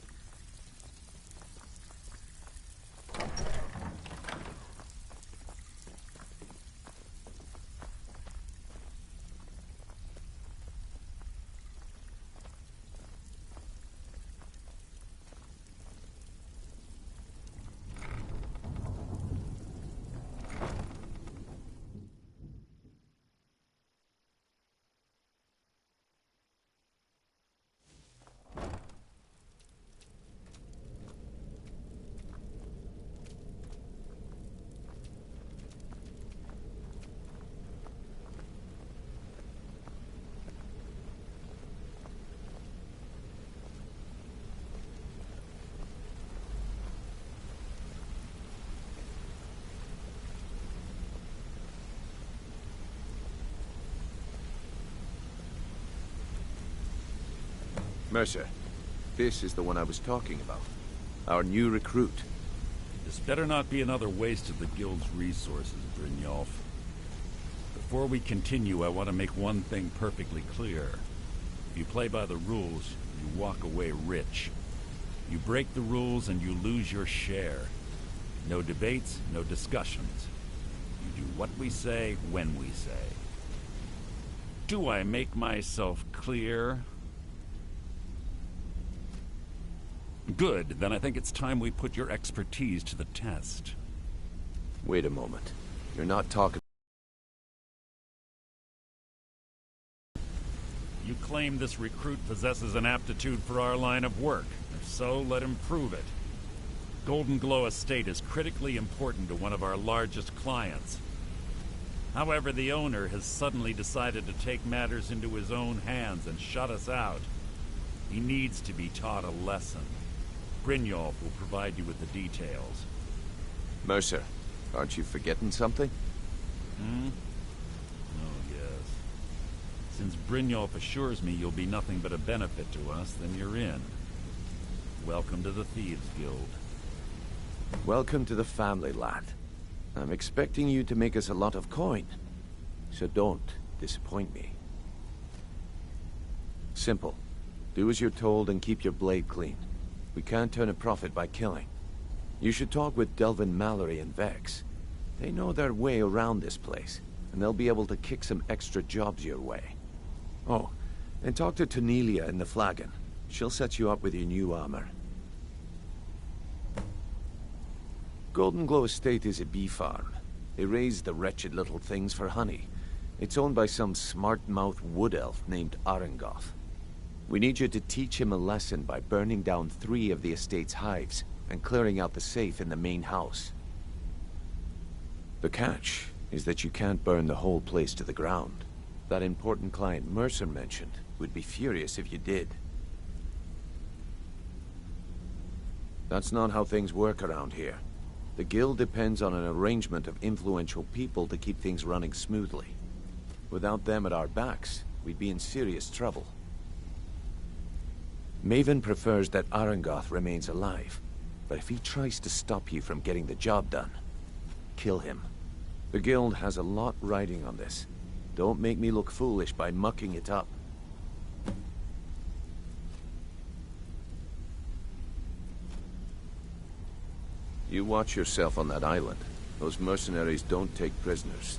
Mercer, this is the one I was talking about. Our new recruit. This better not be another waste of the Guild's resources, Brynjolf. Before we continue, I want to make one thing perfectly clear. If you play by the rules, you walk away rich. You break the rules and you lose your share. No debates, no discussions. You do what we say, when we say. Do I make myself clear? Good, then I think it's time we put your expertise to the test. Wait a moment. You're not talking... You claim this recruit possesses an aptitude for our line of work. If so, let him prove it. Golden Glow Estate is critically important to one of our largest clients. However, the owner has suddenly decided to take matters into his own hands and shut us out. He needs to be taught a lesson. Brynjolf will provide you with the details. Mercer, aren't you forgetting something? Oh, yes. Since Brynjolf assures me you'll be nothing but a benefit to us, then you're in. Welcome to the Thieves Guild. Welcome to the family, lad. I'm expecting you to make us a lot of coin. So don't disappoint me. Simple. Do as you're told and keep your blade clean. We can't turn a profit by killing. You should talk with Delvin Mallory and Vex. They know their way around this place, and they'll be able to kick some extra jobs your way. Oh, and talk to Cornelia in the Flagon. She'll set you up with your new armor. Golden Glow Estate is a bee farm. They raise the wretched little things for honey. It's owned by some smart-mouthed wood elf named Arengoth. We need you to teach him a lesson by burning down 3 of the estate's hives and clearing out the safe in the main house. The catch is that you can't burn the whole place to the ground. That important client Mercer mentioned would be furious if you did. That's not how things work around here. The guild depends on an arrangement of influential people to keep things running smoothly. Without them at our backs, we'd be in serious trouble. Maven prefers that Arengoth remains alive, but if he tries to stop you from getting the job done, kill him. The guild has a lot riding on this. Don't make me look foolish by mucking it up. You watch yourself on that island. Those mercenaries don't take prisoners.